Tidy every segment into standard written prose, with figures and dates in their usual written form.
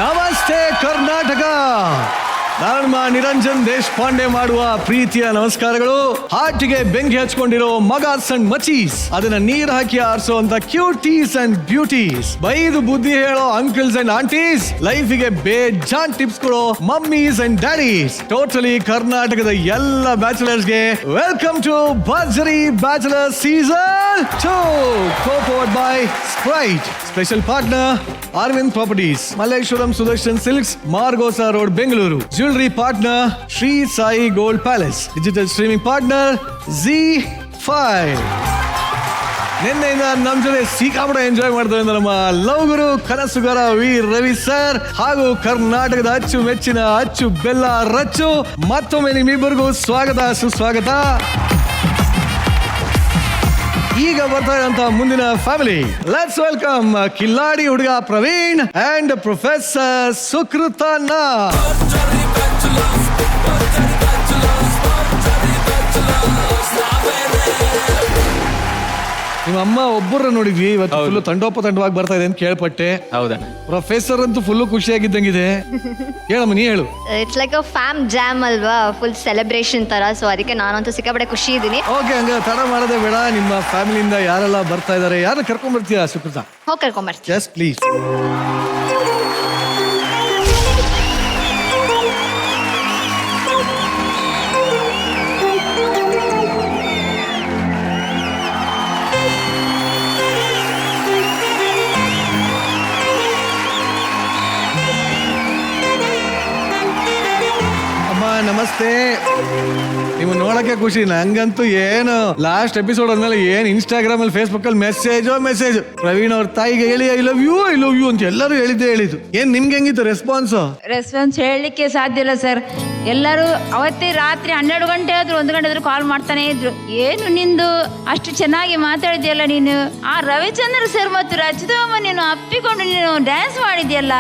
ನಮಸ್ತೆ ಕರ್ನಾಟಕ. ನಾನು ನಿರಂಜನ್ ದೇಶಪಾಂಡೆ ಮಾಡುವ ಪ್ರೀತಿಯ ನಮಸ್ಕಾರಗಳು. ಹಾರ್ಟಿಗೆ ಬೆಂಕಿ ಹಚ್ಕೊಂಡಿರೋ ಮಗ ಸಣ್ಣ ಮಚೀಸ್, ಅದನ್ನ ನೀರ್ ಹಾಕಿ ಆರಿಸುವಂತ ಕ್ಯೂಟೀಸ್ ಅಂಡ್ ಬ್ಯೂಟೀಸ್, ಬೈದು ಬುದ್ಧಿ ಹೇಳೋ ಅಂಕಲ್ಸ್ ಅಂಡ್ ಆಂಟೀಸ್, ಲೈಫಿಗೆ ಬೇಜಾನ್ ಟಿಪ್ಸ್ ಕೊಡೋ ಮಮ್ಮೀಸ್ ಅಂಡ್ ಡ್ಯಾಡೀಸ್, ಟೋಟಲಿ ಕರ್ನಾಟಕದ ಎಲ್ಲ ಬ್ಯಾಚುಲರ್ಸ್ಗೆ ವೆಲ್ಕಮ್ ಟು ಭರ್ಜರಿ bachelor season 2, co-powered by Sprite. Special partner Arvind Properties, Malleshwaram Sudarshan Silks, Margosa Road, Bengaluru. Jewelry partner Sri Sai Gold Palace. Digital streaming partner ZEE5. ನಿನ್ನೆಯಿಂದ ನಮ್ಮ ಜೊತೆ ಸಿಕ್ಕಾಪಟ್ಟೆ enjoy ಮಾಡ್ತಾರೆ ನಮ್ಮ love ಗುರು ಕನಸುಗಾರ V Ravi sir ಹಾಗೂ ಕರ್ನಾಟಕದ ಅಚ್ಚು ಮೆಚ್ಚಿನ ಅಚ್ಚು ಬೆಲ್ಲ ರಚ್ಚು. ಮತ್ತೊಮ್ಮೆ ನಿಮ್ಮಿಬ್ಬರಿಗೂ ಸ್ವಾಗತ ಸುಸ್ವಾಗತ. ಈಗ ಬರ್ತಾ ಇರುವಂತ ಮುಂದಿನ ಫ್ಯಾಮಿಲಿ, ಲೆಟ್ಸ್ ವೆಲ್ಕಮ್ ಕಿಲ್ಲಾಡಿ ಹುಡುಗ ಪ್ರವೀಣ್ ಅಂಡ್ ಪ್ರೊಫೆಸರ್ ಸುಕೃತನ. ನಿಮ್ಮ ಅಮ್ಮ ಒಬ್ಬರ ನೋಡಿದ್ವಿ ಇವತ್ತು ಫುಲ್ ತಂಡೋಪತಂಡವಾಗಿ ಬರ್ತಾ ಇದೆ ಅಂತ ಕೇಳ್ಪಟ್ಟೆ. ಹೌದಾ? ಪ್ರೊಫೆಸರ್ ಅಂತೂ ಫುಲ್ ಖುಷಿಯಾಗಿದ್ದಂಗಿದೆ. ಹೇಳಮ್ಮ, ನೀ ಹೇಳು. It's like a fam jam ಅಲ್ವಾ, ಫುಲ್ ಸೆಲೆಬ್ರೇಷನ್ ತರ. ಸೊ ಅದಕ್ಕೆ ನಾನಂತೂ ಸಿಕ್ಕಾಪಟ್ಟೆ ಖುಷಿ ಇದ್ದೀನಿ. ಓಕೆ, ಹಂಗ ತಡ ಮಾಡದೆ ಬೇಡ. ನಿಮ್ಮ ಫ್ಯಾಮಿಲಿಯಿಂದ ಯಾರೆಲ್ಲ ಬರ್ತಾ ಇದಾರೆ, ಯಾರನ್ನ ಕರ್ಕೊಂಡ್ ಬರ್ತೀಯಾ ಸುಕೃತ? ಹೋಗಿ ಕರ್ಕೊಂಬರ್ತೀನಿ. Just please. ನಮಸ್ತೆ. ನೀವು ನೋಡಕ್ಕೆ ಖುಷಿ, ನಂಗಂತೂ ಏನು ಲಾಸ್ಟ್ ಎಪಿಸೋಡ್ ಅಂದ್ಮೇಲೆ ಏನ್ ಇನ್ಸ್ಟಾಗ್ರಾಮ್ ಅಲ್ಲಿ ಫೇಸ್ಬುಕ್ ಅಲ್ಲಿ ಮೆಸೇಜ್ ಪ್ರವೀಣ್ ಅವ್ರ ತಾಯಿಗೆ ಹೇಳಿ ಐ ಲವ್ ಯು ಅಂತ ಎಲ್ಲರೂ ಹೇಳಿದ್ದು. ಏನ್ ನಿಮ್ಗೆ ಹೆಂಗಿತ್ತು ರೆಸ್ಪಾನ್ಸ್ ಹೇಳಲಿಕ್ಕೆ ಸಾಧ್ಯ ಇಲ್ಲ ಸರ್. ಎಲ್ಲರೂ ಅವತ್ತೇ ರಾತ್ರಿ 12 ಗಂಟೆ ಆದ್ರೂ 1 ಗಂಟೆ ಆದ್ರೂ ಕಾಲ್ ಮಾಡ್ತಾನೆ ಇದ್ರು. ಏನು ನಿಂದು ಅಷ್ಟು ಚೆನ್ನಾಗಿ ಮಾತಾಡಿದ್ಯಲ್ಲ ನೀನು, ಆ ರವಿಚಂದ್ರ ಸರ್ ಮತ್ತು ರಚಿತಮ್ಮ ನೀನು ಅಪ್ಪಿಕೊಂಡು ನೀನು ಡ್ಯಾನ್ಸ್ ಮಾಡಿದ್ಯಲ್ಲ,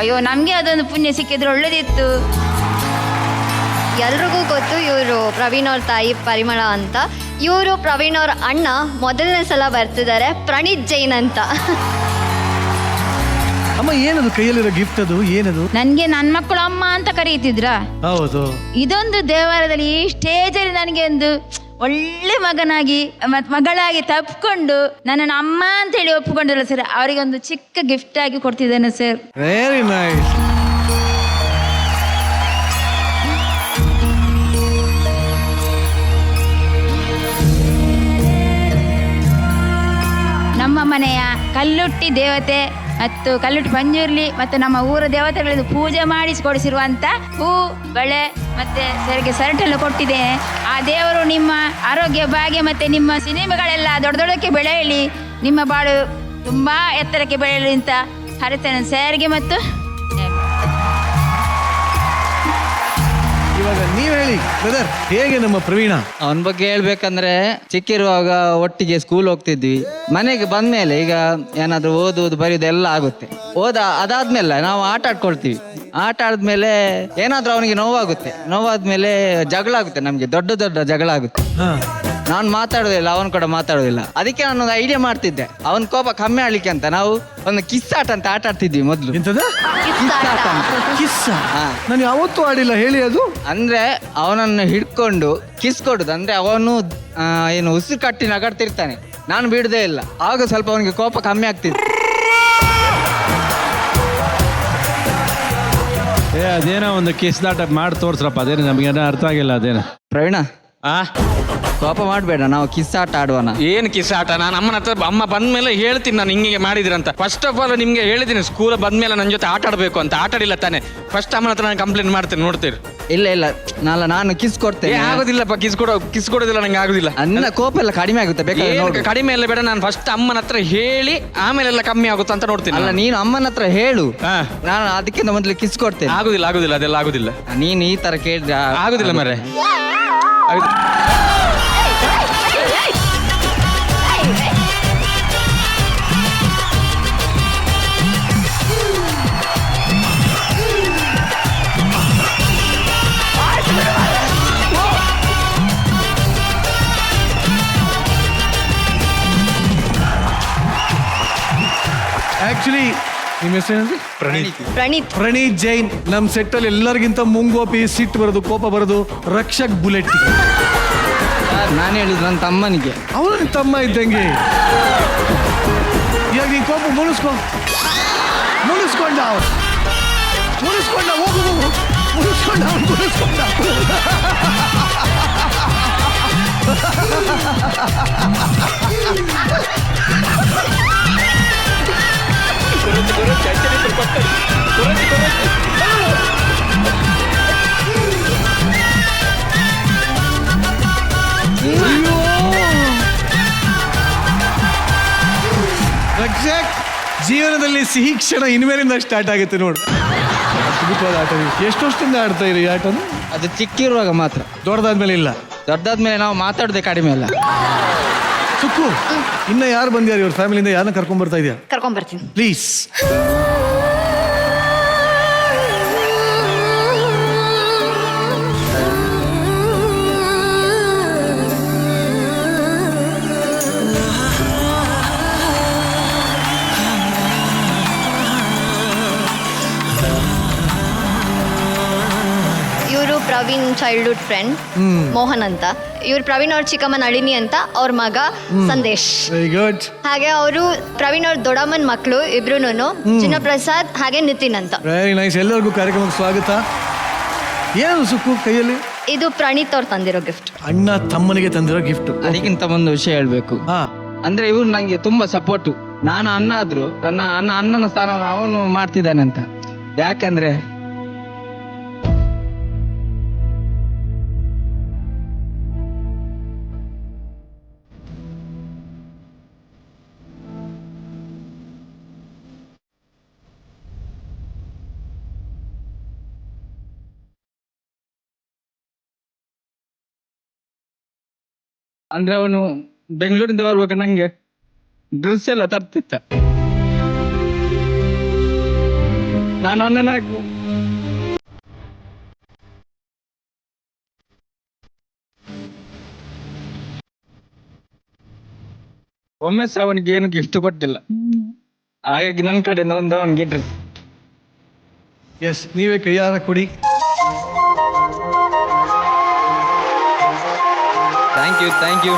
ಅಯ್ಯೋ ನಮ್ಗೆ ಅದೊಂದು ಪುಣ್ಯ ಸಿಕ್ಕಿದ್ರೆ ಒಳ್ಳೇದಿತ್ತು. ಎಲ್ರಿಗೂ ಗೊತ್ತು ಇವರು ಪ್ರವೀಣ್ ಅವ್ರ ತಾಯಿ ಪರಿಮಳ ಅಂತ. ಇವರು ಪ್ರವೀಣ್ ಅವ್ರ ಅಣ್ಣ ಮೊದಲನೇ ಸಲ ಬರ್ತಿದ್ದಾರೆ, ಪ್ರಣೀತ್ ಜೈನ್ ಅಂತ. ಅಮ್ಮ, ಏನದು ಕೈಯಲ್ಲಿರೋ ಗಿಫ್ಟ್? ಅದು ಏನದು? ನನ್ಗೆ ನನ್ನ ಮಕ್ಕಳು ಅಮ್ಮ ಅಂತ ಕರೀತಿದ್ರ. ಹೌದು. ಇದೊಂದು ದೇವಾಲಯದಲ್ಲಿ ಈ ಸ್ಟೇಜ್ ಅಲ್ಲಿ ನನಗೆ ಒಂದು ಒಳ್ಳೆ ಮಗನಾಗಿ ಮಗಳಾಗಿ ತಪ್ಪಿಕೊಂಡು ನನ್ನನ್ನು ಅಮ್ಮ ಅಂತ ಹೇಳಿ ಒಪ್ಪಿಕೊಂಡಲ್ಲ ಸರ್, ಅವರಿಗೆ ಒಂದು ಚಿಕ್ಕ ಗಿಫ್ಟ್ ಆಗಿ ಕೊಡ್ತಿದ್ದೇನೆ ಸರ್. Very nice. ನಮ್ಮ ಮನೆಯ ಕಲ್ಲುಟ್ಟಿ ದೇವತೆ ಮತ್ತು ಕಲ್ಲುಟ್ಟಿ ಪಂಜುರ್ಲಿ ಮತ್ತು ನಮ್ಮ ಊರ ದೇವತೆಗಳಿಂದ ಪೂಜೆ ಮಾಡಿಸಿಕೊಡಿಸಿರುವಂತ ಹೂ, ಬಳೆ ಮತ್ತೆ ಸರಿಗೆ ಸರಟೆಲ್ಲ ಕೊಟ್ಟಿದ್ದೇನೆ. ಆ ದೇವರು ನಿಮ್ಮ ಆರೋಗ್ಯ ಭಾಗ್ಯ ಮತ್ತೆ ನಿಮ್ಮ ಸಿನಿಮೆಗಳೆಲ್ಲ ದೊಡ್ಡದೊಡ್ಡಕ್ಕೆ ಬೆಳೆಯಲಿ, ನಿಮ್ಮ ಬಾಳು ತುಂಬಾ ಎತ್ತರಕ್ಕೆ ಬೆಳೆಯಲಿ ಅಂತ ಹರಿತೇನೆ ಸರ್ಗೆ. ಮತ್ತು ಇವಾಗ ನೀವ್ ಹೇಳಿ ಬ್ರದರ್, ಹೇಗೆ ನಮ್ಮ ಪ್ರವೀಣ? ಅವನ ಬಗ್ಗೆ ಹೇಳ್ಬೇಕಂದ್ರೆ, ಚಿಕ್ಕಿರುವಾಗ ಒಟ್ಟಿಗೆ ಸ್ಕೂಲ್ ಹೋಗ್ತಿದ್ವಿ. ಮನೆಗೆ ಬಂದ್ಮೇಲೆ ಈಗ ಏನಾದ್ರು ಓದುವುದು ಬರೆಯುವುದು ಎಲ್ಲ ಆಗುತ್ತೆ. ಅದಾದ್ಮೇಲೆ ನಾವು ಆಟ ಆಡ್ಕೊಳ್ತೀವಿ. ಆಟ ಆದ್ಮೇಲೆ ಏನಾದ್ರೂ ಅವನಿಗೆ ನೋವಾದ್ಮೇಲೆ ಜಗಳ ಆಗುತ್ತೆ, ನಮ್ಗೆ ದೊಡ್ಡ ಜಗಳ ಆಗುತ್ತೆ. ನಾನು ಮಾತಾಡೋದಿಲ್ಲ, ಅವನು ಕೂಡ ಮಾತಾಡೋದಿಲ್ಲ. ಅದಕ್ಕೆ ನಾನು ಒಂದು ಐಡಿಯಾ ಮಾಡ್ತಿದ್ದೆ, ಅವನ ಕೋಪ ಕಮ್ಮಿ ಆಗ್ಲಿಕ್ಕೆ ಅಂತ ನಾವು ಒಂದು ಕಿಸ್ ಆಟ ಅಂತ ಆಟ ಆಡ್ತಿದ್ವಿ ಮೊದ್ಲು. ಎಂತದ? ಕಿಸ್? ನಾನು ಯಾವತ್ತೂ ಆಡಿಲ್ಲ, ಹೇಳಿ ಅದು. ಅಂದ್ರೆ ಅವನನ್ನು ಹಿಡ್ಕೊಂಡು ಕಿಸ್ ಕೊಡುದು. ಅಂದ್ರೆ ಅವನು ಏನು ಉಸಿರು ಕಟ್ಟಿ ನಗಾಡ್ತಿರ್ತಾನೆ, ನಾನು ಬಿಡದೇ ಇಲ್ಲ. ಆಗ ಸ್ವಲ್ಪ ಅವನಿಗೆ ಕೋಪ ಕಮ್ಮಿ ಆಗ್ತಿತ್ತು. ಅದೇನೋ ಒಂದು ಕಿಸ್ದಾಟ ಮಾಡಿ ತೋರ್ಸ್ರಪ್ಪ, ಅದೇನು ನಮ್ಗೇನೋ ಅರ್ಥ ಆಗಿಲ್ಲ. ಅದೇನ ಪ್ರವೀಣ, ಕೋಪ ಮಾಡಬೇಡ, ನಾವು ಕಿಸ್ ಆಟ ಆಡುವನ. ಏನು ಕಿಸ್ ಆಟ? ನಾನು ಅಮ್ಮನ ಹತ್ರ ಅಮ್ಮ ಬಂದ್ಮೇಲೆ ಹೇಳ್ತೀನಿ ನಾನು ಹಿಂಗೆ ಮಾಡಿದ್ರಂತ. ಫಸ್ಟ್ ಆಫ್ ಆಲ್ ನಿಮ್ಗೆ ಹೇಳಿದ್ದೀನಿ, ಸ್ಕೂಲ್ ಬಂದ್ಮೇಲೆ ನನ್ನ ಜೊತೆ ಆಟ ಆಡಬೇಕು ಅಂತ. ಆಟ ಆಡಿಲ್ಲ ತಾನೆ? ಫಸ್ಟ್ ಅಮ್ಮನ ಹತ್ರ ನಾನು ಕಂಪ್ಲೇಂಟ್ ಮಾಡ್ತೇನೆ, ನೋಡ್ತೀರಿ. ಇಲ್ಲ ನಾನು ಕಿಸ್ ಕೊಡ್ತೇನೆ. ಆಗೋದಿಲ್ಲಪ್ಪ, ಕಿಸ್ ಕೊಡೋದಿಲ್ಲ, ನಂಗೆ ಆಗುದಿಲ್ಲ. ನನ್ನ ಕೋಪ ಎಲ್ಲ ಕಡಿಮೆ ಆಗುತ್ತೆ. ಬೇಕಾದ್ರೆ ಕಡಿಮೆ ಎಲ್ಲ ಬೇಡ, ನಾನು ಫಸ್ಟ್ ಅಮ್ಮನ ಹತ್ರ ಹೇಳಿ ಆಮೇಲೆ ಎಲ್ಲ ಕಮ್ಮಿ ಆಗುತ್ತಾ ಅಂತ ನೋಡ್ತೀನಿ. ಅಲ್ಲ, ನೀನು ಅಮ್ಮನ ಹತ್ರ ಹೇಳು, ನಾನು ಅದಕ್ಕಿಂತ ಮೊದಲು ಕಿಸ್ ಕೊಡ್ತೇನೆ. ಆಗುದಿಲ್ಲ, ಅದೆಲ್ಲ ಆಗುದಿಲ್ಲ. ನೀನು ಈ ತರ ಕೇಳಿದ್ರೆ ಆಗುದಿಲ್ಲ ಮರೆ. ಆಕ್ಚುಲಿ ನಿಮ್ಮ ಹೆಸರೇನಂದ್ರೆ? ಪ್ರಣೀತ್. ಪ್ರಣೀತ್ ಜೈನ್. ನಮ್ಮ ಸೆಟ್ಟಲ್ಲಿ ಎಲ್ಲರಿಗಿಂತ ಮುಂಗೋಪಿ, ಸಿಟ್ಟು ಬರೋದು, ಕೋಪ ಬರೋದು ರಕ್ಷಕ್ ಬುಲೆಟ್. ನಾನು ಹೇಳಿದ್ದು ನನ್ನ ತಮ್ಮನಿಗೆ. ಅವನು ನಿನ್ ತಮ್ಮ ಇದ್ದಂಗೆ. ಇವಾಗ ನೀನ್ ಕೋಪ ಮುನಿಸ್ಕೊಂಡ ಹೋಗು ಮುನಿಸ್ಕೊಂಡ. ರಕ್ಷಕ್, ಜೀವನದಲ್ಲಿ ಸಿಹಿ ಕ್ಷಣ ಇನ್ಮೇಲಿಂದ ಸ್ಟಾರ್ಟ್ ಆಗುತ್ತೆ ನೋಡು. ಅದ್ಭುತವಾದ ಆಟ. ಎಷ್ಟು ವರ್ಷದಿಂದ ಆಡ್ತಾ ಇರಿ ಈ ಆಟನ? ಅದು ಚಿಕ್ಕಿರುವಾಗ ಮಾತ್ರ. ದೊಡ್ಡದಾದ್ಮೇಲೆ ಇಲ್ಲ. ದೊಡ್ಡದಾದ್ಮೇಲೆ ನಾವು ಮಾತಾಡೋದೇ ಕಡಿಮೆ ಅಲ್ಲ. ಸುಕ್ಕು, ಇನ್ನ ಯಾರು ಬಂದ್ಯಾರ ಇವ್ರ ಫ್ಯಾಮಿಲಿಯಿಂದ? ಯಾರನ್ನ ಕರ್ಕೊಂಡ್ ಬರ್ತಾ ಇದೆಯಾ? ಕರ್ಕೊಂಬರ್ತೀನಿ. ಪ್ಲೀಸ್. ಇವರು ಪ್ರವೀಣ್ ಚೈಲ್ಡ್ಹುಡ್ ಫ್ರೆಂಡ್ ಮೋಹನ್ ಅಂತ. ಇವ್ರು ಪ್ರವೀಣ್ ಅವ್ರ ಚಿಕ್ಕಮ್ಮನ ಅಳಿನಿ ಅಂತ. ಅವ್ರ ಮಗ ಸಂದೇಶ್. Very good. ಹಾಗೆ ಅವರು ಪ್ರವೀಣ್ ಅವ್ರ ದೊಡ್ಡಮ್ಮನ ಮಕ್ಕಳು ಇಬ್ರುನು, ಚಿನ್ನಪ್ರಸಾದ್ ಹಾಗೆ ನಿತಿನ್ ಅಂತ. Very nice. ಎಲ್ಲರಿಗೂ ಕಾರ್ಯಕ್ರಮಕ್ಕೆ ಸ್ವಾಗತ. ಏನು ಸುಕ್ಕು ಕೈಯಲ್ಲಿ? ಇದು ಪ್ರಣೀತ್ ಅವ್ರು ತಂದಿರೋ ಗಿಫ್ಟ್. ಅಣ್ಣ ತಮ್ಮನಿಗೆ ತಂದಿರೋ ಗಿಫ್ಟ್. ಅದಕ್ಕಿಂತ ಒಂದು ವಿಷಯ ಹೇಳ್ಬೇಕು. ಹಾ, ಅಂದ್ರೆ ಇವ್ರು ನಂಗೆ ತುಂಬಾ ಸಪೋರ್ಟು. ನಾನು ಅಣ್ಣ ಆದ್ರು ಅಣ್ಣನ ಸ್ಥಾನ ಅವನು ಮಾಡ್ತಿದ್ದಾನೆ ಅಂತ. ಯಾಕಂದ್ರೆ ಅವನು ಬೆಂಗಳೂರಿಂದ ಬರುವಾಗ ನಂಗೆ ಡ್ರೆಸ್ ಎಲ್ಲ ತರ್ತಿತ್ತ. ನಾನು ಅಣ್ಣನ ಒಮ್ಮೆ ಸಹ ಅವನಿಗೆ ಏನು ಗಿಫ್ಟ್ ಕೊಟ್ಟಿಲ್ಲ. ಹಾಗಾಗಿ ನನ್ನ ಕಡೆಯಿಂದ ಒಂದು ಅವನಿಗೆ ಡ್ರೆಸ್. ಎಸ್, ನೀವೇ ಕೈಯಾರ ಕೊಡಿ. Thank you.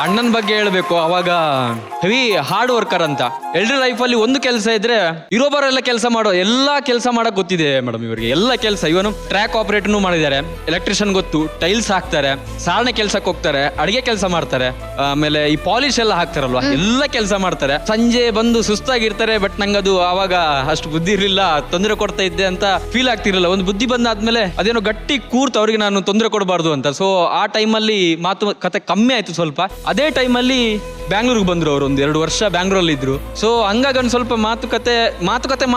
ಅಣ್ಣನ ಬಗ್ಗೆ ಹೇಳಬೇಕು. ಅವಾಗ ಹೆವಿ ಹಾರ್ಡ್ ವರ್ಕರ್ ಅಂತ. ಎಲ್ರ ಲೈಫಲ್ಲಿ ಒಂದು ಕೆಲಸ ಇದ್ರೆ ಇರೋಬರೆಲ್ಲ ಕೆಲಸ ಮಾಡೋ ಎಲ್ಲ ಕೆಲಸ ಮಾಡಕ್ ಗೊತ್ತಿದೆ ಮೇಡಮ್ ಇವರಿಗೆ. ಎಲ್ಲ ಕೆಲಸ, ಇವನು ಟ್ರ್ಯಾಕ್ ಆಪರೇಟರ್ನು ಮಾಡಿದ್ದಾರೆ, ಎಲೆಕ್ಟ್ರಿಷಿಯನ್ ಗೊತ್ತು, ಟೈಲ್ಸ್ ಹಾಕ್ತಾರೆ, ಸಾರಣೆ ಕೆಲ್ಸಕ್ಕೆ ಹೋಗ್ತಾರೆ, ಅಡಿಗೆ ಕೆಲಸ ಮಾಡ್ತಾರೆ, ಆಮೇಲೆ ಈ ಪಾಲಿಶ್ ಎಲ್ಲ ಹಾಕ್ತಾರಲ್ವಾ, ಎಲ್ಲ ಕೆಲಸ ಮಾಡ್ತಾರೆ. ಸಂಜೆ ಬಂದು ಸುಸ್ತಾಗಿರ್ತಾರೆ. ಬಟ್ ನಂಗದು ಆವಾಗ ಅಷ್ಟು ಬುದ್ಧಿ ಇರಲಿಲ್ಲ, ತೊಂದರೆ ಕೊಡ್ತಾ ಇದ್ದೆ ಅಂತ ಫೀಲ್ ಆಗ್ತಿರಲಿಲ್ಲ. ಒಂದು ಬುದ್ಧಿ ಬಂದಾದ್ಮೇಲೆ ಅದೇನೋ ಗಟ್ಟಿ ಕೂರ್ತು ಅವ್ರಿಗೆ ನಾನು ತೊಂದರೆ ಕೊಡಬಾರ್ದು ಅಂತ. ಸೊ ಆ ಟೈಮಲ್ಲಿ ಮಾತುಕತೆ ಕಮ್ಮಿ ಆಯ್ತು ಸ್ವಲ್ಪ. ಅದೇ ಟೈಮಲ್ಲಿ ಬ್ಯಾಂಗ್ಳೂರ್ಗೆ ಬಂದ್ರು ಅವರು. 1-2 ವರ್ಷ ಬ್ಯಾಂಗ್ಳೂರಲ್ಲಿ ಇದ್ರು. ಸೊ ಹಂಗಾಗಿ ಒಂದು ಸ್ವಲ್ಪ ಮಾತುಕತೆ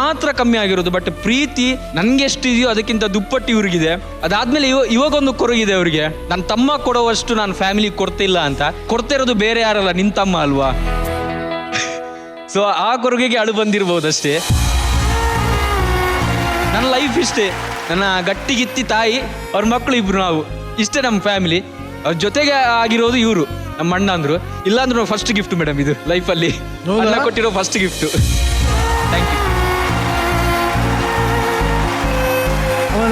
ಮಾತ್ರ ಕಮ್ಮಿ ಆಗಿರೋದು. ಬಟ್ ಪ್ರೀತಿ ನನ್ಗೆ ಎಷ್ಟಿದೆಯೋ ಅದಕ್ಕಿಂತ ದುಪ್ಪಟ್ಟು ಇವ್ರಿಗಿದೆ. ಅದಾದ್ಮೇಲೆ ಇವಾಗೊಂದು ಕೊರಗಿದೆ ಅವ್ರಿಗೆ. ನನ್ನ ತಮ್ಮ ಕೊಡೋವಷ್ಟು ನಾನು ಫ್ಯಾಮಿಲಿ ಕೊಡ್ತಿಲ್ಲ ಅಂತ. ಕೊಡ್ತಾ ಇರೋದು ಬೇರೆ ಯಾರಲ್ಲ, ನಿನ್ ತಮ್ಮ ಅಲ್ವಾ. ಸೊ ಆ ಕೊರಗಿಗೆ ಅಳು ಬಂದಿರ್ಬೋದಷ್ಟೇ. ನನ್ನ ಲೈಫ್ ಇಷ್ಟೇ. ನನ್ನ ಗಟ್ಟಿಗಿತ್ತಿ ತಾಯಿ, ಅವ್ರ ಮಕ್ಕಳು ಇಬ್ರು, ನಾವು ಇಷ್ಟೇ ನಮ್ಮ ಫ್ಯಾಮಿಲಿ. ಅವ್ರ ಜೊತೆಗೆ ಆಗಿರೋದು ಇವರು ನಮ್ಮ ಅಣ್ಣ ಅಂದ್ರು. ಇಲ್ಲಾಂದ್ರೂ ಫಸ್ಟ್ ಗಿಫ್ಟ್ ಮೇಡಮ್ ಇದು ಲೈಫಲ್ಲಿ. ಅಣ್ಣ ಕೊಟ್ಟಿರೋ ಫಸ್ಟ್ ಗಿಫ್ಟ್. Thank you.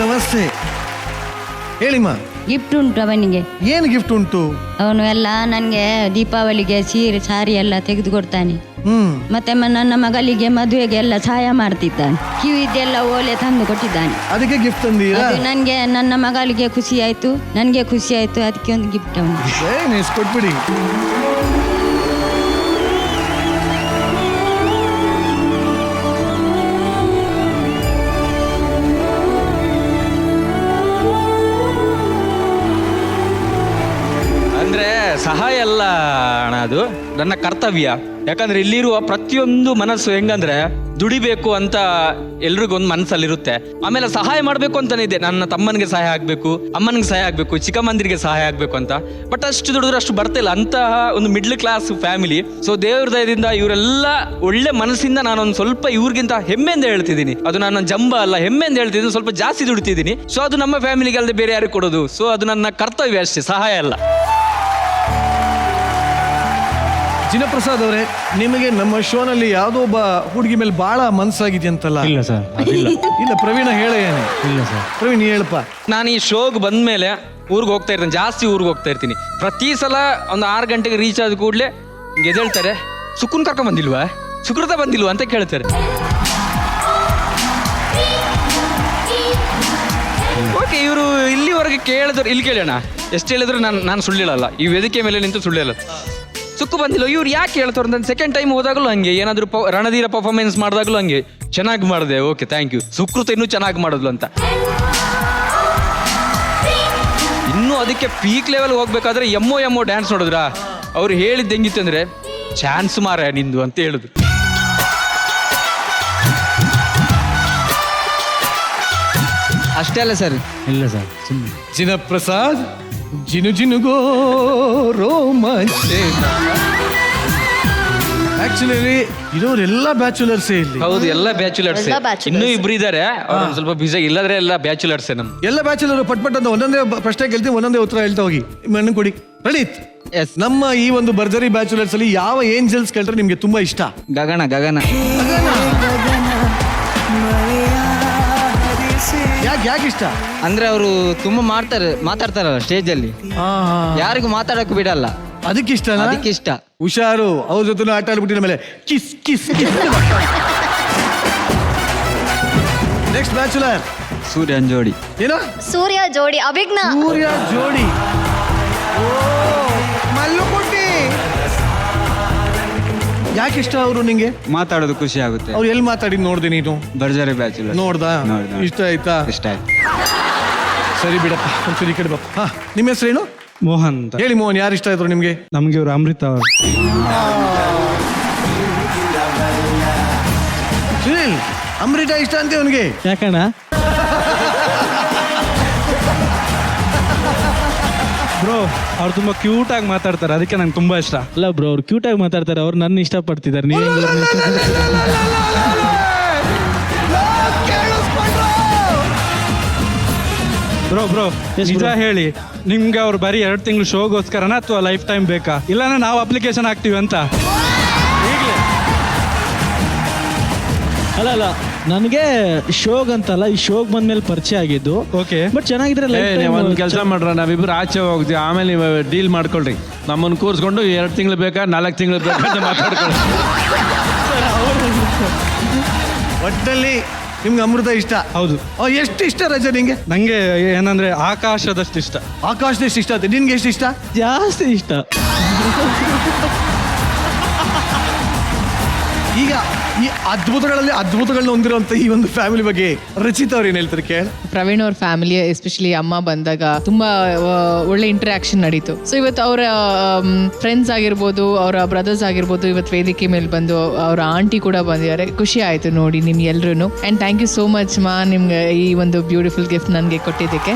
ನಮಸ್ತೆ. ಹೇಳಿಮ್ಮ, ಗಿಫ್ಟ್ ಉಂಟು ಅವನಿಗೆ. ಏನು ಗಿಫ್ಟ್ ಉಂಟು? ಅವನು ಎಲ್ಲ ನನಗೆ ದೀಪಾವಳಿಗೆ ಸೀರೆ ಸಾರಿ ಎಲ್ಲ ತೆಗೆದು ಕೊಡ್ತಾನೆ. ಮತ್ತೆ ನನ್ನ ಮಗಳಿಗೆ ಮದುವೆಗೆ ಎಲ್ಲ ಸಹಾಯ ಮಾಡ್ತಿದ್ದಾನೆ. ಕಿವಿದೆಲ್ಲ ಓಲೆ ತಂದು ಕೊಟ್ಟಿದ್ದಾನೆ. ಅದಕ್ಕೆ ಗಿಫ್ಟ್ ತಂದೀರಾ? ಅದು ನನಗೆ, ನನ್ನ ಮಗಳಿಗೆ ಖುಷಿ ಆಯ್ತು, ನನಗೆ ಖುಷಿ ಆಯ್ತು. ಅದಕ್ಕೆ ಒಂದು ಗಿಫ್ಟ್ ಅವನು ಕೊಟ್ಬಿಡಿ. ಅಂದ್ರೆ ಸಹಾಯ ಅಲ್ಲ ಅಣ್ಣ, ಅದು ನನ್ನ ಕರ್ತವ್ಯ. ಯಾಕಂದ್ರೆ ಇಲ್ಲಿರುವ ಪ್ರತಿಯೊಂದು ಮನಸ್ಸು ಹೆಂಗಂದ್ರೆ ದುಡಿಬೇಕು ಅಂತ ಎಲ್ರಿಗೊಂದು ಮನಸ್ಸಲ್ಲಿರುತ್ತೆ. ಆಮೇಲೆ ಸಹಾಯ ಮಾಡ್ಬೇಕು ಅಂತಾನೆ ಇದೆ. ನನ್ನ ತಮ್ಮನಿಗೆ ಸಹಾಯ ಆಗ್ಬೇಕು, ಅಮ್ಮನಿಗೆ ಸಹಾಯ ಆಗ್ಬೇಕು, ಚಿಕ್ಕಮ್ಮಂದಿರಿಗೆ ಸಹಾಯ ಆಗ್ಬೇಕು ಅಂತ. ಬಟ್ ಅಷ್ಟು ದುಡಿದ್ರೆ ಅಷ್ಟು ಬರ್ತಿಲ್ಲ. ಅಂತಹ ಒಂದು ಮಿಡ್ಲ್ ಕ್ಲಾಸ್ ಫ್ಯಾಮಿಲಿ. ಸೊ ದೇವ್ರ ದಯದಿಂದ ಇವರೆಲ್ಲ ಒಳ್ಳೆ ಮನಸ್ಸಿಂದ ನಾನೊಂದು ಸ್ವಲ್ಪ ಇವ್ರಿಗಿಂತ ಹೆಮ್ಮೆಯಿಂದ ಹೇಳ್ತಿದ್ದೀನಿ. ಅದು ನನ್ನ ಜಂಬ ಅಲ್ಲ, ಹೆಮ್ಮೆಯಿಂದ ಹೇಳ್ತಿದ್ದೀನಿ. ಸ್ವಲ್ಪ ಜಾಸ್ತಿ ದುಡಿತಿದ್ದೀನಿ. ಸೊ ಅದು ನಮ್ಮ ಫ್ಯಾಮಿಲಿಗೆ ಅಲ್ಲದೆ ಬೇರೆ ಯಾರಿಗೆ ಕೊಡೋದು. ಸೊ ಅದು ನನ್ನ ಕರ್ತವ್ಯ ಅಷ್ಟೇ, ಸಹಾಯ ಅಲ್ಲ. ಜಿನಪ್ರಸಾದ್ ಅವರೇ, ನಿಮಗೆ ನಮ್ಮ ಶೋನಲ್ಲಿ ಯಾವುದೋ ಒಬ್ಬ ಹುಡುಗಿ ಮೇಲೆ ಬಹಳ ಮನ್ಸಾಗಿದೆಯಂತಲ್ಲ? ಇಲ್ಲ ಸರ್, ಅದಿಲ್ಲ. ಇಲ್ಲ, ಪ್ರವೀಣ ಹೇಳೇನೆ. ಇಲ್ಲ ಸರ್. ಪ್ರವೀಣ್ ಹೇಳಪ್ಪ. ನಾನು ಈ ಶೋಗೆ ಬಂದ್ಮೇಲೆ ಊರಿಗೆ ಹೋಗ್ತಾ ಇರ್ತೀನಿ, ಜಾಸ್ತಿ ಊರಿಗೆ ಹೋಗ್ತಾ ಇರ್ತೀನಿ. ಪ್ರತಿ ಸಲ ಒಂದು 6 ಗಂಟೆಗೆ ರೀಚ್ ಆದ ಕೂಡಲೇ ಗೆದೇಳ್ತಾರೆ, ಸುಕುನ್ ಕರ್ಕೊಂಡ್ ಬಂದಿಲ್ವಾ, ಸುಕೃತ ಬಂದಿಲ್ವಾ ಅಂತ ಕೇಳ್ತಾರೆ. ಓಕೆ, ಇವರು ಇಲ್ಲಿವರೆಗೆ ಕೇಳಿದ್ರು, ಇಲ್ಲಿ ಕೇಳೋಣ ಎಷ್ಟು ಹೇಳಿದ್ರು ನಾನು ಸುಳ್ಳು ಹೇಳಲ್ಲ, ಈ ವೇದಿಕೆ ಮೇಲೆ ನಿಂತು ಸುಳ್ಳು ಹೇಳಲ್ಲ. ಸುಕ್ಕು ಬಂದಿಲ್ಲ, ಇವ್ರು ಯಾಕೆ ಹೇಳ್ತಾರೆ ಅಂತ ಸೆಕೆಂಡ್ ಟೈಮ್ ಹೋದಾಗಲೂ ಹಂಗೆ, ಏನಾದರೂ ರಣಧೀರ ಪರ್ಫಾರ್ಮೆನ್ಸ್ ಮಾಡಿದಾಗಲೂ ಹಂಗೆ, ಚೆನ್ನಾಗಿ ಮಾಡಿದೆ, ಓಕೆ ಥ್ಯಾಂಕ್ ಯು, ಸುಕೃತ ಇನ್ನೂ ಚೆನ್ನಾಗಿ ಮಾಡಿದ್ಲು ಅಂತ. ಇನ್ನೂ ಅದಕ್ಕೆ ಪೀಕ್ ಲೆವೆಲ್ ಹೋಗ್ಬೇಕಾದ್ರೆ ಎಮ್ಮೋ ಡ್ಯಾನ್ಸ್ ನೋಡಿದ್ರಾ, ಅವ್ರು ಹೇಳಿದ್ದು ಹೆಂಗಿತ್ತು ಅಂದರೆ ಚಾನ್ಸ್ ಮಾರ ನಿಂದು ಅಂತ ಹೇಳಿದ್ರು. ಅಷ್ಟೇ ಅಲ್ಲ ಸರ್. ಇಲ್ಲ ಸರ್, ಸುಮ್ಮನೆ. ಜಿನಪ್ರಸಾದ್, ಜಿನುಗೋ ರೋಮಾಂಚೆ. ಆಕ್ಚುಲಿ ಇರೋರೆಲ್ಲ ಬ್ಯಾಚುಲರ್ಸೇ ಇಲ್ಲಿ. ಹೌದು, ಎಲ್ಲ ಬ್ಯಾಚುಲರ್ಸ್. ಎಲ್ಲ bachelors. ಇನ್ನೂ ಇಬ್ರು ಇದ್ದಾರೆ, ಅವ್ರು ಸ್ವಲ್ಪ ಬಿಸಿ, ಇಲ್ಲದ್ರೆ ಎಲ್ಲ ಬ್ಯಾಚುಲರ್ಸೇ ನಮ್. ಎಲ್ಲ ಬ್ಯಾಚುಲರ್ ಪಟ್ ಅಂತ ಒಂದೊಂದೇ ಪ್ರಶ್ನೆ ಕೇಳ್ತೀವಿ, ಒಂದೊಂದೇ ಉತ್ತರ ಹೇಳ್ತಾ ಹೋಗಿ. ಮಣ್ಣು ಕೊಡಿ. ಪ್ರಣೀತ್, Yes. ನಮ್ಮ ಈ ಒಂದು ಭರ್ಜರಿ ಬ್ಯಾಚುಲರ್ಸ್ ಅಲ್ಲಿ ಯಾವ ಏಂಜಲ್ಸ್ ಕೇಳ್ರೆ ನಿಮ್ಗೆ ತುಂಬಾ ಇಷ್ಟ? ಗಗನ. ಯಾಕೆ ಇಷ್ಟ? ಅಂದ್ರೆ ಅವರು ತುಂಬಾ ಮಾತಾಡ್ತಾರಲ್ಲ ಸ್ಟೇಜ್ ಅಲ್ಲಿ, ಯಾರಿಗೂ ಮಾತಾಡಕ್ ಬಿಡಲ್ಲ, ಅದಕ್ಕೆ ಇಷ್ಟ. ಅದಕ್ಕೆ ಇಷ್ಟ. ಹುಷಾರು, ಅವ್ರ ಜೊತೆ ಆಟ ಆಡ್ಬಿಟ್ಟಿನ ಮೇಲೆ ಕಿಸ್ ಕಿಸ್. ನೆಕ್ಸ್ಟ್ ಬ್ಯಾಚುಲರ್ ಸೂರ್ಯನ್ ಜೋಡಿ. ಏನೋ ಸೂರ್ಯ ಜೋಡಿ ಅಭಿಜ್ಞ. ಸೂರ್ಯ ಜೋಡಿ. ಓ, ಮಲ್ಲುಕುಟ್ಟಿ. ಯಾಕೆ ಇಷ್ಟ ಅವರು ನಿಂಗೆ? ಮಾತಾಡೋದು ಖುಷಿ ಆಗುತ್ತೆ. ಅವ್ರು ಎಲ್ಲಿ ಮಾತಾಡಿ ನೋಡ್ದೆ ನೀನು? ಭರ್ಜರಿ ಬ್ಯಾಚುಲರ್. ನೋಡ್ದಾ? ಇಷ್ಟ ಆಯ್ತಾ? ಇಷ್ಟ ಆಯ್ತು. ಸರಿ ಬಿಡಪ್ಪ, ಒಂಚೂರು ಈ ಕಡೆ ಬಾ. ಹಾ, ನಿಮ್ಮ ಹೆಸರೇನು? ಮೋಹನ್ ಅಂತ. ಹೇಳಿ ಮೋಹನ್, ಯಾರು ಇಷ್ಟ ಆಯ್ತು ನಿಮ್ಗೆ? ನಮ್ಗೆ ಇವ್ರು ಅಮೃತ ಅವರು. ಸುನಿಲ್, ಅಮೃತ ಇಷ್ಟ ಅಂತ ಅವನಿಗೆ? ಯಾಕಣ್ಣ? ಬ್ರೋ, ಅವ್ರು ತುಂಬಾ ಕ್ಯೂಟ್ ಆಗಿ ಮಾತಾಡ್ತಾರೆ, ಅದಕ್ಕೆ ನಂಗೆ ತುಂಬಾ ಇಷ್ಟ. ಅಲ್ಲ ಬ್ರೋ, ಅವ್ರು ಕ್ಯೂಟ್ ಆಗಿ ಮಾತಾಡ್ತಾರೆ, ಅವ್ರು ನನ್ನ ಇಷ್ಟಪಡ್ತಿದ್ದಾರೆ. ನೀವು ಬ್ರೋ ನಿಜ ಹೇಳಿ, ನಿಮ್ಗೆ ಅವ್ರು ಬರೀ 2 ತಿಂಗಳು ಶೋಗೋಸ್ಕರನ ಅಥವಾ ಲೈಫ್ ಟೈಮ್ ಬೇಕಾ? ಇಲ್ಲಾಂದ್ರೆ ನಾವು ಅಪ್ಲಿಕೇಶನ್ ಹಾಕ್ತೀವಿ ಅಂತ. ಅಲ್ಲ ನನಗೆ ಶೋಗ್ ಅಂತಲ್ಲ, ಈ ಶೋಗ್ ಬಂದ್ಮೇಲೆ ಪರಿಚಯ ಆಗಿದ್ದು. ಓಕೆ, ಬಟ್ ಚೆನ್ನಾಗಿದ್ರೆ ಒಂದು ಕೆಲಸ ಮಾಡ್ರ, ನಾವಿಬ್ರು ಆಚೆ ಹೋಗ್ತೀವಿ, ಆಮೇಲೆ ನೀವು ಡೀಲ್ ಮಾಡ್ಕೊಳ್ರಿ. ನಮ್ಮನ್ನು ಕೂರಿಸ್ಕೊಂಡು 2 ತಿಂಗಳು ಬೇಕಾ 4 ತಿಂಗಳು ಬೇಕಾ ಅಂತ ಮಾತಾಡ್ಕೊಳ್ಳಿ. ಒಟ್ಟಲ್ಲಿ ನಿಮ್ಗೆ ಅಮೃತ ಇಷ್ಟ? ಹೌದು. ಎಷ್ಟು ಇಷ್ಟ ರಜಾ ನಿಂಗೆ? ನಂಗೆ ಏನಂದ್ರೆ ಆಕಾಶದಷ್ಟು ಇಷ್ಟ. ಆಕಾಶದಷ್ಟು ಇಷ್ಟ ಆಯ್ತು. ನಿನ್ಗೆ ಎಷ್ಟು ಇಷ್ಟ? ಜಾಸ್ತಿ ಇಷ್ಟ. ಈಗ ಈ ಅದ್ಭುತಗಳನ್ನ ಹೊಂದಿರುವಂತ ಈ ಒಂದು ಫ್ಯಾಮಿಲಿ ಬಗ್ಗೆ ರಚಿತಾ ಅವ್ರು ಏನ್ ಹೇಳ್ತಾರೆ ಕೇಳ? ಪ್ರವೀಣ್ ಅವ್ರ ಫ್ಯಾಮಿಲಿ ಎಸ್ಪೆಷಲಿ ಅಮ್ಮ ಬಂದಾಗ ತುಂಬಾ ಒಳ್ಳೆ ಇಂಟರಾಕ್ಷನ್ ನಡೀತು. ಸೊ ಇವತ್ತು ಅವರ ಫ್ರೆಂಡ್ಸ್ ಆಗಿರ್ಬೋದು, ಅವರ ಬ್ರದರ್ಸ್ ಆಗಿರ್ಬೋದು, ಇವತ್ತು ವೇದಿಕೆ ಮೇಲೆ ಬಂದು ಅವರ ಆಂಟಿ ಕೂಡ ಬಂದಿದ್ದಾರೆ. ಖುಷಿ ಆಯ್ತು ನೋಡಿ ನಿಮ್ ಎಲ್ರು. And thank you so much ಮಾ, ನಿಮ್ಗೆ ಈ ಒಂದು ಬ್ಯೂಟಿಫುಲ್ ಗಿಫ್ಟ್ ನನಗೆ ಕೊಟ್ಟಿದ್ದಕ್ಕೆ.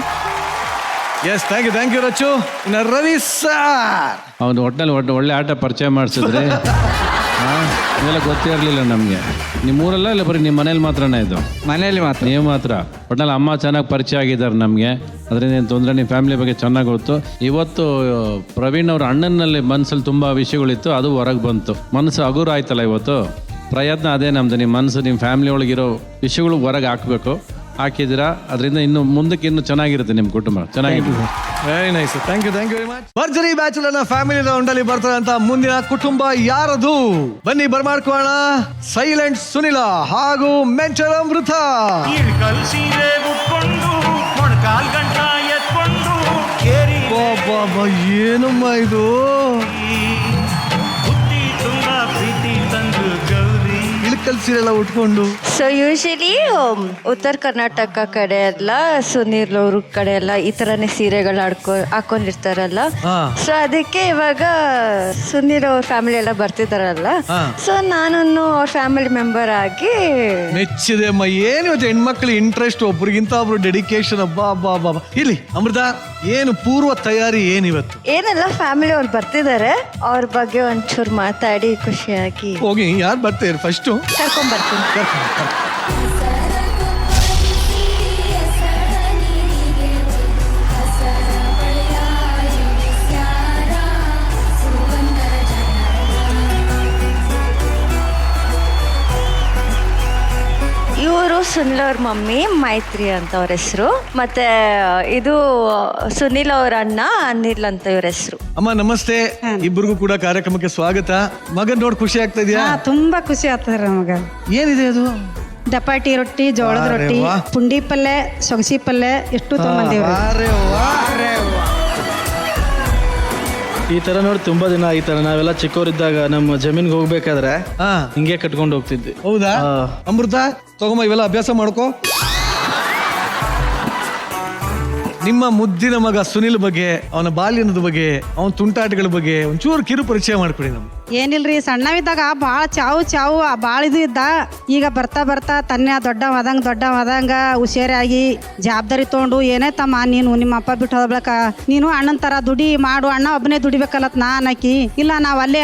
Yes, thank you Rachu. ಇನ್ನು ರವಿ ಸರ್, ಅವನು ಒಟ್ಟಿನಲ್ಲಿ ಒಳ್ಳೆ ಆಟ ಪರಿಚಯ ಮಾಡಿಸಿದ್ರೆ ಇದೆಲ್ಲ ಗೊತ್ತೇ ಇರಲಿಲ್ಲ ನಮಗೆ. ನಿಮ್ಮೂರಲ್ಲ ಇಲ್ಲ ಬರೀ ನಿಮ್ಮ ಮನೇಲಿ ಮಾತ್ರನೇ ಇದು? ಮನೆಯಲ್ಲಿ ಮಾತ್ರ. ನೀವು ಮಾತ್ರ. ಒಟ್ಟಿನಲ್ಲಿ ಅಮ್ಮ ಚೆನ್ನಾಗಿ ಪರಿಚಯ ಆಗಿದ್ದಾರೆ ನಮಗೆ, ಅದರಿಂದ ಏನು ತೊಂದರೆ, ನಿಮ್ಮ ಫ್ಯಾಮಿಲಿ ಬಗ್ಗೆ ಚೆನ್ನಾಗಿ ಗೊತ್ತು. ಇವತ್ತು ಪ್ರವೀಣ್ ಅವ್ರ ಅಣ್ಣನಲ್ಲಿ ಮನಸ್ಸಲ್ಲಿ ತುಂಬ ವಿಷಯಗಳಿತ್ತು, ಅದು ಹೊರಗೆ ಬಂತು. ಮನಸ್ಸು ಹಗುರ ಆಯ್ತಲ್ಲ ಇವತ್ತು. ಪ್ರಯತ್ನ ಅದೇ ನಮ್ದು, ನಿಮ್ಮ ಮನಸ್ಸು ನಿಮ್ಮ ಫ್ಯಾಮಿಲಿ ಒಳಗಿರೋ ವಿಷಯಗಳು ಹೊರಗೆ ಹಾಕಬೇಕು. ಹಾಕಿದ್ದೀರಾ, ಅದರಿಂದ ಇನ್ನು ಮುಂದಕ್ಕೆ ಇನ್ನೂ ಚೆನ್ನಾಗಿರುತ್ತೆ ನಿಮ್ಮ ಕುಟುಂಬ. ಚೆನ್ನಾಗಿರುತ್ತೆ. Very nice, thank you very much. Bharjari bachelor ನ ಫ್ಯಾಮಿಲಿ ರೌಂಡ್ ಅಲ್ಲಿ ಬರ್ತಾರಂತ ಮುಂದಿನ ಕುಟುಂಬ ಯಾರದು? ಬನ್ನಿ ಬರ್ಮಾಡ್ಕೋಣ. ಸೈಲೆಂಟ್ ಸುನಿಲ ಹಾಗೂ ಮೆಂಟಲ್ ಅಮೃತ. ಏನಮ್ಮ ಇದು? ಇಳಕಲ್ ಸೀರೆ ಎಲ್ಲ ಉಟ್ಕೊಂಡು. ಸೊ ಯೂಶಲಿ ಉತ್ತರ ಕರ್ನಾಟಕ ಕಡೆ ಎಲ್ಲ, ಸುನೀಲ್ ಅವ್ರ ಕಡೆ ಎಲ್ಲ ಈ ತರನೇ ಸೀರೆಗಳು ಹಾಕೊಂಡಿರ್ತಾರಲ್ಲ. ಸೊ ಅದಕ್ಕೆ ಇವಾಗ ಸುನೀಲ್ ಅವ್ರ ಫ್ಯಾಮಿಲಿ ಎಲ್ಲ ಬರ್ತಿದಾರಲ್ಲ, ಸೊ ನಾನು ಅವ್ರ ಫ್ಯಾಮಿಲಿ ಮೆಂಬರ್ ಆಗಿ ಮೆಚ್ಚಿದೆ ಅಮ್ಮ. ಏನು ಇವತ್ತು ಹೆಣ್ಮಕ್ಳು ಇಂಟ್ರೆಸ್ಟ್, ಒಬ್ರಿಗಿಂತ ಒಬ್ರು ಡೆಡಿಕೇಶನ್. ಅಬ್ಬಾ. ಇಲ್ಲಿ ಅಮೃತ, ಏನು ಪೂರ್ವ ತಯಾರಿ ಏನಿವತ್ತು? ಏನೆಲ್ಲ ಫ್ಯಾಮಿಲಿ ಅವ್ರು ಬರ್ತಿದ್ದಾರೆ, ಅವ್ರ ಬಗ್ಗೆ ಒಂಚೂರು ಮಾತಾಡಿ ಖುಷಿಯಾಗಿ ಹೋಗಿ. ಯಾರು ಬರ್ತೀರಿ ಫಸ್ಟು? ಕರ್ಕೊಂಡ್ ಬರ್ತೀನಿ. ಸುನಿಲ್ ಅವ್ರ ಮಮ್ಮಿ ಮೈತ್ರಿ ಅಂತ ಅವ್ರ ಹೆಸರು, ಮತ್ತೆ ಇದು ಸುನಿಲ್ ಅವ್ರ ಅಣ್ಣ ಅನಿಲ್ ಅಂತ ಇವ್ರ ಹೆಸರು. ಅಮ್ಮ ನಮಸ್ತೆ, ಇಬ್ಬರಿಗೂ ಕೂಡ ಕಾರ್ಯಕ್ರಮಕ್ಕೆ ಸ್ವಾಗತ. ಮಗನ್ ನೋಡ್ ಖುಷಿ ಆಗ್ತಾ ಇದೆಯಾ? ತುಂಬಾ ಖುಷಿ ಆಗ್ತದೆ ನಮಗ. ಏನಿದೆ ಅದು? ದಪಾಟಿ ರೊಟ್ಟಿ, ಜೋಳದ ಅರೆ ರೊಟ್ಟಿ, ವಾ. ಪುಂಡಿ ಪಲ್ಲೆ, ಸೊಗಸಿ ಪಲ್ಲೆ ಎಷ್ಟು ತಗೊಂಬಂದೇವ್ರಿ. ಅರೆ ವಾ. ಈ ತರ ನೋಡಿ ತುಂಬಾ ದಿನ ಈ ತರ ನಾವೆಲ್ಲ ಚಿಕ್ಕವರಿದ್ದಾಗ ನಮ್ಮ ಜಮೀನ್ಗೆ ಹೋಗ್ಬೇಕಾದ್ರೆ ಹಾ ಹಿಂಗೆ ಕಟ್ಕೊಂಡು ಹೋಗ್ತಿದ್ವಿ. ಹೌದಾ? ಅಮೃತ ತಗೊಂಬ, ಇವೆಲ್ಲ ಅಭ್ಯಾಸ ಮಾಡ್ಕೋ. ನಿಮ್ಮ ಮುದ್ದಿನ ಮಗ ಸುನಿಲ್ ಬಗ್ಗೆ, ಅವನ ಬಾಲ್ಯದ ಬಗ್ಗೆ, ಅವನ ತುಂಟಾಟಗಳ ಬಗ್ಗೆ ಒಂಚೂರು ಕಿರು ಪರಿಚಯ ಮಾಡ್ಕೊಡಿ ನಮ್ಗೆ. ಏನಿಲ್ರಿ, ಸಣ್ಣವಿದ್ದಾಗ ಭಾಳ ಚಾವು ಭಾಳ ಇದು ಇದ್ದ. ಈಗ ಬರ್ತಾ ಬರ್ತಾ ತನ್ನ ದೊಡ್ಡವಾದಂಗ ಹುಷಾರಾಗಿ ಜವಾಬ್ದಾರಿ ತೊಗೊಂಡು, ಏನೇ ತಮ್ಮ ನೀನು ನಿಮ್ಮ ಅಪ್ಪ ಬಿಟ್ಟು ಹೋಗ್ಬೇಕ, ನೀನು ಅಣ್ಣನ ತರ ದುಡಿ ಮಾಡು, ಅಣ್ಣ ಒಬ್ಬನೇ ದುಡಿಬೇಕಲ್ಲತ್ ನಾಕಿ ಇಲ್ಲ ನಾವ್ ಅಲ್ಲೇ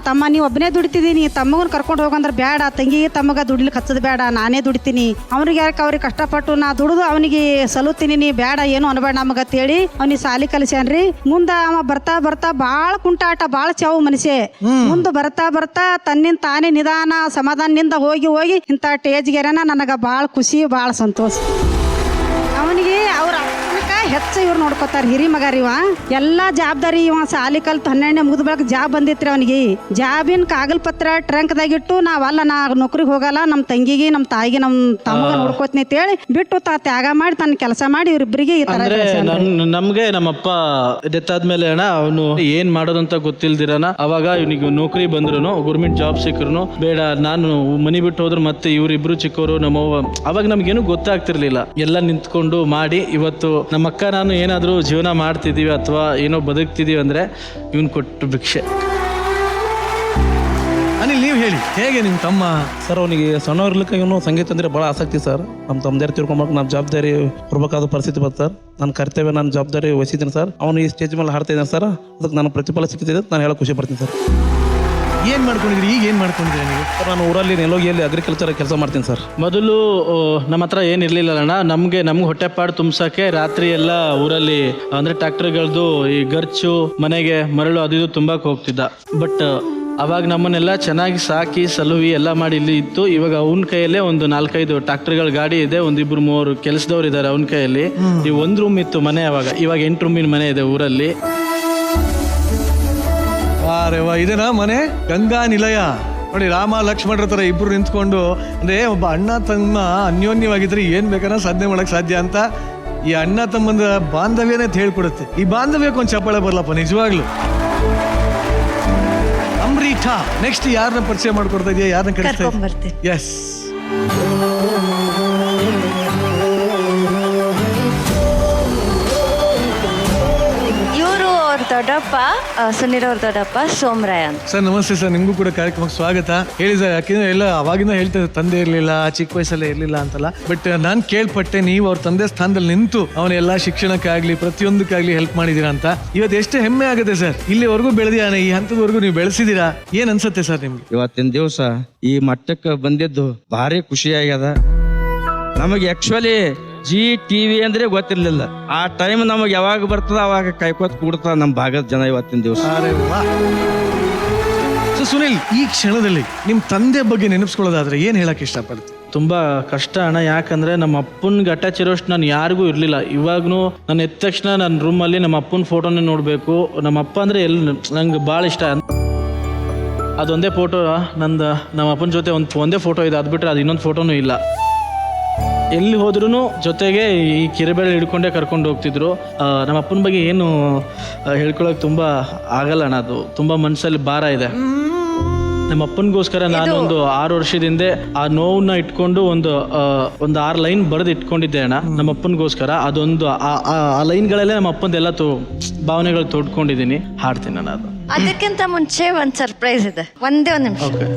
ತಮ್ಮ ನೀವು ಒಬ್ಬನೇ ದುಡಿತಿದೀನಿ, ತಮ್ಮಗನ್ ಕರ್ಕೊಂಡು ಹೋಗಂದ್ರೆ ಬೇಡ, ತಂಗಿ ತಮ್ಮಗ ದುಡಿಲಿಕ್ಕೆ ಹಚ್ಚದ್ ಬೇಡ, ನಾನೇ ದುಡಿತೀನಿ, ಅವ್ರಿಗೆ ಯಾಕೆ ಅವ್ರಿಗೆ ಕಷ್ಟಪಟ್ಟು ನಾ ದುಡಿದು ಅವನಿಗೆ ಸಲುತ್ತೀನಿ, ನೀ ಬೇಡ ಏನು ಅನ್ಬೇಡ ನಮಗ ಅಂತೇಳಿ ಅವ್ನಿಗೆ ಸಾಲಿ ಕಲಿಸ್ಯಾನ್ರಿ. ಮುಂದ ಅವ ಬರ್ತಾ ಭಾಳ ಕುಂಟಾಟ, ಭಾಳ ಚಾವು ಮನುಷ್ಯ. ಮುಂದೆ ಬರ್ತಾ ತನ್ನಿಂದ ತಾನೇ ನಿಧಾನ ಸಮಾಧಾನದಿಂದ ಹೋಗಿ ಇಂಥ ಟೇಜ್ಗೆರೆನ ನನಗೆ ಭಾಳ ಖುಷಿ, ಭಾಳ ಸಂತೋಷ. ಅವನಿಗೆ ಅವ್ರ ಹೆಚ್ಚು ಇವ್ರು ನೋಡ್ಕೋತಾರ. ಹಿರಿ ಮಗ ರೀ ಇವ, ಎಲ್ಲಾ ಜವಾಬ್ದಾರಿ. ಇವ ಸಾಲಿ ಕಲ್ತು 12ನೇ ಮುಗಿದ ಬಳಕ ಜಾಬ್ ಬಂದಿತ್ರಿ ಅವನಿಗೆ. ಜಾಬಿನ ಕಾಗಲ್ ಪತ್ರ ಟ್ರಂಕ್ದಾಗಿಟ್ಟು ನಾವಲ್ಲ, ನಾ ನೌಕರಿಗೆ ಹೋಗಲ್ಲ, ನಮ್ಮ ತಂಗಿಗೆ ನಮ್ಮ ತಾಯಿಗೆ ನಮ್ಮ ತಮ್ಮಗ ನೋಡ್ಕೋತೀನಿ ಅಂತೇಳಿ ಬಿಟ್ಟು ತ್ಯಾಗ ಮಾಡಿ ತನ್ನ ಕೆಲಸ ಮಾಡಿ ಇವ್ರಿಬ್ರಿಗೆ ಈ ತರ ಅಂದ್ರೆ ನಮ್ಗೆ ನಮ್ಮಪ್ಪ ಡೆತ್ ಆದ್ಮೇಲೆ ಅಣ್ಣ ಅವನು ಏನ್ ಮಾಡೋದಂತ ಗೊತ್ತಿಲ್ದಿರನ, ಅವಾಗ ಇವನಿಗೆ ನೌಕರಿ ಬಂದ್ರು, ಗೌರ್ಮೆಂಟ್ ಜಾಬ್ ಸಿಕ್ಕರು ಬೇಡ, ನಾನು ಮನಿ ಬಿಟ್ಟು ಹೋದ್ರು ಮತ್ತೆ ಇವ್ರಿಬ್ರು ಚಿಕ್ಕವರು, ನಮ್ಮವ್ವ ಅವಾಗ ನಮ್ಗೇನು ಗೊತ್ತಾಗ್ತಿರ್ಲಿಲ್ಲ. ಎಲ್ಲ ನಿಂತ್ಕೊಂಡು ಮಾಡಿ ಇವತ್ತು ನಮ್ಮ ಅಕ್ಕ ನಾನು ಏನಾದರೂ ಜೀವನ ಮಾಡ್ತಿದ್ದೀವಿ ಅಥವಾ ಏನೋ ಬದುಕ್ತಿದೀವಿ ಅಂದ್ರೆ ಇವನ್ ಕೊಟ್ಟು ಭಿಕ್ಷೆ. ಅನಿಲ್, ನೀವು ಹೇಳಿ, ಹೇಗೆ ನಿಮ್ಮ ತಮ್ಮ? ಸರ್ ಅವನಿಗೆ ಸಣ್ಣವ್ರಲಿಕ್ಕೆ ಇವನು ಸಂಗೀತ ಅಂದರೆ ಭಾಳ ಆಸಕ್ತಿ ಸರ್. ನಮ್ಮ ತಮ್ಮದಾರಿ ತಿಳ್ಕೊಂಬಕ್ಕೆ ನಾನು ಜವಾಬ್ದಾರಿ ಕೊಡ್ಬೇಕಾದ ಪರಿಸ್ಥಿತಿ ಬಂತು ಸರ್. ನನ್ನ ಕರ್ತವ್ಯ, ನಾನು ಜವಾಬ್ದಾರಿ ವಹಿಸಿದ್ದೀನಿ ಸರ್. ಅವನು ಈ ಸ್ಟೇಜ್ ಮೇಲೆ ಹಾಡ್ತಾ ಇದ್ದಾನೆ ಸರ್. ಅದಕ್ಕೆ ನಾನು ಪ್ರತಿಫಲ ಸಿಕ್ಕಿದೆ ಅಂತ ನಾನು ಹೇಳಕ್ಕೆ ಖುಷಿ ಪಡ್ತೀನಿ ಸರ್. ಏನ್ ಮಾಡ್ಕೊಂಡಿದ್ರಿ? ಈಗ ಏನ್ ಮಾಡ್ಕೊಂಡಿದ್ರಿ ನೀವು? ಸರ್ ನಾನು ಊರಲ್ಲಿ ನೆಲೋಗಿಯಲ್ಲಿ ಅಗ್ರಿಕಲ್ಚರ್ ಕೆಲಸ ಮಾಡ್ತೀನಿ ಸರ್. ಮೊದಲು ನಮ್ಮ ಹತ್ರ ಏನಿರ್ಲಿಲ್ಲ ಅಣ್ಣ, ನಮ್ಗೆ ಹೊಟ್ಟೆಪಾಡು ತುಂಬ್ಸಕ್ಕೆ ರಾತ್ರಿ ಎಲ್ಲ ಊರಲ್ಲಿ ಅಂದ್ರೆ ಟ್ರ್ಯಾಕ್ಟರ್ಗಳದ್ದು ಈ ಗರ್ಚು ಮನೆಗೆ ಮರಳು ಅದು ಇದು ತುಂಬಕ್ಕೆ ಹೋಗ್ತಿದ್ದ. ಬಟ್ ಅವಾಗ ನಮ್ಮನ್ನೆಲ್ಲ ಚೆನ್ನಾಗಿ ಸಾಕಿ ಸಲುವಿ ಎಲ್ಲ ಮಾಡಿ ಇಲ್ಲಿ ಇತ್ತು. ಇವಾಗ ಅವನ ಕೈಯಲ್ಲೇ ಒಂದು 4-5 ಟ್ರ್ಯಾಕ್ಟರ್ಗಳ ಗಾಡಿ ಇದೆ, 1-2-3 ಕೆಲಸದವ್ರು ಇದ್ದಾರೆ ಅವನ ಕೈಯಲ್ಲಿ. ಈ 1 ರೂಮ್ ಇತ್ತು ಮನೆ, ಇವಾಗ 8 ರೂಮಿನ ಮನೆ ಇದೆ ಊರಲ್ಲಿ. ಅರೆ ವಾ, ಇದೇನಾ ಮನೆ? ಗಂಗಾ ನಿಲಯ ನೋಡಿ, ರಾಮ ಲಕ್ಷ್ಮಣರ ತರ ಇಬ್ರು ನಿಂತ್ಕೊಂಡು, ಅಂದ್ರೆ ಒಬ್ಬ ಅಣ್ಣ ತಮ್ಮ ಅನ್ಯೋನ್ಯವಾಗಿದ್ರೆ ಏನ್ ಬೇಕಾದ್ರೆ ಸಾಧನೆ ಮಾಡಕ್ ಸಾಧ್ಯ ಅಂತ ಈ ಅಣ್ಣ ತಮ್ಮಂದ ಬಾಂಧವ್ಯನೇ ಹೇಳ್ಕೊಡುತ್ತೆ. ಈ ಬಾಂಧವ್ಯಕ್ಕೆ ಒಂದು ಚಪ್ಪಾಳೆ ಬರ್ಲಪ್ಪ, ನಿಜವಾಗ್ಲು. ಅಮ್ರೀಠಾ, ನೆಕ್ಸ್ಟ್ ಯಾರನ್ನ ಪರಿಚಯ ಮಾಡ್ಕೊಡ್ತಾ ಇದೆಯಾ? ಯಾರನ್ನ ಕರಿಸ್ತಾ? ಕರ್ಕೊಂಡ್ಬರ್ತೀನಿ. ಎಸ್. ಇವರು ಅವ್ರ ದೊಡ್ಡಪ್ಪ, ಸುನಿಲ್ ಅವ್ರ ದೊಡ್ಡಪ್ಪ ಸೋಮರಾಯ ಅಂತ. ಸರ್ ನಮಸ್ತೆ ಸರ್, ನಿಮ್ಗೂ ಕೂಡ ಕಾರ್ಯಕ್ರಮಕ್ಕೆ ಸ್ವಾಗತ. ಹೇಳಿ ಸರ್, ಯಾಕೆಂದ್ರೆ ಎಲ್ಲ ಅವಾಗಿಂದ ಹೇಳ್ತಾರೆ ತಂದೆ ಇರ್ಲಿಲ್ಲ, ಚಿಕ್ಕ ವಯಸ್ಸಲ್ಲೇ ಇರ್ಲಿಲ್ಲ ಅಂತಲ್ಲ. ಬಟ್ ನಾನು ಕೇಳ್ಪಟ್ಟೆ ನೀವು ಅವ್ರ ತಂದೆ ಸ್ಥಾನದಲ್ಲಿ ನಿಂತು ಅವನೆಲ್ಲ ಶಿಕ್ಷಣಕ್ಕಾಗ್ಲಿ ಪ್ರತಿಯೊಂದಕ್ಕಾಗ್ಲಿ ಹೆಲ್ಪ್ ಮಾಡಿದೀರಾ ಅಂತ. ಇವತ್ತು ಎಷ್ಟು ಹೆಮ್ಮೆ ಆಗುತ್ತೆ ಸರ್, ಇಲ್ಲಿವರೆಗೂ ಬೆಳೆದಿಯಾನೆ, ಈ ಹಂತದವರೆಗೂ ನೀವು ಬೆಳೆಸಿದೀರಾ. ಏನ್ ಅನ್ಸುತ್ತೆ ಸರ್ ನಿಮ್ಗೆ? ಇವತ್ತಿನ ದಿವಸ ಈ ಮಟ್ಟಕ್ಕೆ ಬಂದಿದ್ದು ಭಾರಿ ಖುಷಿಯಾಗ್ಯದ. ನಮಗೆ ಆಕ್ಚುಲಿ TV ಅಂದ್ರೆ ಗೊತ್ತಿರ್ಲಿಲ್ಲ. ಆ ಟೈಮ್ ನಮಗೆ ಯಾವಾಗ ಬರ್ತದ ಅವಾಗ ಕೈಕೋತ್ ಕೂಡ್ತದ ನಮ್ಮ ಭಾಗದ ಜನ ಇವತ್ತಿನ ದಿವಸ. ಸೊ ಸುನಿಲ್, ಈ ಕ್ಷಣದಲ್ಲಿ ನಿಮ್ ತಂದೆ ಬಗ್ಗೆ ನೆನಪಿಸ್ಕೊಳ್ಳೋದಾದ್ರೆ ಏನ್ ಹೇಳಕ್ ಇಷ್ಟಪಡ್ತೀವಿ? ತುಂಬಾ ಕಷ್ಟ ಅಣ್ಣ, ಯಾಕಂದ್ರೆ ನಮ್ಮ ಅಪ್ಪನ್ಗೆ ಅಟ್ಯಾಚ್ ಇರೋಷ್ಟು ನಾನು ಯಾರಿಗೂ ಇರಲಿಲ್ಲ. ಇವಾಗೂ ನಾನು ಎದ್ದ ತಕ್ಷಣ ನನ್ನ ರೂಮಲ್ಲಿ ನಮ್ಮ ಅಪ್ಪನ ಫೋಟೋನೇ ನೋಡಬೇಕು. ನಮ್ಮ ಅಪ್ಪ ಅಂದರೆ ನಂಗೆ ಭಾಳ ಇಷ್ಟ. ಅದೊಂದೇ ಫೋಟೋ ನಂದು, ನಮ್ಮ ಅಪ್ಪನ ಜೊತೆ ಒಂದೇ ಫೋಟೋ ಇದೆ, ಅದು ಬಿಟ್ಟರೆ ಅದು ಇನ್ನೊಂದು ಫೋಟೋನೂ ಇಲ್ಲ. ಎಲ್ಲಿ ಹೋದ್ರೂ ಜೊತೆಗೆ ಈ ಕಿರೆಬೇಳೆ ಹಿಡ್ಕೊಂಡೇ ಕರ್ಕೊಂಡು ಹೋಗ್ತಿದ್ರು. ನಮ್ಮ ಅಪ್ಪನ ಬಗ್ಗೆ ಏನು ಹೇಳ್ಕೊಳಕ್ಕೆ ತುಂಬ ಆಗಲ್ಲ ಅಣ್ಣ, ಅದು ತುಂಬ ಮನಸ್ಸಲ್ಲಿ ಭಾರ ಇದೆ. ನಮ್ಮ ಅಪ್ಪನಿಗೋಸ್ಕರ ನಾನು ಒಂದು 6 ವರ್ಷದಿಂದ ಆ ನೋವನ್ನ ಇಟ್ಕೊಂಡು ಒಂದು 6 ಲೈನ್ ಬರೆದು ಇಟ್ಕೊಂಡಿದ್ದೆ ಅಣ್ಣ ನಮ್ಮ ಅಪ್ಪನಿಗೋಸ್ಕರ. ಅದೊಂದು ಆ ಲೈನ್ಗಳಲ್ಲೇ ನಮ್ಮ ಅಪ್ಪಂದೆಲ್ಲ ಭಾವನೆಗಳು ತೋಡ್ಕೊಂಡಿದ್ದೀನಿ, ಹಾಡ್ತೀನಿ ನಾನು ಅದು. ಅದಕ್ಕಿಂತ ಮುಂಚೆ ಒಂದು ಸರ್ಪ್ರೈಸ್ ಇದೆ, ಒಂದೇ ಒಂದು ನಿಮಿಷ. ಓಕೆ.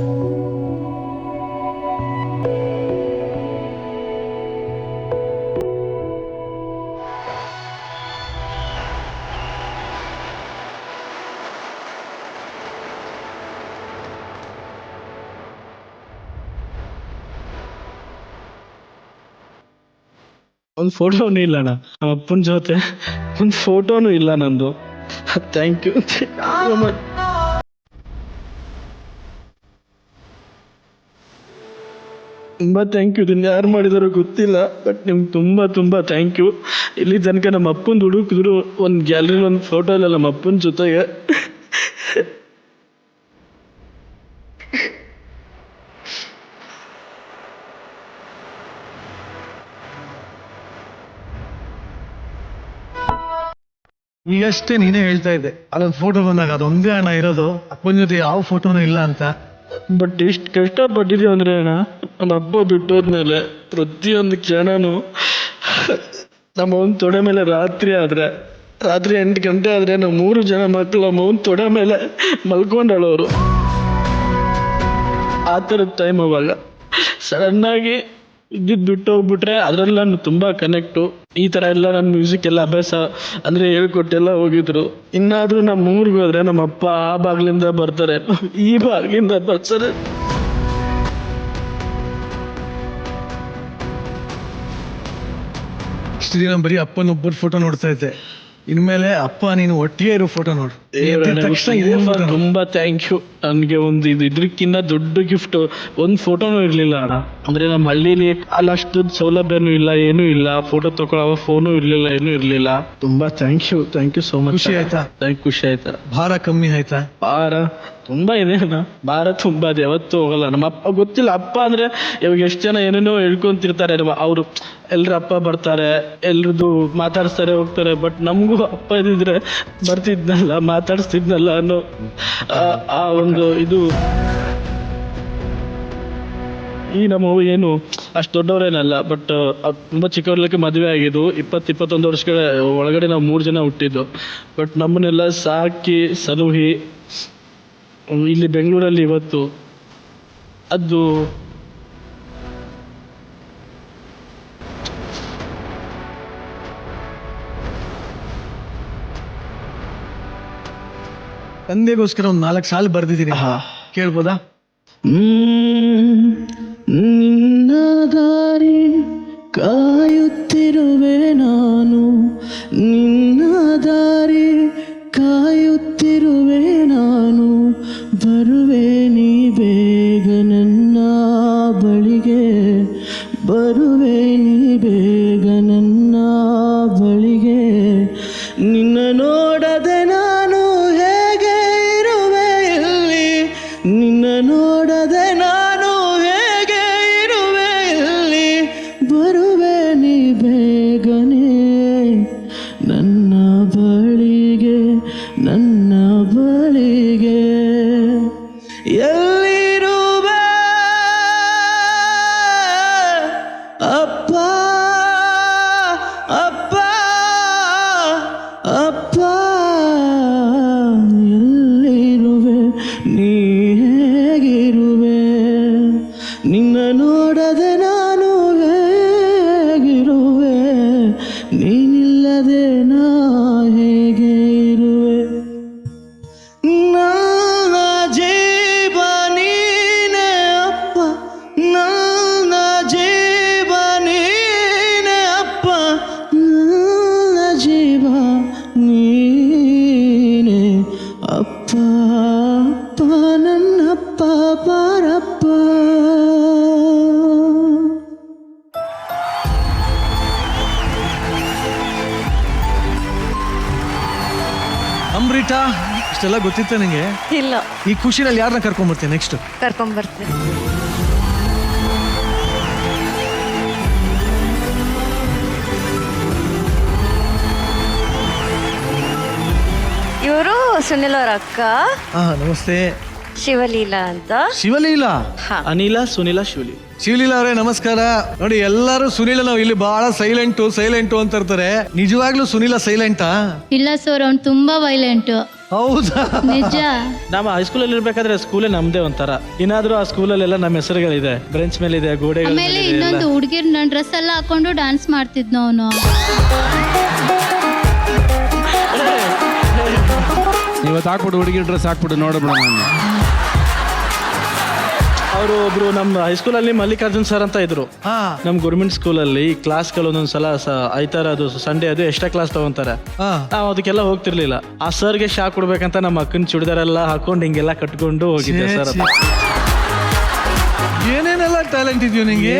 ಒಂದು ಫೋಟೋನು ಇಲ್ಲ ಅಣ್ಣ ನಮ್ಮ ಅಪ್ಪನ ಜೊತೆ, ಒಂದು ಫೋಟೋನು ಇಲ್ಲ ನಂದು. Thank you. ತುಂಬ ಥ್ಯಾಂಕ್ ಯು. ಇದನ್ನು ಯಾರು ಮಾಡಿದಾರೋ ಗೊತ್ತಿಲ್ಲ, ಬಟ್ ನಿಮ್ಗೆ ತುಂಬ ತುಂಬ ಥ್ಯಾಂಕ್ ಯು. ಇಲ್ಲಿ ತನಕ ನಮ್ಮ ಅಪ್ಪನ ಹುಡುಕಿದ್ರು ಒಂದು ಗ್ಯಾಲರಿ ಒಂದು ಫೋಟೋ ಇಲ್ಲ ನಮ್ಮ ಅಪ್ಪನ ಜೊತೆಗೆ. ಈಗಷ್ಟೇ ನೀನೇ ಹೇಳ್ತಾ ಇದ್ದೆ ಅದೊಂದು ಫೋಟೋ ಬಂದಾಗ ಅದೊಂದೇ ಅಣ್ಣ ಇರೋದು, ಅಪ್ಪನ ಜೊತೆ ಯಾವ ಫೋಟೋನೂ ಇಲ್ಲ ಅಂತ. ಬಟ್ ಎಷ್ಟು ಕಷ್ಟಪಟ್ಟಿದ್ದೀವಿ ಅಂದರೆ ಅಣ್ಣ, ನಮ್ಮ ಅಪ್ಪ ಬಿಟ್ಟೋದ್ಮೇಲೆ ಪ್ರತಿಯೊಂದು ಕ್ಷಣನೂ ನಮ್ಮ ಅವ್ನ ತೊಡೆ ಮೇಲೆ ರಾತ್ರಿ 8 ಗಂಟೆ ಆದರೆ ನಾವು 3 ಜನ ಮಕ್ಕಳು ನಮ್ಮ ಅವ್ನ ತೊಡೆ ಮೇಲೆ ಮಲ್ಕೊಂಡಳವರು. ಆ ಥರದ ಟೈಮ್ ಅವಾಗ ಸಡನ್ನಾಗಿ ಇದ್ದಿದ್ದು ಬಿಟ್ಟು ಹೋಗ್ಬಿಟ್ರೆ ಅದರಲ್ಲಿ ನಾನು ತುಂಬ ಕನೆಕ್ಟು. ಈ ಥರ ಎಲ್ಲ ನನ್ನ ಮ್ಯೂಸಿಕ್ ಎಲ್ಲ ಅಭ್ಯಾಸ ಅಂದರೆ ಹೇಳ್ಕೊಟ್ಟೆಲ್ಲ ಹೋಗಿದ್ರು. ಇನ್ನಾದರೂ ನಮ್ಮ ಊರಿಗೆ ಹೋದರೆ ನಮ್ಮ ಅಪ್ಪ ಆ ಬಾಗಿಲಿಂದ ಬರ್ತಾರೆ, ಈ ಬಾಗಿಲಿಂದ ಬರ್ತಾರೆ. ಇಷ್ಟು ದಿನ ಬರೀ ಅಪ್ಪನೊಬ್ಬರ ಫೋಟೋ ನೋಡ್ತಾ ಇದ್ದೆ, ಇನ್ಮೇಲೆ ಅಪ್ಪ ನೀನು ಒಟ್ಟಿಗೆ ಇರೋ ಫೋಟೋ ನೋಡು. ತಕ್ಷಣ ಇದೇ ಫೋಟೋ. ತುಂಬ ಥ್ಯಾಂಕ್ ಯು. ನನಗೆ ಒಂದು ಇದಕ್ಕಿಂತ ದೊಡ್ಡ ಗಿಫ್ಟ್ ಒಂದು ಫೋಟೋನೂ ಇರಲಿಲ್ಲ ಅಣ್ಣ. ಅಂದರೆ ನಮ್ಮ ಹಳ್ಳೀಲಿ ಅಷ್ಟು ಸೌಲಭ್ಯನೂ ಇಲ್ಲ, ಏನೂ ಇಲ್ಲ, ಫೋಟೋ ತಗೊಳ್ಳೋ ಫೋನು ಇರಲಿಲ್ಲ, ಏನೂ ಇರಲಿಲ್ಲ. ತುಂಬ ಥ್ಯಾಂಕ್ ಯು ಸೋ ಮಚ್. ಖುಷಿ ಆಯ್ತಾ? ಖುಷಿ ಆಯ್ತಾ? ಭಾರ ಕಮ್ಮಿ ಆಯ್ತಾ? ಭಾರ ತುಂಬ ಇದೆ ಅಣ್ಣ, ಭಾರ ತುಂಬ ಇದೆ, ಯಾವತ್ತೂ ಹೋಗಲ್ಲ. ನಮ್ಮ ಅಪ್ಪ ಗೊತ್ತಿಲ್ಲ, ಅಪ್ಪ ಅಂದರೆ ಇವಾಗ ಎಷ್ಟು ಜನ ಏನೇನೋ ಹೇಳ್ಕೊಂತಿರ್ತಾರೆ, ಅವರು ಎಲ್ಲರ ಅಪ್ಪ ಬರ್ತಾರೆ, ಎಲ್ರದ್ದು ಮಾತಾಡಿಸ್ತಾರೆ ಹೋಗ್ತಾರೆ. ಬಟ್ ನಮಗೂ ಅಪ್ಪ ಇದ್ದಿದ್ರೆ ಬರ್ತಿದ್ನಲ್ಲ, ಮಾತಾಡಿಸ್ತಿದ್ನಲ್ಲ ಅನ್ನೋ ಆ ಒಂದು ಇದು. ಈ ನಮ್ಮವು ಏನು ಅಷ್ಟು ದೊಡ್ಡವರೇನಲ್ಲ, ಬಟ್ ತುಂಬ ಚಿಕ್ಕವ್ರಕ್ಕೆ ಮದುವೆ ಆಗಿದ್ದು 20-21 ವರ್ಷಗಳ ಒಳಗಡೆ ನಾವು 3 ಜನ ಹುಟ್ಟಿದ್ದು. ಬಟ್ ನಮ್ಮನ್ನೆಲ್ಲ ಸಾಕಿ ಸಲುಹಿ ಇಲ್ಲಿ ಬೆಂಗಳೂರಲ್ಲಿ ಇವತ್ತು ಅದು ತಂದೆಗೋಸ್ಕರ ಒಂದು 4 ಸಾಲು ಬರ್ದಿದ್ದೀನಿ, ಕೇಳ್ಬೋದಾ? ನಿನ್ನ ದಾರಿ ಕಾಯುತ್ತಿರುವೆ ನಾನು, ನಿನ್ನ ದಾರಿ ಕಾಯುತ್ತಿರುವೆ ನಾನು, ಬರುವೆ ನೀ ಬೇಗ ನನ್ನ ಬಳಿಗೆ, ಬರುವೆ ನೀ ಬೇಗ ನನ್ನ ಬಳಿಗೆ, ನಿನ್ನ ನೋಡದೆ ನಾನು ಹೇಗೆ ಇರುವೆ ಇಲ್ಲಿ, ನಿನ್ನ ನೋಡದೆ ನಾನು ಹೇಗೆ ಇರುವೆ ಇಲ್ಲಿ, ಬರುವೆ ನೀ ಬೇಗನೆ ನನ್ನ ಬಳಿಗೆ, ನನ್ನ ಬಳಿಗೆ. ಎಲ್ಲಿರುವೆ ಅಪ್ಪ, ಅಪ್ಪ, ಅಪ್ಪ, ಎಲ್ಲಿರುವೆ ನೀ ಹೇಗಿರುವೆ, ನಿನ್ನ ನೋಡದೆ ನಾನು ಹೇಗಿರುವೆ, ನೀನಿಲ್ಲದೆ ನಾ ಹೇಗೆ ಇರುವೆ. ನನ್ನ ಜೀವ ನೀನೆ ಅಪ್ಪ, ನನ್ನ ಜೀವ ನೀನೆ ಅಪ್ಪ, ನನ್ನ ಜೀವ ನೀನೆ ಅಪ್ಪ, ಅಪ್ಪ ನನ್ನಪ್ಪ ಬಾರಪ್ಪ. ಅಮೃತ, ಇಷ್ಟೆಲ್ಲ ಗೊತ್ತಿತ್ತ ನಿಂಗೆ? ಇಲ್ಲ, ಈ ಖುಷಿನಲ್ಲಿ ಯಾರನ್ನ ಕರ್ಕೊಂಡ್ಬರ್ತೀನಿ ನೆಕ್ಸ್ಟ್? ಕರ್ಕೊಂಬರ್ತೀನಿ. ಇವರು ಸುನಿಲ್ ಅವ್ರ ಅಕ್ಕ, ನಮಸ್ತೆ. ಶಿವಲೀಲಾ ಅಂತ. ಶಿವಲೀಲಾ? ಅನಿಲ, ಸುನಿಲ, ಶಿವಲಿ. ಶಿವಲೀಲಾ ಅವರೇ ನಮಸ್ಕಾರ. ನೋಡಿ, ಎಲ್ಲರೂ ಸುನೀಲ ನಾವು ಇಲ್ಲಿ ಬಹಳ ಸೈಲೆಂಟು ಅಂತ ಇರ್ತಾರೆ, ನಿಜವಾಗ್ಲೂ ಸುನೀಲ ಸೈಲೆಂಟಾ? ಇಲ್ಲ ಸರ್, ಅವ್ನು ತುಂಬಾ ವೈಲೆಂಟ್. ಹೌದಾ? ನಿಜ. ನಮ್ಮ ಹೈಸ್ಕೂಲಲ್ಲಿ ಇರ್ಬೇಕಾದ್ರೆ ಸ್ಕೂಲೇ ನಮ್ದೇ ಒಂಥರ. ಏನಾದ್ರೂ ಆ ಸ್ಕೂಲಲ್ಲೆಲ್ಲ ನಮ್ಮ ಹೆಸರುಗಳಿದೆ, ಬ್ರೆಂಚ್ ಮೇಲೆ ಇದೆ, ಗೋಡೆಗಳ ಮೇಲೆ ಆಮೇಲೆ ಇದೆ ಎಲ್ಲ. ಇನ್ನೊಂದು ಹುಡುಗಿರ್ ನನ್ನ ಡ್ರೆಸ್ ಎಲ್ಲ ಹಾಕೊಂಡು ಡ್ಯಾನ್ಸ್ ಮಾಡ್ತಿದ್ನು ಅವನು. ಇವತ್ತು ಹಾಕ್ಬಿಡು, ಹುಡುಗಿ ಡ್ರೆಸ್ ಹಾಕ್ಬಿಡು ನೋಡಬಿಡ. ನಾನು ಅವರು ಒಬ್ರು ನಮ್ಮ ಹೈಸ್ಕೂಲಲ್ಲಿ ಮಲ್ಲಿಕಾರ್ಜುನ್ ಸರ್ ಅಂತ ಇದ್ರು. ನಮ್ಮ ಗೌರ್ಮೆಂಟ್ ಸ್ಕೂಲಲ್ಲಿ ಕ್ಲಾಸ್ಗಳು ಒಂದೊಂದ್ಸಲ ಆಯ್ತಾರ, ಅದು ಸಂಡೇ ಅದು ಎಕ್ಸ್ಟ್ರಾ ಕ್ಲಾಸ್ ತಗೊಂತಾರೆ. ನಾವು ಅದಕ್ಕೆಲ್ಲ ಹೋಗ್ತಿರ್ಲಿಲ್ಲ. ಆ ಸರ್ಗೆ ಶಾಕ್ ಕೊಡ್ಬೇಕಂತ ನಮ್ಮ ಅಕ್ಕನ ಚೂಡಿದಾರೆಲ್ಲ ಹಾಕೊಂಡು ಹಿಂಗೆಲ್ಲ ಕಟ್ಕೊಂಡು ಹೋಗಿದ್ದೆ ಸರ್. ಏನೇನೆಲ್ಲ ಟ್ಯಾಲೆಂಟ್ ಇದೆಯೋ ನಿಂಗೆ?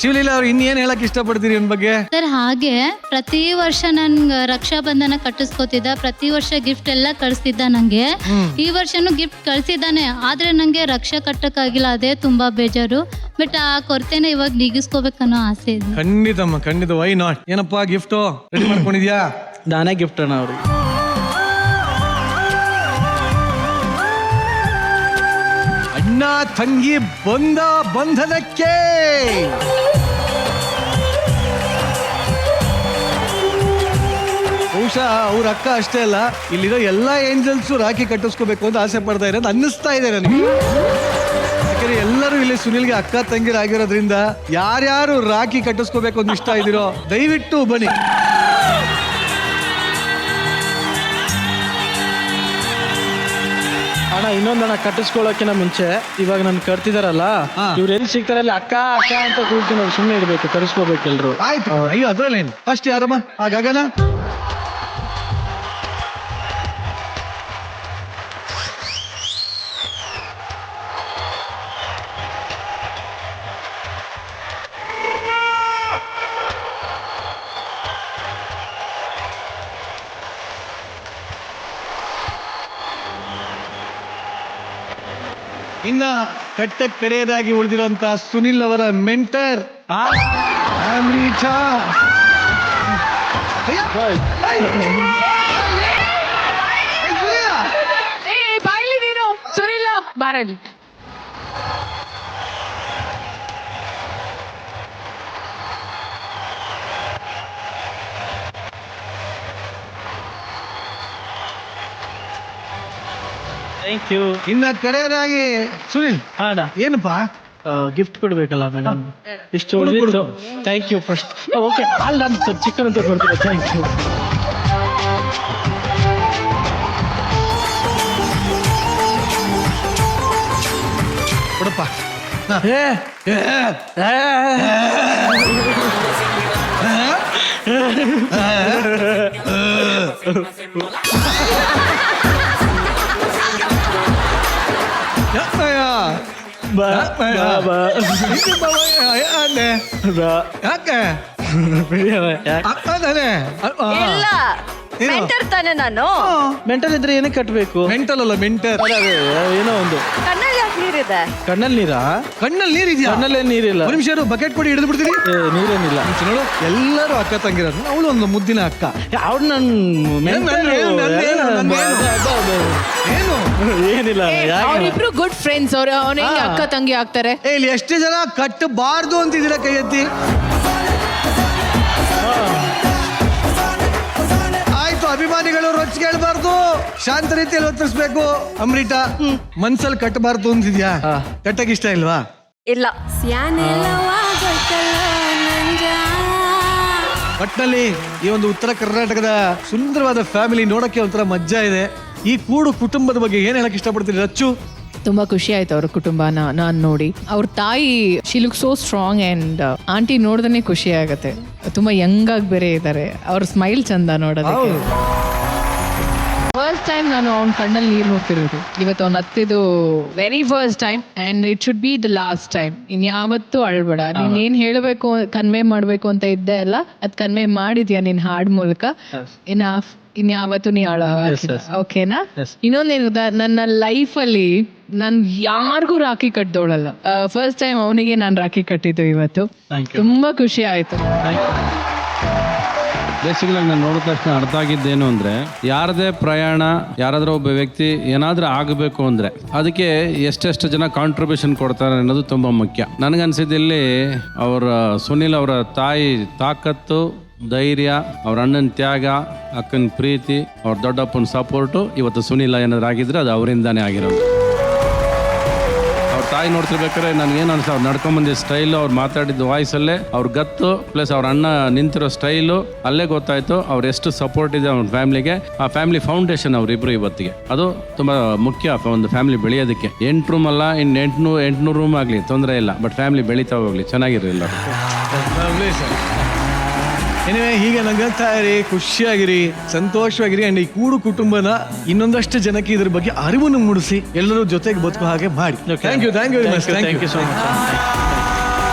ಶಿವಲೀಲಾ ಅವ್ರು ಇನ್ನೇನ್ ಹೇಳಕ್ ಇಷ್ಟಪಡ್ತೀರಿ ಇವನ್ ಬಗ್ಗೆ? ಸರ್ ಹಾಗೆ ಪ್ರತಿ ವರ್ಷ ನನ್ಗೆ ರಕ್ಷಾಬಂಧನ ಕಟ್ಟಿಸ್ಕೊತಿದ್ದ, ಪ್ರತಿ ವರ್ಷ ಗಿಫ್ಟ್ ಎಲ್ಲ ಕಳಿಸ್ತಿದ್ದ ನಂಗೆ. ಈ ವರ್ಷನೂ ಗಿಫ್ಟ್ ಕಳ್ಸಿದ್ದಾನೆ, ಆದ್ರೆ ನಂಗೆ ರಕ್ಷಾ ಕಟ್ಟಕ್ಕಾಗಿಲ್ಲ, ಅದೇ ತುಂಬಾ ಬೇಜಾರು. ಬಟ್ ಆ ಕೊರತೆನ ಇವಾಗ ನೀಗಿಸ್ಕೋಬೇಕನ್ನೋ ಆಸೆ ಇದೆ. ಖಂಡಿತಮ್ಮ, ಖಂಡಿತ. Why not? ಏನಪ್ಪಾ ಗಿಫ್ಟ್ ರೆಡಿ ಮಾಡ್ಕೊಂಡಿದ್ಯಾ? ನಾನೇ ಗಿಫ್ಟ್ ಅಣ್ಣ ಅವ್ರಿಗೆ. ಅಣ್ಣ ತಂಗಿ ಬಂಧನಕ್ಕೆ ಬಹುಶಃ ಅವ್ರ ಅಕ್ಕ ಅಷ್ಟೇ ಅಲ್ಲ, ಇಲ್ಲಿರೋ ಎಲ್ಲಾ ಏಂಜಲ್ಸು ರಾಖಿ ಕಟ್ಟಿಸ್ಕೋಬೇಕು ಅಂತ ಆಸೆ ಪಡ್ತಾ ಇರೋದು ಅನ್ನಿಸ್ತಾ ಇದೆ ನನಗೆ. ಯಾಕಂದ್ರೆ ಎಲ್ಲರೂ ಇಲ್ಲಿ ಸುನಿಲ್ಗೆ ಅಕ್ಕ ತಂಗಿರಾಗಿರೋದ್ರಿಂದ ಯಾರ್ಯಾರು ರಾಖಿ ಕಟ್ಟಿಸ್ಕೋಬೇಕು ಅಂತ ಇಷ್ಟ ಇದ್ದೀರೋ ದಯವಿಟ್ಟು ಬನ್ನಿ. ಅಣ್ಣ ಇನ್ನೊಂದಣ್ಣ, ಕಟ್ಟಿಸ್ಕೊಳ್ಳೋಕಿನ ಮುಂಚೆ ಇವಾಗ ನನ್ ಕಟ್ತಿದಾರಲ್ಲ, ಇವ್ರು ಎಲ್ಲಿ ಸಿಗ್ತಾರೆ ಅಲ್ಲಿ ಅಕ್ಕ ಅಕ್ಕ ಅಂತ ಕೂಗ್ತೀನಿ, ಅವ್ರು ಸುಮ್ಮನೆ ಇರ್ಬೇಕು, ಕರೆಸ್ಕೋಬೇಕು ಎಲ್ರು. ಆಯ್ತು, ಅಯ್ಯೋ ಅದ್ರಲ್ಲೇನು. ಫಸ್ಟ್ ಯಾರಮ್ಮ? ಆ ಗಗನ. ಇನ್ನ ಕಟ್ಟಕ್ ತೆರೆಯದಾಗಿ ಉಳಿದಿರುವಂತ ಸುನಿಲ್ ಅವರ ಮೆಂಟರ್ ಅಮೃತಾ. ಬಾರಲ್ಲಿ ಥ್ಯಾಂಕ್ ಯು. ಇನ್ನ ಕಡೆಯದಾಗಿ ಸುನಿಲ್, ಅಣ್ಣ ಏನಪ್ಪಾ ಗಿಫ್ಟ್ ಕೊಡ್ಬೇಕಲ್ಲ ಮೇಡಮ್, ಇಷ್ಟು ಉಳಿದಿತ್ತು. Thank you first. ಓಕೆ, ಅಲ್ಲ ನಾನು ಚಿಕನ್ ಅಂತ ಕೊಡ್ತೀನಿ. Thank you. ಕೊಡಪ್ಪ. ಯಾಕೆ ಇಲ್ಲ ಮೆಂಟರ್ ತಾನೆ ನಾನು. ಮೆಂಟಲ್ ಇದ್ರೆ ಏನಕ್ಕೆ ಕಟ್ಟಬೇಕು? ಮೆಂಟಲ್ ಅಲ್ಲ, ಮೆಂಟರ್. ಏನೋ ಒಂದು. ಕಣ್ಣಲ್ಲಿ ಯಾಕೆ ನೀರಿದೆ? ಕಣ್ಣಲ್ಲಿ ನೀರಾ? ಕಣ್ಣಲ್ಲಿ ನೀರಿದ್ಯಾ? ಕಣ್ಣಲ್ಲಿ ನೀರಿಲ್ಲ. ಒಂದು ನಿಮಿಷ ಬಕೆಟ್ ಕೊಡಿ, ಹಿಡಿದು ಬಿಡ್ತೀನಿ. ನೀರೇನಿಲ್ಲ. ನೋಡು, ಎಲ್ಲರೂ ಅಕ್ಕ ತಂಗಿರೋದು, ಅವಳು ಒಂದು ಮುದ್ದಿನ ಅಕ್ಕ. ಅವ್ರು ನನ್ ಏನು ಏನಿಲ್ಲ. ಅವ್ರಿಬ್ರು ಗುಡ್ ಫ್ರೆಂಡ್ಸ್. ಅವ್ನ ಹೆಂಗೆ ಅಕ್ಕ ತಂಗಿ ಆಗ್ತಾರೆ? ಇಲ್ಲಿ ಎಷ್ಟು ಜನ ಕಟ್ಟಬಾರ್ದು ಅಂತಿದ್ದೀರಾ? ಕೈ ಎತ್ತಿ. ಆಯ್ತು, ಅಭಿಮಾನಿಗಳು ರೊಚ್ಚಿಗೆ ಹೇಳ್ಬಾರ್ದು, ಶಾಂತ ರೀತಿಯಲ್ಲಿ ಒತ್ತರಿಸ್ಬೇಕು. ಅಮೃತಾ, ಮನ್ಸಲ್ಲಿ ಕಟ್ಟಬಾರ್ದು ಅಂತಿದ್ಯಾ? ಕಟ್ಟಕ್ ಇಷ್ಟ ಇಲ್ವಾ? ಇಲ್ಲ. ಒಟ್ನಲ್ಲಿ ಈ ಒಂದು ಉತ್ತರ ಕರ್ನಾಟಕದ ಸುಂದರವಾದ ಫ್ಯಾಮಿಲಿ ನೋಡಕ್ಕೆ ಒಂಥರ ಮಜ್ಜಾ ಇದೆ. ಈ ಕೂಡು ಕುಟುಂಬದ ಬಗ್ಗೆ ಏನ್ ಹೇಳಕ್ ಇಷ್ಟಪಡ್ತೀರಿ ರಚ್ಚು? ತುಂಬಾ ಖುಷಿ ಆಯ್ತು ಅವ್ರ ಕುಟುಂಬನ ನಾನ್ ನೋಡಿ. ಅವ್ರ ತಾಯಿ she look so strong and aunty ನೋಡ್ದೇ ಖುಷಿ ಆಗತ್ತೆ. ತುಂಬಾ ಯಂಗ್ ಆಗಿ ಬೇರೆ ಇದ್ದಾರೆ. ಅವ್ರ ಸ್ಮೈಲ್ ಚಂದ ನೋಡೋದಕ್ಕೆ. ಫಸ್ಟ್ ಟೈಮ್ ನಾನು ಅವ್ನ ಕಣ್ಣಲ್ಲಿ ನೀರು ನೋಡ್ತಿರೋದು ಇವತ್ತು. ಅವ್ನ ಹತ್ತಿದ್ದು very first time and it should be the last time. ಇನ್ಯಾವತ್ತೂ ಅಳ್ಬೇಡ. ನೀನ್ ಏನ್ ಹೇಳ್ಬೇಕು, ಕನ್ವೆ ಮಾಡ್ಬೇಕು ಅಂತ ಇದ್ದೆ ಅಲ್ಲ, ಅದ್ ಕನ್ವೆ ಮಾಡಿದ್ಯಾ ನಿನ್ ಹಾಡ್ ಮೂಲಕ. ಇನ್ಯಾವತ್ತು ನೀ ಅಳ. ಓಕೆನಾ? ಇನ್ನೊಂದೇನು, ನನ್ನ ಲೈಫಲ್ಲಿ ನಾನು ಯಾರಿಗೂ ರಾಖಿ ಕಟ್ಟೋಳಲ್ಲ. ಫಸ್ಟ್ ಟೈಮ್ ಅವನಿಗೆ ನಾನು ರಾಖಿ ಕಟ್ಟಿದ್ದು ಇವತ್ತು. ತುಂಬಾ ಖುಷಿ ಆಯ್ತು. ಬೇಸಿಕಲಾಗಿ ನಾನು ನೋಡಿದ ತಕ್ಷಣ ಅರ್ಥ ಆಗಿದ್ದೇನು ಅಂದರೆ, ಯಾರದೇ ಪ್ರಯಾಣ, ಯಾರಾದರೂ ಒಬ್ಬ ವ್ಯಕ್ತಿ ಏನಾದರೂ ಆಗಬೇಕು ಅಂದರೆ ಅದಕ್ಕೆ ಎಷ್ಟೆಷ್ಟು ಜನ ಕಾಂಟ್ರಿಬ್ಯೂಷನ್ ಕೊಡ್ತಾರೆ ಅನ್ನೋದು ತುಂಬ ಮುಖ್ಯ. ನನಗನ್ಸಿದ್ದಲ್ಲಿ ಅವರ ಸುನಿಲ್ ಅವರ ತಾಯಿ ತಾಕತ್ತು, ಧೈರ್ಯ, ಅವ್ರ ಅಣ್ಣನ ತ್ಯಾಗ, ಅಕ್ಕನ ಪ್ರೀತಿ, ಅವ್ರ ದೊಡ್ಡಪ್ಪನ ಸಪೋರ್ಟು ಇವತ್ತು ಸುನಿಲ ಏನಾದ್ರು ಆಗಿದ್ರೆ ಅದು ಅವರಿಂದಾನೇ ಆಗಿರೋದು. ಅವ್ರ ತಾಯಿ ನೋಡ್ತಿರ್ಬೇಕಾದ್ರೆ ನನಗೇನು ಅನ್ಸ, ಅವ್ರು ನಡ್ಕೊಂಬಂದಿದ್ದ ಸ್ಟೈಲು, ಅವ್ರು ಮಾತಾಡಿದ ವಾಯ್ಸಲ್ಲೇ ಅವ್ರ ಗತ್ತು ಪ್ಲಸ್ ಅವ್ರ ಅಣ್ಣ ನಿಂತಿರೋ ಸ್ಟೈಲು ಅಲ್ಲೇ ಗೊತ್ತಾಯ್ತು ಅವ್ರು ಎಷ್ಟು ಸಪೋರ್ಟ್ ಇದೆ ಅವ್ರ ಫ್ಯಾಮಿಲಿಗೆ. ಆ ಫ್ಯಾಮಿಲಿ ಫೌಂಡೇಶನ್ ಅವರಿಬ್ರು ಇವತ್ತಿಗೆ ಅದು ತುಂಬ ಮುಖ್ಯ. ಒಂದು ಫ್ಯಾಮಿಲಿ ಬೆಳೆಯೋದಕ್ಕೆ 8 ರೂಮ್ ಅಲ್ಲ, ಇನ್ನು 800 ರೂಮ್ ಆಗಲಿ ತೊಂದರೆ ಇಲ್ಲ, ಬಟ್ ಫ್ಯಾಮಿಲಿ ಬೆಳೀತಾ ಹೋಗ್ಲಿ, ಚೆನ್ನಾಗಿರಲಿಲ್ಲ. ಏನಿವೆ, ಹೀಗೆ ನಗ್ತಾ ಇರಿ, ಖುಷಿಯಾಗಿರಿ, ಸಂತೋಷವಾಗಿರಿ. ಅಂಡ್ ಈ ಕೂಡು ಕುಟುಂಬನ ಇನ್ನೊಂದಷ್ಟು ಜನಕ್ಕೆ ಇದ್ರ ಬಗ್ಗೆ ಅರಿವನ್ನು ಮೂಡಿಸಿ ಎಲ್ಲರೂ ಜೊತೆಗೆ ಬದುಕೋ ಹಾಗೆ ಮಾಡಿ. Thank you very much. Thank you so much.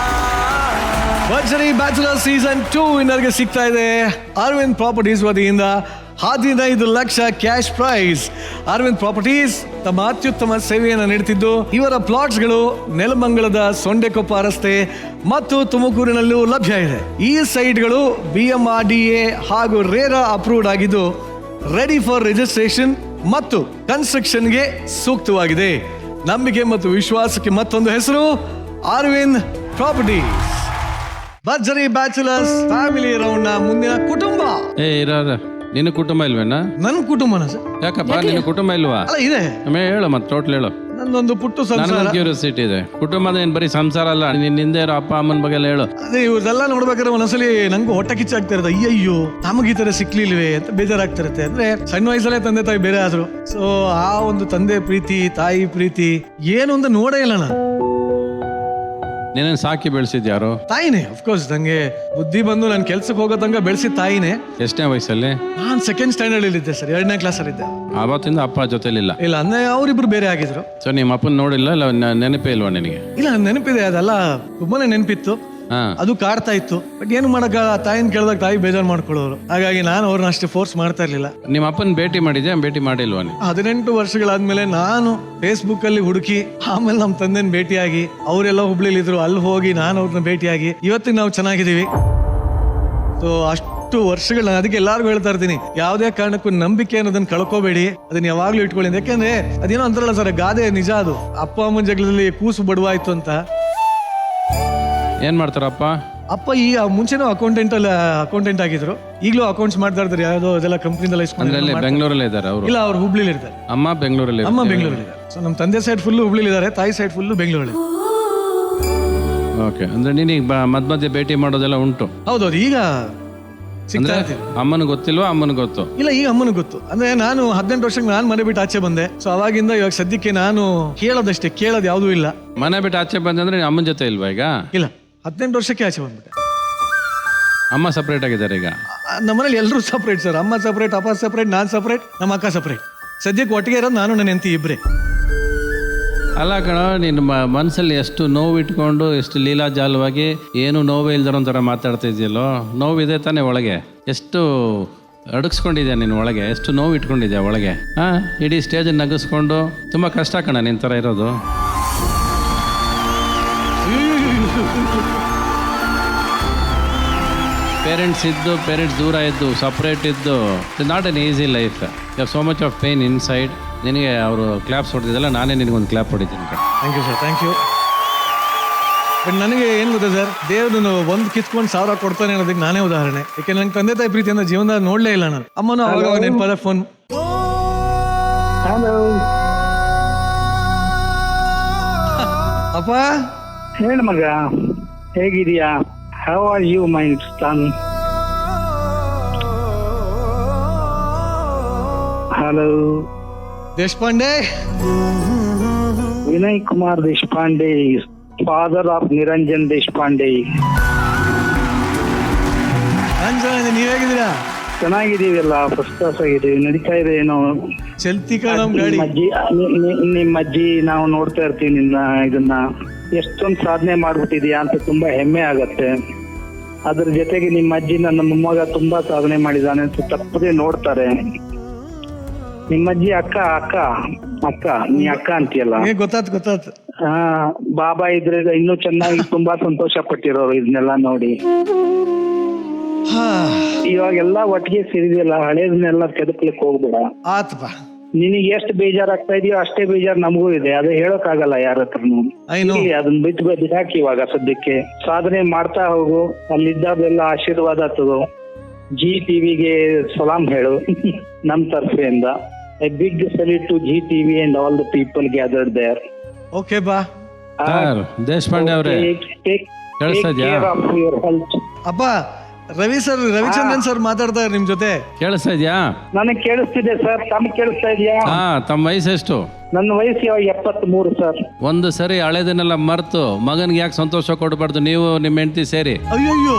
Bharjari bachelor season 2 ವಿನ್ನರ್ಗೆ ಸಿಗ್ತಾ ಇದೆ ಅರವಿಂದ್ ಪ್ರಾಪರ್ಟೀಸ್ ವತಿಯಿಂದ 15 lakh cash prize. Aravind properties ತಮ್ಮ ಅತ್ಯುತ್ತಮ ಸೇವೆಯನ್ನು ನೀಡುತ್ತಿದ್ದು ಇವರ ಪ್ಲಾಟ್ಸ್ಗಳು ನೆಲಮಂಗಲದ ಸೊಂಡೆಕೊಪ್ಪ ರಸ್ತೆ ಮತ್ತು ತುಮಕೂರಿನಲ್ಲೂ ಲಭ್ಯ ಇದೆ. ಈ ಸೈಟ್ಗಳು BMRDA ಹಾಗೂ ರೇರಾ ಅಪ್ರೂವ್ಡ್ ಆಗಿದ್ದು ರೆಡಿ ಫಾರ್ ರಿಜಿಸ್ಟ್ರೇಷನ್ ಮತ್ತು ಕನ್ಸ್ಟ್ರಕ್ಷನ್ಗೆ ಸೂಕ್ತವಾಗಿದೆ. ನಂಬಿಕೆ ಮತ್ತು ವಿಶ್ವಾಸಕ್ಕೆ ಮತ್ತೊಂದು ಹೆಸರು ಅರವಿಂದ್ ಪ್ರಾಪರ್ಟೀಸ್. ಭರ್ಜರಿ ಬ್ಯಾಚುಲರ್ಸ್ ಫ್ಯಾಮಿಲಿ ರೌಂಡ್ ನ ಮುಂದಿನ ಕುಟುಂಬ. ನಿನ್ನ ಕುಟುಂಬ ಇಲ್ವೇನಾ? ನನ್ನ ಕುಟುಂಬನ ಸರ್. ಯಾಕಪ್ಪ ನಿನ್ನ ಕುಟುಂಬ ಇಲ್ವಾ? ಅಲ್ಲ ಇದೆ. ಹೇಳು ಮತ್ತೆ ಟೋಟಲ್ ಹೇಳು. ನಂದೊಂದು ಪುಟ್ಟು ಸಂಸಾರ. ಕ್ಯೂರಿಯಾಸಿಟಿ ಇದೆ. ಕುಟುಂಬದ ಏನ್ ಬರೀ ಸಂಸಾರ ಅಲ್ಲ, ನಿನ್ನ ಹಿಂದೆ ಇರೋ ಅಪ್ಪ ಅಮ್ಮನ ಬಗ್ಗೆ ಎಲ್ಲ ಹೇಳು. ಅದೇ ಇವ್ರದೆಲ್ಲ ನೋಡ್ಬೇಕಾದ್ರೆ ಒಂದೊಂದ್ಸಲಿ ನಂಗೂ ಹೊಟ್ಟೆ ಕಿಚ್ಚಾಗ್ತಾ ಇರೋದು. ಅಯ್ಯಯ್ಯೋ ನಮಗೆ ಈ ತರ ಸಿಕ್ಲಿಲ್ವೇ ಅಂತ ಬೇಜಾರಾಗ್ತಿರುತ್ತೆ. ಅಂದ್ರೆ ಸಣ್ಣ ವಯಸ್ಸಲ್ಲೇ ತಂದೆ ತಾಯಿ ಬೇರೆ ಆದ್ರು. ಸೊ ಆ ಒಂದು ತಂದೆ ಪ್ರೀತಿ ತಾಯಿ ಪ್ರೀತಿ ಏನು ಅಂತ ನೋಡೇ ಇಲ್ಲ ನಾನು. ನೀನೇನು ಸಾಕಿ ಬೆಳೆಸಿದ್ಯಾರು? ತಾಯಿನೇ ಅಫ್ಕೋರ್ಸ್. ನಂಗೆ ಬುದ್ಧಿ ಬಂದು ನಾನು ಕೆಲ್ಸಕ್ಕೆ ಹೋಗೋ ತನಕ ಬೆಳೆಸಿದ ತಾಯಿನೇ. ಎಷ್ಟನೇ ವಯಸ್ಸಲ್ಲಿ? ನಾನು ಸೆಕೆಂಡ್ ಸ್ಟ್ಯಾಂಡರ್ಡ್ ಇದ್ದೆ ಸರ್, 2ನೇ ಕ್ಲಾಸ್ ಅಲ್ಲಿ ಇದ್ದೆ. ಆವತ್ತಿಂದ ಅಪ್ಪ ಜೊತೆಲಿಲ್ಲ? ಇಲ್ಲ, ಅಂದ್ರೆ ಅವರಿಬ್ರು ಬೇರೆ ಆಗಿದ್ರು. ಸೊ ನಿಮ್ಮ ಅಪ್ಪನ ನೋಡಿಲ್ಲ? ಇಲ್ಲ ನೆನಪೇ ಇಲ್ವಾ ನಿನಗೆ? ಇಲ್ಲ ನೆನಪಿದೆ, ಅದೆಲ್ಲ ತುಂಬಾನೇ ನೆನಪಿತ್ತು. ಅದು ಕಾಡ್ತಾ ಇತ್ತು. ಬಟ್ ಏನು ಮಾಡಕ್ಕ, ತಾಯಿನ ಕೇಳಿದಾಗ ತಾಯಿ ಬೇಜಾರು ಮಾಡ್ಕೊಳ್ಳೋರು. ಹಾಗಾಗಿ ನಾನು ಅವ್ರನ್ನ ಅಷ್ಟೇ ಫೋರ್ಸ್ ಮಾಡ್ತಾ ಇರ್ಲಿಲ್ಲ. ನಿಮ್ಮ ಅಪ್ಪನ ಭೇಟಿ ಮಾಡಿದ್ಯಾ? ಭೇಟಿ ಮಾಡಿಲ್ವಾ? 18 ವರ್ಷಗಳಾದ್ಮೇಲೆ ನಾನು ಫೇಸ್ಬುಕ್ ಅಲ್ಲಿ ಹುಡುಕಿ ಆಮೇಲೆ ನಮ್ಮ ತಂದೆನ ಭೇಟಿಯಾಗಿ, ಅವರೆಲ್ಲ ಹುಬ್ಳಿಲಿ ಇದ್ರು, ಅಲ್ಲಿ ಹೋಗಿ ನಾನು ಅವ್ರನ್ನ ಭೇಟಿಯಾಗಿ ಇವತ್ತಿಗೆ ನಾವು ಚೆನ್ನಾಗಿದ್ದೀವಿ. ಸೊ ಅಷ್ಟು ವರ್ಷಗಳ, ಅದಕ್ಕೆ ಎಲ್ಲಾರ್ಗು ಹೇಳ್ತಾ ಇರ್ತೀನಿ, ಯಾವುದೇ ಕಾರಣಕ್ಕೂ ನಂಬಿಕೆ ಅನ್ನೋದನ್ನ ಕಳ್ಕೋಬೇಡಿ, ಅದನ್ನ ಯಾವಾಗ್ಲೂ ಇಟ್ಕೊಳ್ಳಿ. ಯಾಕೆಂದ್ರೆ ಅದೇನೋ ಅಂತಾರಲ್ಲ ಸರ್, ಗಾದೆ ನಿಜ ಅದು. ಅಪ್ಪ ಅಮ್ಮನ ಜಗಳದಲ್ಲಿ ಕೂಸು ಬಡವಾಯ್ತು ಅಂತ. ಏನ್ ಮಾಡ್ತಾರಪ್ಪ? ಅಪ್ಪ ಈಗ ಮುಂಚೆನೂ ಅಕೌಂಟೆಂಟ್ ಆಗಿದ್ರು, ಈಗಲೂ ಅಕೌಂಟ್ಸ್ ಮಾಡ್ತಾ ಇರ್ತಾರೆ. ಯಾವ್ದೋ ಅದೆಲ್ಲ ಕಂಪ್ನಿದೆಲ್ಲ ಬೆಂಗಳೂರಲ್ಲೇ ಇದ್ದಾರೆ ಅವರು? ಇಲ್ಲ, ಅವ್ರು ಹುಬ್ಳಿಲಿ ಇರ್ತಾರೆ. ಅಮ್ಮ ಬೆಂಗಳೂರಲ್ಲಿ? ಅಮ್ಮ ಬೆಂಗಳೂರಲ್ಲಿ ಇದ್ದಾರೆ. ಸೊ ನಮ್ಮ ತಂದೆ ಸೈಡ್ ಫುಲ್ ಹುಬ್ಳಿಲಿ ಇದ್ದಾರೆ, ತಾಯಿ ಸೈಡ್ ಫುಲ್ ಬೆಂಗಳೂರಲ್ಲಿ. ಓಕೆ, ಅಂದ್ರೆ ನೀನೀಗ ಮಧ್ಯ ಭೇಟಿ ಮಾಡೋದೆಲ್ಲ ಉಂಟು? ಹೌದೌದು, ಈಗ ಸಿಗ್ತಾ ಇರ್ತೀವಿ. ಅಮ್ಮನ ಗೊತ್ತಿಲ್ವಾ? ಅಮ್ಮನ ಗೊತ್ತು? ಇಲ್ಲ, ಈಗ ಅಮ್ಮನ ಗೊತ್ತು. ಅಂದ್ರೆ ನಾನು 18 ವರ್ಷಕ್ಕೆ ನಾನು ಮನೆ ಬಿಟ್ಟು ಆಚೆ ಬಂದೆ. ಸೊ ಅವಾಗಿಂದ ಇವಾಗ ಸದ್ಯಕ್ಕೆ ನಾನು ಕೇಳೋದಷ್ಟೇ, ಕೇಳೋದು ಯಾವುದೂ ಇಲ್ಲ. ಮನೆ ಬಿಟ್ಟು ಆಚೆ ಬಂದ್ರೆ ಅಮ್ಮನ ಜೊತೆ ಇಲ್ವಾ ಈಗ? ಇಲ್ಲ, 18 ವರ್ಷಕ್ಕೆ ಆಚೆ ಬಂದ್ಬಿಟ್ಟೆ. ಅಮ್ಮ ಸಪ್ರೇಟ್ ಆಗಿದ್ದಾರೆ ಈಗ? ನಮ್ಮನೇಲಿ ಎಲ್ಲರೂ ಸಪ್ರೇಟ್ ಸರ್. ಅಮ್ಮ ಸಪ್ರೇಟ್, ಅಪ್ಪ ಸಪ್ರೇಟ್, ನಾನು ಸಪ್ರೇಟ್, ನಮ್ಮ ಅಕ್ಕ ಸಪ್ರೇಟ್. ಸದ್ಯಕ್ಕೆ ಒಟ್ಟಿಗೆ ಇರೋದು ನಾನು ನನ್ನ ಹೆಂಡತಿ ಇಬ್ಬರೇ. ಅಲ್ಲ ಕಣ, ನಿನ್ನ ಮನಸ್ಸಲ್ಲಿ ಎಷ್ಟು ನೋವು ಇಟ್ಕೊಂಡು, ಎಷ್ಟು ಲೀಲಾಜಾಲವಾಗಿ, ಏನು ನೋವೇ ಇಲ್ದಾರ ಒಂಥರ ಮಾತಾಡ್ತಾ ಇದೆಯಲ್ಲೋ. ನೋವಿದೆ ತಾನೇ ಒಳಗೆ? ಎಷ್ಟು ಅಡಗಿಸ್ಕೊಂಡಿದ್ಯಾ ನಿನ್ನ ಒಳಗೆ? ಎಷ್ಟು ನೋವು ಇಟ್ಕೊಂಡಿದ್ಯಾ ಒಳಗೆ? ಇಡೀ ಸ್ಟೇಜ್ ನಗಿಸ್ಕೊಂಡು ತುಂಬ ಕಷ್ಟ ಕಣ ನಿನ್ನ ಥರ ಇರೋದು. ಪೇರೆಂಟ್ಸ್ ದೂರ ಇದ್ದು, ಸಪ್ರೇಟ್ ಇದ್ದು, it's not an easy life. You have so much of pain inside. ನಿನಗೆ ಅವರು ಕ್ಲಾಪ್ಸ್ ಹೊಡೆದಿದ್ದಲ್ಲ, ನಾನೇ ನಿನಗೊಂದು ಕ್ಲಾಪ್ ಹೊಡಿತೀನಿ. Thank you sir, thank you. But ನನಗೆ ಏನು ಗೊತ್ತಾ ಸರ್, ದೇವ್ರನ್ನು ಒಂದು ಕಿತ್ಕೊಂಡು 1000 ಕೊಡ್ತಾನೆ ಅನ್ನೋದಕ್ಕೆ ನಾನೇ ಉದಾಹರಣೆ. ಯಾಕೆ ನಂಗೆ ತಂದೆ ತಾಯಿ ಪ್ರೀತಿ ಅಂದ್ರೆ ಜೀವನದಾಗ ನೋಡ್ಲೇ ಇಲ್ಲ ನಾನು. ಅಮ್ಮನೂ ಅವಾಗ ನೆನಪಾದ ಫೋನ್. ಅಪ್ಪ ಹೇಳ ಮಗ, ಹೇಗಿದೀಯಾ? How are you my son? Hello Deshpande. Vinay Kumar Deshpande, father of Niranjan Deshpande. ನೀವ್ ಹೇಗಿದ್ದೀರಾ? ಚೆನ್ನಾಗಿದೀವಲ್ಲ, ಫಸ್ಟ್ ಕ್ಲಾಸ್ ಆಗಿದೀವಿ. ನಡೀತಾ ಇದೆ ಏನೋ ಚಲ್ತಿ ನಿಮ್ಮ ಅಜ್ಜಿ ನಾವು ನೋಡ್ತಾ ಇರ್ತೀವಿ ನಿನ್ನ ಇದನ್ನ. ಎಷ್ಟೊಂದು ಸಾಧನೆ ಮಾಡ್ಬಿಟ್ಟಿದ್ಯಾ ಅಂತ ತುಂಬಾ ಹೆಮ್ಮೆ ಆಗತ್ತೆ. ಅದ್ರ ಜೊತೆಗೆ ನಿಮ್ಮ ಅಜ್ಜಿ ನನ್ನ ಮೊಮ್ಮಗ ತುಂಬಾ ಸಾಧನೆ ಮಾಡಿದಾನೆ ಅಂತ ತಪ್ಪದೇ ನೋಡ್ತಾರೆ. ನಿಮ್ಮಜ್ಜಿ ಅಕ್ಕ ನೀ ಅಕ್ಕ ಅಂತೀಯಲ್ಲ, ಗೊತ್ತಾಯ್ತು. ಬಾಬಾ ಇದ್ರೆ ಇನ್ನೂ ಚೆನ್ನಾಗಿ ತುಂಬಾ ಸಂತೋಷ ಪಟ್ಟಿರೋರು ಇದನ್ನೆಲ್ಲ ನೋಡಿ. ಇವಾಗೆಲ್ಲ ಒಟ್ಟಿಗೆ ಸೇರಿದೆಯಲ್ಲ, ಹಳೇದನ್ನೆಲ್ಲ ಕೆದಕ್ಲಿಕ್ಕೆ ಹೋಗ್ಬೇಡ. ಆತಪ್ಪ, ನಿನಗೆ ಎಷ್ಟು ಬೇಜಾರಾಗ್ತಾ ಇದೆಯೋ ಅಷ್ಟೇ ಬೇಜಾರ್ ನಮಗೂ ಇದೆ. ಅದು ಹೇಳೋಕ್ಕಾಗಲ್ಲ ಯಾರ ಹತ್ರನು. ಅದನ್ನ ಬಿಟ್ಟಾಕಿ ಇವಾಗ ಸದ್ಯಕ್ಕೆ. ಸಾಧನೆ ಮಾಡ್ತಾ ಹೋಗು, ಅಲ್ಲಿದ್ದಾಗೆಲ್ಲ ಆಶೀರ್ವಾದ ತಗೋ. ಜಿ ಟಿವಿಗೆ ಸಲಾಂ ಹೇಳು ನಮ್ ತರಫಿಂದ. A big salute to GTV and all the people gathered there. Okay ಬಾ. ದೇಶಪಾಂಡೆ ಅವರೇ, take care of your health. ಅಪ್ಪ, ರವಿಚಂದ್ರನ್ ಸರ್ ಮಾತಾಡ್ತಾ ನಿಮ್ ಜೊತೆ. ಕೇಳಿಸ್ತಾ ಇದ್ಯಾ? ನನಗೆ ಕೇಳಿಸ್ತಿದೆ ಸರ್, ತಮ್ಗೆ ಕೇಳಿಸ್ತಾ ಇದೆಯಾ? ತಮ್ಮ ವಯಸ್ಸು ಎಷ್ಟು? ನನ್ನ ವಯಸ್ಸು 73 ಸರ್. ಒಂದು ಸರಿ ಹಳೇದನ್ನೆಲ್ಲ ಮರ್ತು ಮಗನ್ಗೆ ಯಾಕೆ ಸಂತೋಷ ಕೊಡಬಾರ್ದು? ನೀವು ನಿಮ್ಮ ಹೆಂಡತಿ ಸೇರಿ. ಅಯ್ಯೋ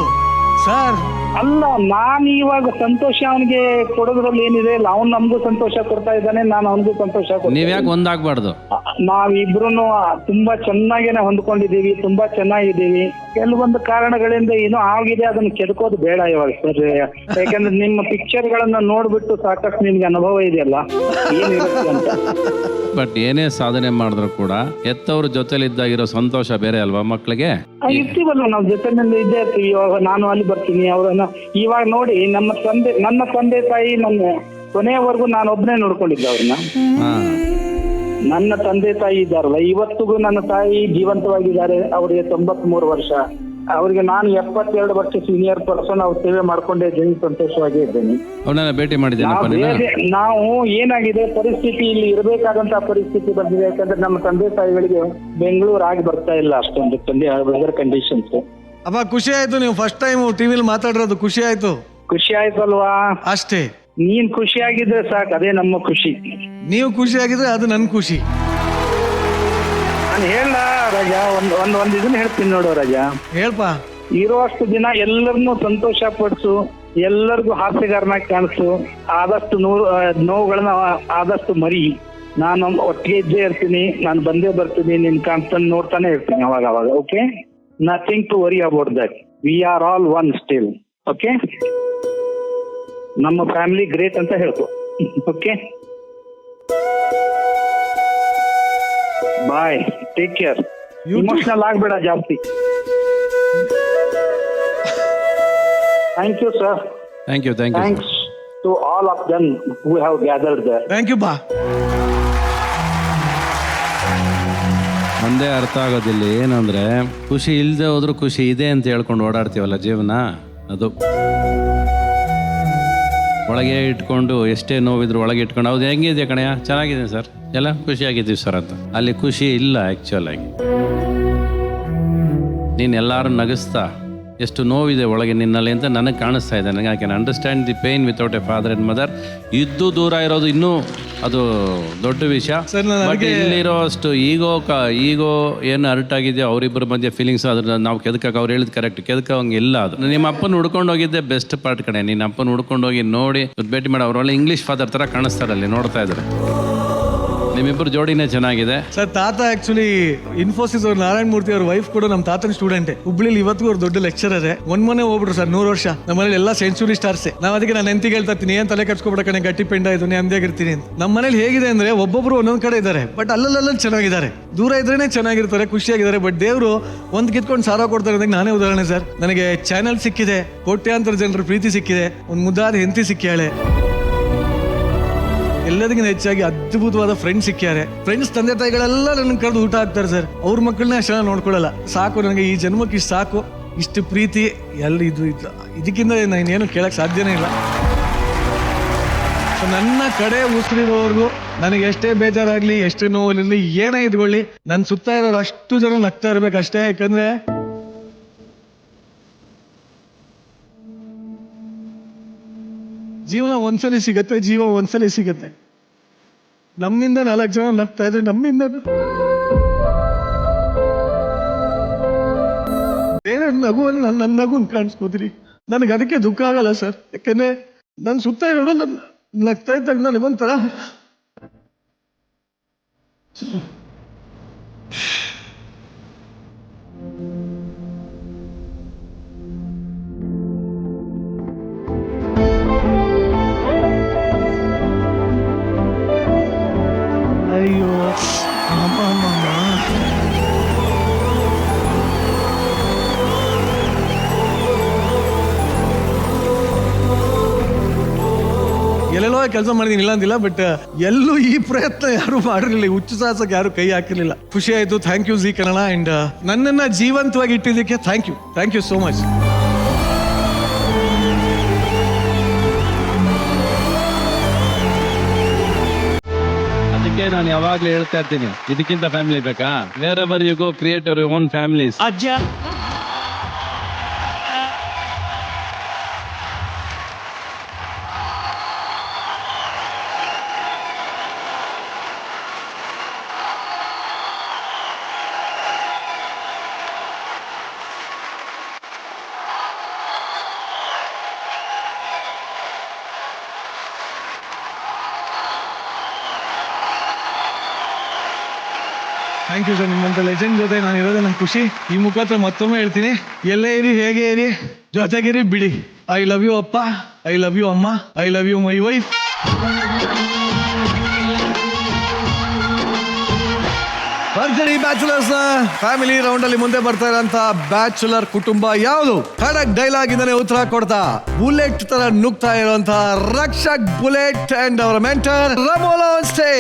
ಸರ್ ಅಲ್ಲ, ನಾನು ಇವಾಗ ಸಂತೋಷ ಅವನಿಗೆ ಕೊಡೋದ್ರಲ್ಲಿ ಏನಿದೆ ಇಲ್ಲ, ಅವ್ನು ನಮಗೂ ಸಂತೋಷ ಕೊಡ್ತಾ ಇದ್ದಾನೆ, ನಾನು ಅವನಿಗೂ ಸಂತೋಷ ನೀವ್ ಯಾಕೆ ಒಂದಾಗ್ಬಾರ್ದು? ನಾವಿಬ್ರು ತುಂಬಾ ಚೆನ್ನಾಗೇನೆ ಹೊಂದ್ಕೊಂಡಿದೀವಿ, ತುಂಬಾ ಚೆನ್ನಾಗಿದ್ದೀವಿ. ಕೆಲವೊಂದು ಕಾರಣಗಳಿಂದ ಏನೋ ಆಗಿದೆ, ಅದನ್ನ ಕೆದಕೋದು ಬೇಡ ಇವಾಗ ಸರ್. ಯಾಕಂದ್ರೆ ನಿಮ್ಮ ಪಿಕ್ಚರ್ ಗಳನ್ನ ನೋಡ್ಬಿಟ್ಟು ಸಾಕಷ್ಟು ನಿಮ್ಗೆ ಅನುಭವ ಇದೆಯಲ್ಲ ಏನಿರುತ್ತೆ ಅಂತ. ಬಟ್ ಏನೇ ಸಾಧನೆ ಮಾಡಿದ್ರು ಕೂಡ ಎತ್ತವ್ರ ಜೊತೆಲಿ ಇದ್ದಾಗಿರೋ ಸಂತೋಷ ಬೇರೆ ಅಲ್ವಾ ಮಕ್ಳಿಗೆ? ಇರ್ತೀವಲ್ಲ ನಾವು ಜೊತೆನಿಂದ ಇದ್ದೇ ಇರ್ತೀವಿ. ಇವಾಗ ನಾನು ಅಲ್ಲಿ ಬರ್ತೀನಿ, ಅವ್ರನ್ನ ಇವಾಗ ನೋಡಿ ನನ್ನ ತಂದೆ ತಾಯಿ ನನ್ನ ಕೊನೆಯವರೆಗೂ ನಾನು ಒಬ್ಬನೇ ನೋಡ್ಕೊಂಡಿದ್ದೆ ಅವ್ರನ್ನ. ನನ್ನ ತಂದೆ ತಾಯಿ ಇದ್ದಾರಲ್ಲ, ಇವತ್ತಿಗೂ ನನ್ನ ತಾಯಿ ಜೀವಂತವಾಗಿದ್ದಾರೆ. ಅವರಿಗೆ 93 ವರ್ಷ. ಅವ್ರಿಗೆ ನಾನು 72 ವರ್ಷ ಸೀನಿಯರ್ ಪರ್ಸನ್. ಅವ್ರ ಸೇವೆ ಮಾಡ್ಕೊಂಡೇ ಇದ್ದೀನಿ, ಸಂತೋಷವಾಗೇ ಇದ್ದೇನೆ. ಅವನ್ನೆಲ್ಲ ಭೇಟಿ ಮಾಡಿದ್ದೇನೆ. ನಾವು ಏನಾಗಿದೆ ಪರಿಸ್ಥಿತಿ, ಇಲ್ಲಿ ಇರಬೇಕಾದಂತಹ ಪರಿಸ್ಥಿತಿ ಬಂದಿದೆ. ಯಾಕಂದ್ರೆ ನಮ್ಮ ತಂದೆ ತಾಯಿಗಳಿಗೆ ಬೆಂಗಳೂರು ಆಗಿ ಬರ್ತಾ ಇಲ್ಲ ಅಷ್ಟೊಂದು ವೆದರ್ ಕಂಡೀಷನ್ಸ್. ಅಪ್ಪ ಖುಷಿ ಆಯ್ತು, ನೀವು ಫಸ್ಟ್ ಟೈಮ್ ಟಿವಿಲಿ ಮಾತಾಡಿರೋದು ಖುಷಿ ಆಯ್ತು. ಖುಷಿ ಆಯ್ತಲ್ವಾ? ಅಷ್ಟೇ. ನೀನ್ ಖುಷಿ ಆಗಿದ್ರೆ ಸಾಕು, ಅದೇ ನಮ್ಮ ಖುಷಿ. ನೀವು ಖುಷಿ ಆಗಿದ್ರೆ ಅದು ನನ್ ಖುಷಿ. ನಾನು ಹೇಳ ರಾಜಾ, ಒಂದ್ ಇದನ್ನ ಹೇಳ್ತೀನಿ ನೋಡು ರಾಜಾ. ಹೇಳ್ಪ. ಇರುವಷ್ಟು ದಿನ ಎಲ್ಲರನ್ನೂ ಸಂತೋಷ ಪಡಿಸು, ಎಲ್ಲರಿಗೂ ಹಾಸ್ಯಗಾರನಾಗಿ ಕಾಣಿಸು. ಆದಷ್ಟು ನೋವುಗಳನ್ನ ಆದಷ್ಟು ಮರಿ. ನಾನು ಒಟ್ಟಿಗೆ ಇದ್ದೇ ಇರ್ತೀನಿ, ನಾನು ಬಂದೇ ಬರ್ತೀನಿ, ನಿನ್ ಕಾಣ್ತಾನೆ ನೋಡ್ತಾನೆ ಇರ್ತೀನಿ ಅವಾಗ ಅವಾಗ. Okay, nothing to worry about that. We are all one still. Okay, ನಮ್ಮ ಫ್ಯಾಮಿಲಿ ಗ್ರೇಟ್ ಅಂತ ಹೇಳ್ಕೊ. Okay, bye, take care. Emotional ಆಗ್ಬೇಡ ಜಾಸ್ತಿ. Thank you sir. Thank you. Thanks to all of them who have gathered there. Thank you ಬಾ. ಒಂದೇ ಅರ್ಥ ಆಗೋದಿಲ್ಲ ಏನಂದ್ರೆ, ಖುಷಿ ಇಲ್ಲದೆ ಹೋದ್ರು ಖುಷಿ ಇದೆ ಅಂತ ಹೇಳ್ಕೊಂಡು ಓಡಾಡ್ತೀವಲ್ಲ ಜೀವನ, ಅದು ಒಳಗೆ ಇಟ್ಕೊಂಡು ಎಷ್ಟೇ ನೋವಿದ್ರು ಒಳಗೆ ಇಟ್ಕೊಂಡು ಹೌದು ಹೆಂಗಿದೆ ಕಣಯ್ಯ, ಚೆನ್ನಾಗಿದೆ ಸರ್, ಎಲ್ಲ ಖುಷಿಯಾಗಿದ್ದೀವಿ ಸರ್ ಅಂತ. ಅಲ್ಲಿ ಖುಷಿ ಇಲ್ಲ ಆ್ಯಕ್ಚುಲ್ ಆಗಿ. ನೀನು ಎಲ್ಲರೂ ನಗಿಸ್ತಾ ಎಷ್ಟು ನೋವಿದೆ ಒಳಗೆ ನಿನ್ನಲ್ಲಿ ಅಂತ ನನಗೆ ಕಾಣಿಸ್ತಾ ಇದೆ. ನನಗೆ I can understand the pain without A father and mother. ಇದ್ದು ದೂರ ಇರೋದು ಇನ್ನೂ ಅದು ದೊಡ್ಡ ವಿಷಯ. ಬಟ್ ಇಲ್ಲಿರೋ ಅಷ್ಟು ಈಗೋ ಏನು ಹರ್ಟ್ ಆಗಿದೆಯೋ ಅವರಿಬ್ಬರ ಮಧ್ಯೆ ಫೀಲಿಂಗ್ಸ್, ಅದ್ರ ನಾವು ಕೆದಕಕ್ಕೆ ಅವ್ರು ಹೇಳಿದ್ ಕರೆಕ್ಟ್, ಕೆದಕಂಗಿಲ್ಲ. ಅದು ನಿಮ್ಮ ಅಪ್ಪನ ಹುಡ್ಕೊಂಡು ಹೋಗಿದ್ದೆ ಬೆಸ್ಟ್ ಪಾರ್ಟ್ ಕಡೆ. ನಿನ್ನ ಅಪ್ಪನ ಹುಡ್ಕೊಂಡು ಹೋಗಿ ನೋಡಿ ಭೇಟಿ ಮಾಡಿ, ಅವ್ರೊಳ್ಳೆ ಇಂಗ್ಲೀಷ್ ಫಾದರ್ ಥರ ಕಾಣಿಸ್ತಾರಲ್ಲಿ ನೋಡ್ತಾ ಇದ್ದಾರೆ. ನಿಮ್ಮಿಬ್ಬರು ಜೋಡಿನೇ ಚೆನ್ನಾಗಿದೆ ಸರ್. ತಾತ ಆಕ್ಚುಲಿ ಇನ್ಫೋಸಿಸ್ ಅವ್ರು ನಾರಾಯಣ ಮೂರ್ತಿ ಅವ್ರ ವೈಫ್ ಕೂಡ ನಮ್ಮ ತಾತನ ಸ್ಟೂಡೆಂಟ್. ಹುಬ್ಳಿಲಿ ಇವತ್ತಿಗೂ ಅವ್ರು ದೊಡ್ಡ ಲೆಕ್ಚರರ್. ಮೊನ್ನೆ ಹೋಗ್ಬಿಟ್ರು ಸರ್, 100 ವರ್ಷ. ನಮ್ಮನೇಲಿ ಎಲ್ಲ ಸೆಂಚುರಿ ಸ್ಟಾರ್ಸೆ. ನಾವು ಅದಕ್ಕೆ ನಾನು ಎಂತಿಗೆ ಹೇಳ್ತಾ ಇರ್ತೀನಿ, ಏನ್ ತಲೆ ಕಟ್ಸ್ಕೊಬಿಡ ಕಣೆ, ಗಟ್ಟಿ ಪೆಂಡ ಇದು ಅಂದೇಗಿರ್ತೀನಿ ಅಂತ. ನಮ್ಮ ಮನೇಲಿ ಹೇಗಿದೆ ಅಂದ್ರೆ ಒಬ್ಬೊಬ್ರು ಒಂದೊಂದ್ ಕಡೆ ಇದ್ದಾರೆ, ಬಟ್ ಅಲ್ಲಲ್ಲ ಚೆನ್ನಾಗಿದ್ದಾರೆ. ದೂರ ಇದ್ರೇನೆ ಚೆನ್ನಾಗಿರ್ತಾರೆ, ಖುಷಿಯಾಗಿದ್ದಾರೆ. ಬಟ್ ದೇವರು ಒಂದ್ ಕಿತ್ಕೊಂಡು ಸಾರ ಕೊಡ್ತಾರೆ ಅಂತ ನಾನೇ ಉದಾಹರಣೆ ಸರ್. ನನಗೆ ಚಾನೆಲ್ ಸಿಕ್ಕಿದೆ, ಕೋಟ್ಯಾಂತರ ಜನರ ಪ್ರೀತಿ ಸಿಕ್ಕಿದೆ, ಒಂದ್ ಮುದ್ದಾದ ಹೆಂಡತಿ ಸಿಕ್ಕ್ಯಾಳೆ, ಎಲ್ಲದಕ್ಕಿಂತ ಹೆಚ್ಚಾಗಿ ಅದ್ಭುತವಾದ ಫ್ರೆಂಡ್ಸ್ ಸಿಕ್ಕ್ಯಾರೆ. ಫ್ರೆಂಡ್ಸ್ ತಂದೆ ತಾಯಿಗಳೆಲ್ಲ ನನ್ನ ಕರೆದು ಊಟ ಹಾಕ್ತಾರೆ ಸರ್. ಅವ್ರ ಮಕ್ಕಳನ್ನ ಅಷ್ಟು ನೋಡ್ಕೊಳ್ಳಲ್ಲ. ಸಾಕು ನನಗೆ ಈ ಜನ್ಮಕ್ಕೆ ಇಷ್ಟು ಸಾಕು, ಇಷ್ಟು ಪ್ರೀತಿ ಎಲ್ಲ ಇದು ಇದಕ್ಕಿಂತ ನಾನೇನು ಕೇಳಕ್ ಸಾಧ್ಯನೇ ಇಲ್ಲ. ನನ್ನ ಕಡೆ ಉಸಿರಿರೋರ್ಗು ನನಗೆ ಎಷ್ಟೇ ಬೇಜಾರಾಗ್ಲಿ, ಎಷ್ಟೇ ನೋವಿರಲಿ, ಏನೇ ಇದ್ಕೊಳ್ಳಿ, ನನ್ನ ಸುತ್ತ ಇರೋರು ಅಷ್ಟು ಜನ ನಗ್ತಾ ಇರ್ಬೇಕಷ್ಟೇ. ಯಾಕಂದ್ರೆ ಜೀವನ ಒಂದ್ಸಲಿ ಸಿಗತ್ತೆ, ಜೀವ ಒಂದ್ಸಲಿ ಸಿಗತ್ತೆ. ನಮ್ಮಿಂದ 4 ಜನ ನಗ್ತಾ ಇದ್ರೆ ನಮ್ಮಿಂದ ಬೇರೆ ನಗುವಲ್ಲಿ ನನ್ನ ನಗು ಕಾಣಿಸ್ಕೋತೀರಿ. ನನಗೆ ಅದಕ್ಕೆ ದುಃಖ ಆಗಲ್ಲ ಸರ್. ಯಾಕಂದ್ರೆ ನನ್ನ ಸುತ್ತ ಇರೋರು ನಗ್ತಾ ಇದ್ದಾಗ ನನಗೆ ಒಂಥರ ಅಯ್ಯೋ ಎಲ್ಲೆಲ್ಲೋ ಕೆಲಸ ಮಾಡಿದೀನಿ, ಇಲ್ಲ ಅಂದಿಲ್ಲ. ಬಟ್ ಎಲ್ಲೂ ಈ ಪ್ರಯತ್ನ ಯಾರು ಮಾಡಿರ್ಲಿಲ್ಲ, ಹುಚ್ಚು ಸಾಹಸಕ್ಕೆ ಯಾರು ಕೈ ಹಾಕಿರ್ಲಿಲ್ಲ. ಖುಷಿ ಆಯ್ತು. Thank you Zee Kannada. And ನನ್ನನ್ನ ಜೀವಂತವಾಗಿ ಇಟ್ಟಿದ್ದಕ್ಕೆ ಥ್ಯಾಂಕ್ ಯು ಸೋ ಮಚ್. ಅದಕ್ಕೆ ನಾನು ಯಾವಾಗ್ಲೂ ಹೇಳ್ತಾ ಇರ್ತೀನಿ, ಇದಕ್ಕಿಂತ ಫ್ಯಾಮಿಲಿ ಬೇಕಾ? Wherever you go create your own families. Thank you sir. ನಿಮ್ಮಂತ ಲೆಜೆಂಡ್ ಜೊತೆ ನಾನು ಇರೋದೇ ನಂಗೆ ಖುಷಿ. ಈ ಮುಖಾಂತರ ಮತ್ತೊಮ್ಮೆ ಹೇಳ್ತೀನಿ, ಎಲ್ಲೇ ಇರಿ, ಹೇಗೆ ಇರಿ, ಜೊತೆಗಿರಿ, ಬಿಡಿ. ಐ ಲವ್ ಯು ಅಪ್ಪ, ಐ ಲವ್ ಯು ಅಮ್ಮ, I love you my wife. Bharjari bachelors family round ಅಲ್ಲಿ ಮುಂದೆ ಬರ್ತಾ ಇರೋಂತ ಬ್ಯಾಚುಲರ್ ಕುಟುಂಬ ಯಾವುದು? ಖಡಕ್ ಡೈಲಾಗ್ ಇಂದಾನೆ ಉತ್ತರ ಕೊಡ್ತಾ ಬುಲೆಟ್ ತರ ನುಗ್ತಾ ಇರುವಂತ ರಕ್ಷಕ್ ಬುಲೆಟ್ ಅಂಡ್ ಅವರ ಮೆಂಟರ್ ರಮೋಲಾ ಸ್ಟೇ.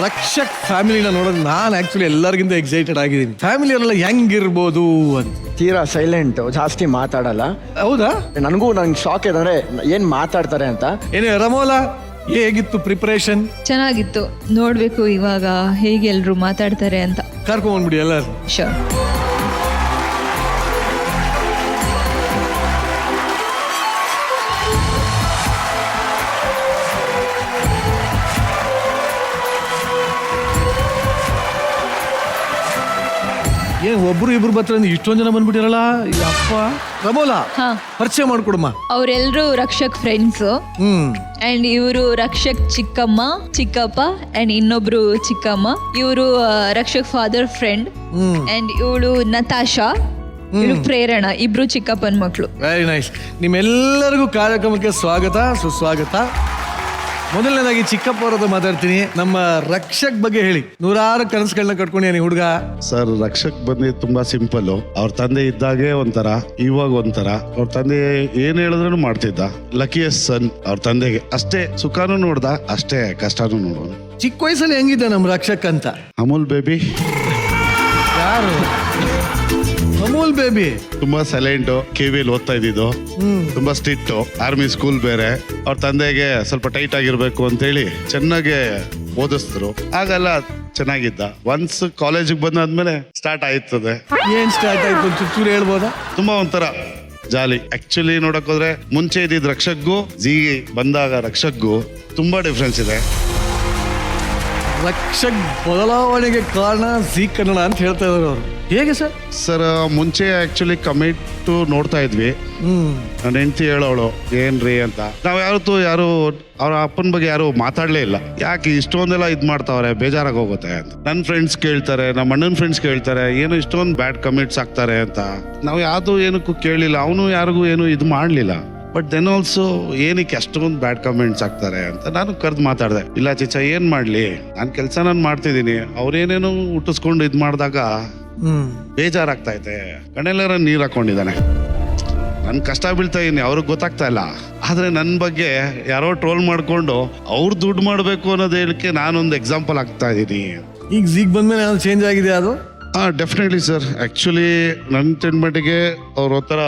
ರಕ್ಷಕ್ ಫ್ಯಾಮಿಲಿನ ನೋಡೋದು ನಾನು ಆಕ್ಚುಲಿ ಎಲ್ಲರಿಗಿಂತ ಎಕ್ಸೈಟೆಡ್ ಆಗಿದ್ದೀನಿ. ಫ್ಯಾಮಿಲಿಯವರೆಲ್ಲ ಹೆಂಗಿರ್ಬೋದು ಅಂತ. ತೀರಾ ಸೈಲೆಂಟ್, ಜಾಸ್ತಿ ಮಾತಾಡಲ್ಲ. ಹೌದಾ? ನನಗೂ ನಂಗೆ ಶಾಕ್ ಇದೆ ಏನ್ ಮಾತಾಡ್ತಾರೆ ಅಂತ. ಏನೇ ರಮೋಲಾ, ಹೇಗಿತ್ತು ಪ್ರಿಪರೇಷನ್? ಚೆನ್ನಾಗಿತ್ತು. ನೋಡ್ಬೇಕು ಇವಾಗ ಹೇಗೆ ಎಲ್ರು ಮಾತಾಡ್ತಾರೆ ಅಂತ. ಕರ್ಕೊಂಡ್ಬಿಡಿ ಎಲ್ಲರೂ. ಶೋರ್. ಏನ್ ಒಬ್ರು ಇಬ್ರು ಬರ್ತಾರೆ, ಇಷ್ಟೊಂದ್ ಜನ ಬಂದ್ಬಿಟ್ಟಿರಲ್ಲ. ಅಪ್ಪ ರಮೋಲಾ, ಪರಿಚಯ ಮಾಡ್ಕೊಡಮ್ಮ. ಅವರೆಲ್ಲರೂ ರಕ್ಷಕ್ ಫ್ರೆಂಡ್ಸ್. ಅಂಡ್ ಇವರು ರಕ್ಷಕ್ ಚಿಕ್ಕಮ್ಮ, ಚಿಕ್ಕಪ್ಪ ಅಂಡ್ ಇನ್ನೊಬ್ರು ಚಿಕ್ಕಮ್ಮ. ಇವರು ರಕ್ಷಕ್ ಫಾದರ್ ಫ್ರೆಂಡ್. ಅಂಡ್ ಇವಳು ನತಾಶಾ, ಇವಳು ಪ್ರೇರಣಾ, ಇಬ್ರು ಚಿಕ್ಕಪ್ಪನ ಮಕ್ಕಳು. Very nice. ನಿಮ್ಮೆಲ್ಲರಿಗೂ ಕಾರ್ಯಕ್ರಮಕ್ಕೆ ಸ್ವಾಗತ, ಸುಸ್ವಾಗತ. ಮೊದಲನೇದಾಗಿ ಚಿಕ್ಕಪ್ಪ ಅವರದ್ದು ಮಾತಾಡ್ತೀನಿ. ನಮ್ಮ ರಕ್ಷಕ್ ಬಗ್ಗೆ ಹೇಳಿ. ನೂರಾರು ಕನಸುಗಳನ್ನ ಕಟ್ಕೊಂಡಿದ್ದೀನಿ ಹುಡುಗ. ಸರ್, ರಕ್ಷಕ್ ಬಂದು ತುಂಬಾ ಸಿಂಪಲ್. ಅವ್ರ ತಂದೆ ಇದ್ದಾಗೆ ಒಂಥರ, ಇವಾಗ ಒಂಥರ. ಅವ್ರ ತಂದೆ ಏನ್ ಹೇಳಿದ್ರು ಮಾಡ್ತಿದ್ದ. ಲಕಿಯಸ್ಟ್ ಸನ್ ಅವ್ರ ತಂದೆಗೆ. ಅಷ್ಟೇ ಸುಖನೂ ನೋಡ್ದ, ಅಷ್ಟೇ ಕಷ್ಟನೂ ನೋಡೋಣ. ಚಿಕ್ಕ ವಯಸ್ಸಲ್ಲಿ ಹೆಂಗಿದ್ದ ನಮ್ಮ ರಕ್ಷಕ್ ಅಂತ? ಅಮೂಲ್ ಬೇಬಿ. ಯಾರು ಅಮೂಲ್ ಬೇಬಿ? ತುಂಬಾ ಸೈಲೆಂಟ್, ಕೆವಿಯಲ್ಲಿ ಓದ್ತಾ ಇದ್ದಿದ್ದು. ತುಂಬಾ ಸ್ಟ್ರಿಕ್ಟ್, ಆರ್ಮಿ ಸ್ಕೂಲ್ ಬೇರೆ. ಅವ್ರ ತಂದೆಗೆ ಸ್ವಲ್ಪ ಟೈಟ್ ಆಗಿರ್ಬೇಕು ಅಂತೇಳಿ ಚೆನ್ನಾಗೆ ಓದಿಸಿದ್ರು. ಆಗೆಲ್ಲ ಚೆನ್ನಾಗಿದ್ದ. ಒನ್ಸ್ ಕಾಲೇಜಿಗೆ ಬಂದಾದ್ಮೇಲೆ ಸ್ಟಾರ್ಟ್ ಆಯ್ತದೆ. ಏನ್ ಸ್ಟಾರ್ಟ್ ಆಯ್ತು ಚೂರು ಹೇಳ್ಬೋದಾ? ತುಂಬಾ ಒಂಥರ ಜಾಲಿ. ಆಕ್ಚುಲಿ ನೋಡಕ್ ಹೋದ್ರೆ ಮುಂಚೆ ಇದ್ದಿದ್ ರಕ್ಷಕ್ಗೂ ಜಿ ಬಂದಾಗ ರಕ್ಷಕ್ಗೂ ತುಂಬಾ ಡಿಫ್ರೆನ್ಸ್ ಇದೆ. ರಕ್ಷಕ್ ಬದಲಾವಣೆಗೆ ಕಾರಣ ಜೀ ಕನ್ನಡ ಅಂತ ಹೇಳ್ತಾ ಇದ್ರು ಅವರು. ಹೇಗೆ ಸರ್? ಸರ್, ಮುಂಚೆ ಆಕ್ಚುಲಿ ಕಮೆಂಟ್ ನೋಡ್ತಾ ಇದ್ವಿ. ನನ್ನ ಹೆಂಡತಿ ಹೇಳೋಳು ಏನ್ರಿ ಅಂತ. ನಾವ್ ಯಾರು ಅವ್ರ ಅಪ್ಪನ ಬಗ್ಗೆ ಯಾರು ಮಾತಾಡ್ಲೇ ಇಲ್ಲ. ಯಾಕೆ ಇಷ್ಟೊಂದೆಲ್ಲ ಇದ್ ಮಾಡ್ತಾವ್ರೆ, ಬೇಜಾರಾಗಿ ಹೋಗುತ್ತೆ ಅಂತ. ನನ್ನ ಫ್ರೆಂಡ್ಸ್ ಕೇಳ್ತಾರೆ, ನಮ್ಮ ಅಣ್ಣನ ಫ್ರೆಂಡ್ಸ್ ಕೇಳ್ತಾರೆ, ಏನು ಇಷ್ಟೊಂದು ಬ್ಯಾಡ್ ಕಮೆಂಟ್ಸ್ ಆಗ್ತಾರೆ ಅಂತ. ನಾವು ಯಾವ್ದು ಏನಕ್ಕೂ ಕೇಳಿಲ್ಲ, ಅವನು ಯಾರಿಗೂ ಏನು ಇದು ಮಾಡ್ಲಿಲ್ಲ. ಬಟ್ ದೆನ್ ಆಲ್ಸೋ ಏನಕ್ಕೆ ಅಷ್ಟೊಂದು ಬ್ಯಾಡ್ ಕಮೆಂಟ್ಸ್ ಆಗ್ತಾರೆ ಅಂತ ನಾನು ಕರೆದು ಮಾತಾಡಿದೆ. ಇಲ್ಲ ಚಿಚ್ಚ, ಏನ್ ಮಾಡ್ಲಿ, ನಾನು ಕೆಲಸ ನಾನು ಮಾಡ್ತಿದ್ದೀನಿ. ಅವ್ರೇನೇನು ಹುಟ್ಟಿಸ್ಕೊಂಡು ಇದ್ ಮಾಡಿದಾಗ ಬೇಜಾರಾಗ್ತಾ ಇದೆ. ಕಣ್ಣೆಲ್ಲರ ನೀರ್ ಹಾಕೊಂಡಿದ್ದಾನೆ. ನನ್ ಕಷ್ಟ ಬೀಳ್ತಾ ಇದೀನಿ, ಅವ್ರಿಗೆ ಗೊತ್ತಾಗ್ತಾ ಇಲ್ಲ. ಆದ್ರೆ ನನ್ನ ಬಗ್ಗೆ ಯಾರೋ ಟ್ರೋಲ್ ಮಾಡ್ಕೊಂಡು ಅವ್ರು ದುಡ್ಡು ಮಾಡ್ಬೇಕು ಅನ್ನೋದು ಹೇಳಿಕೆ ನಾನೊಂದು ಎಕ್ಸಾಂಪಲ್ ಆಗ್ತಾ ಇದ್ದೀನಿ. ಈಗ ಜೀಗ್ ಬಂದ್ಮೇಲೆ ಏನಾದ್ರು ಚೇಂಜ್ ಆಗಿದೆ ಅದು? Definitely sir. ಆಕ್ಚುಲಿ ನನ್ನ ತಿಳ್ಮಟ್ಟಿಗೆ ಅವ್ರ ಒಂಥರ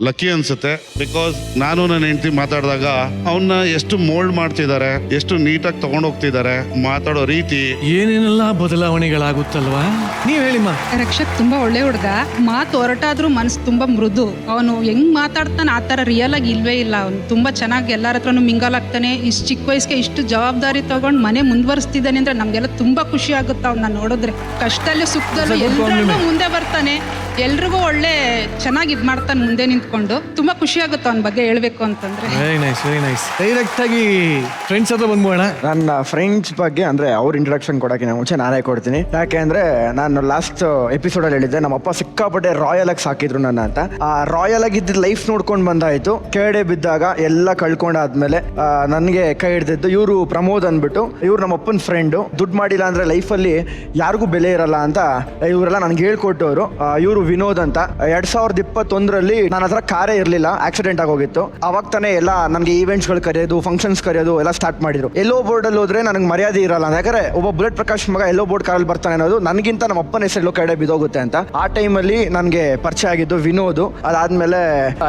ಲಕ್ಕಿ ಅನ್ಸುತ್ತೆ. ಬಿಕಾಸ್ ನಾನು ನನ್ನ ಹೆಂಡತಿ ಮಾತಾಡಿದಾಗ ಅವನ್ನ ಎಷ್ಟು ಮೋಲ್ಡ್ ಮಾಡ್ತಿದ್ದಾರೆ, ಎಷ್ಟು ನೀಟಾಗಿ ತಗೊಂಡ್ ಹೋಗ್ತಿದ್ದಾರೆ, ಮಾತಾಡೋ ರೀತಿ. ಏನೇನೆಲ್ಲ ಬದಲಾವಣೆಗಳಾಗುತ್ತಲ್ವಾ? ನೀವ್ ಹೇಳಿಮ್ಮ. ರಕ್ಷಕ್ ತುಂಬಾ ಒಳ್ಳೆ ಹುಡುಗ. ಮಾತು ಹೊರಟಾದ್ರೂ ಮನಸ್ಸು ತುಂಬಾ ಮೃದು. ಅವನು ಹೆಂಗ್ ಮಾತಾಡ್ತಾನೆ ಆ ತರ ರಿಯಲ್ ಆಗಿ ಇಲ್ವೇ ಇಲ್ಲ. ಅವನು ತುಂಬಾ ಚೆನ್ನಾಗಿ ಎಲ್ಲರ ಹತ್ರನು ಮಿಂಗಲ್ ಆಗ್ತಾನೆ. ಇಷ್ಟು ಚಿಕ್ಕ ವಯಸ್ಸಿಗೆ ಇಷ್ಟು ಜವಾಬ್ದಾರಿ ತಗೊಂಡು ಮನೆ ಮುಂದುವರಿಸ್ತಿದ್ದಾನೆ ಅಂದ್ರೆ ನಮ್ಗೆಲ್ಲ ತುಂಬಾ ಖುಷಿ ಆಗುತ್ತೆ ಅವನ್ನ ನೋಡಿದ್ರೆ. ಕಷ್ಟದಲ್ಲಿ ಸುಖದಲ್ಲೂ ಎಲ್ಲರನ್ನೂ ಮುಂದೆ ಬರ್ತಾನೆ. ಎಲ್ರಿಗೂ ಒಳ್ಳೆ ಚೆನ್ನಾಗಿ ಇದ್ ಮಾಡ್ತಾನೆ ಮುಂದೆ ನಿಂತ್ಕೊಂಡು. ತುಂಬಾ ಖುಷಿ ಆಗುತ್ತೆ ಅವನ ಬಗ್ಗೆ ಹೇಳ್ಬೇಕು ಅಂತಂದ್ರೆ. Very nice, very nice. Direct ಆಗಿ ಫ್ರೆಂಡ್ಸ್ ಹತ್ರ ಬಂದ್ಬೋಣ. ನನ್ನ ಫ್ರೆಂಡ್ಸ್ ಬಗ್ಗೆ ಅಂದ್ರೆ ಅವ್ರ ಇಂಟ್ರಡಕ್ಷನ್ ಕೊಡೋಕೆ ಮುಂಚೆ ನಾನೇ ಕೊಡ್ತೀನಿ. ಯಾಕೆ ಅಂದ್ರೆ ನಾನು ಲಾಸ್ಟ್ ಎಪಿಸೋಡ್ ಅಲ್ಲಿ ಹೇಳಿದ್ದೆ, ನಮ್ಮಪ್ಪ ಸಿಕ್ಕಾಪಟ್ಟೆ ರಾಯಲ್ ಆಗಿ ಸಾಕಿದ್ರು ನನ್ನ ಅಂತ. ಆ ರಾಯಲ್ ಆಗಿದ್ದ ಲೈಫ್ ನೋಡ್ಕೊಂಡು ಬಂದಾಯ್ತು. ಕೆಳಗಡೆ ಬಿದ್ದಾಗ ಎಲ್ಲ ಕಳ್ಕೊಂಡಾದ್ಮೇಲೆ ನನಗೆ ಕೈ ಹಿಡ್ದಿದ್ದು ಇವರು ಪ್ರಮೋದ್ ಅಂದ್ಬಿಟ್ಟು. ಇವ್ರು ನಮ್ಮ ಅಪ್ಪನ ಫ್ರೆಂಡು. ದುಡ್ಡು ಮಾಡಿಲ್ಲ ಅಂದ್ರೆ ಲೈಫಲ್ಲಿ ಯಾರಿಗೂ ಬೆಲೆ ಇರಲ್ಲ ಅಂತ ಇವರೆಲ್ಲ ನನ್ಗೆ ಹೇಳ್ಕೊಟ್ಟವರು. ಇವರು ವಿನೋದ್ ಅಂತ. 2021ರಲ್ಲಿ ನನ್ನ ಹತ್ರ ಕಾರೇ ಇರಲಿಲ್ಲ, ಆಕ್ಸಿಡೆಂಟ್ ಆಗೋಗಿತ್ತು. ಅವಾಗ ತಾನೇ ಎಲ್ಲ ನನಗೆ ಈವೆಂಟ್ಸ್ಗಳು ಕರೆಯೋದು, ಫಂಕ್ಷನ್ಸ್ ಕರೆಯೋದು ಎಲ್ಲ ಸ್ಟಾರ್ಟ್ ಮಾಡಿದ್ರು. ಎಲ್ಲೋ ಬೋರ್ಡಲ್ಲಿ ಹೋದ್ರೆ ನನಗೆ ಮರ್ಯಾದೆ ಇರಲ್ಲ. ಯಾಕಂದ್ರೆ ಒಬ್ಬ ಬುಲೆಟ್ ಪ್ರಕಾಶ್ ಮಗ ಎಲ್ಲೋ ಬೋರ್ಡ್ ಕಾರಲ್ಲಿ ಬರ್ತಾನೆ ಅನ್ನೋದು ನನಗಿಂತ ನಮ್ಮ ಅಪ್ಪನ ಹೆಸರು ಕಡೆ ಬಿದ್ದೋಗುತ್ತೆ ಅಂತ. ಆ ಟೈಮಲ್ಲಿ ನನಗೆ ಪರಿಚಯ ಆಗಿದ್ದು ವಿನೋದ್. ಅದಾದ್ಮೇಲೆ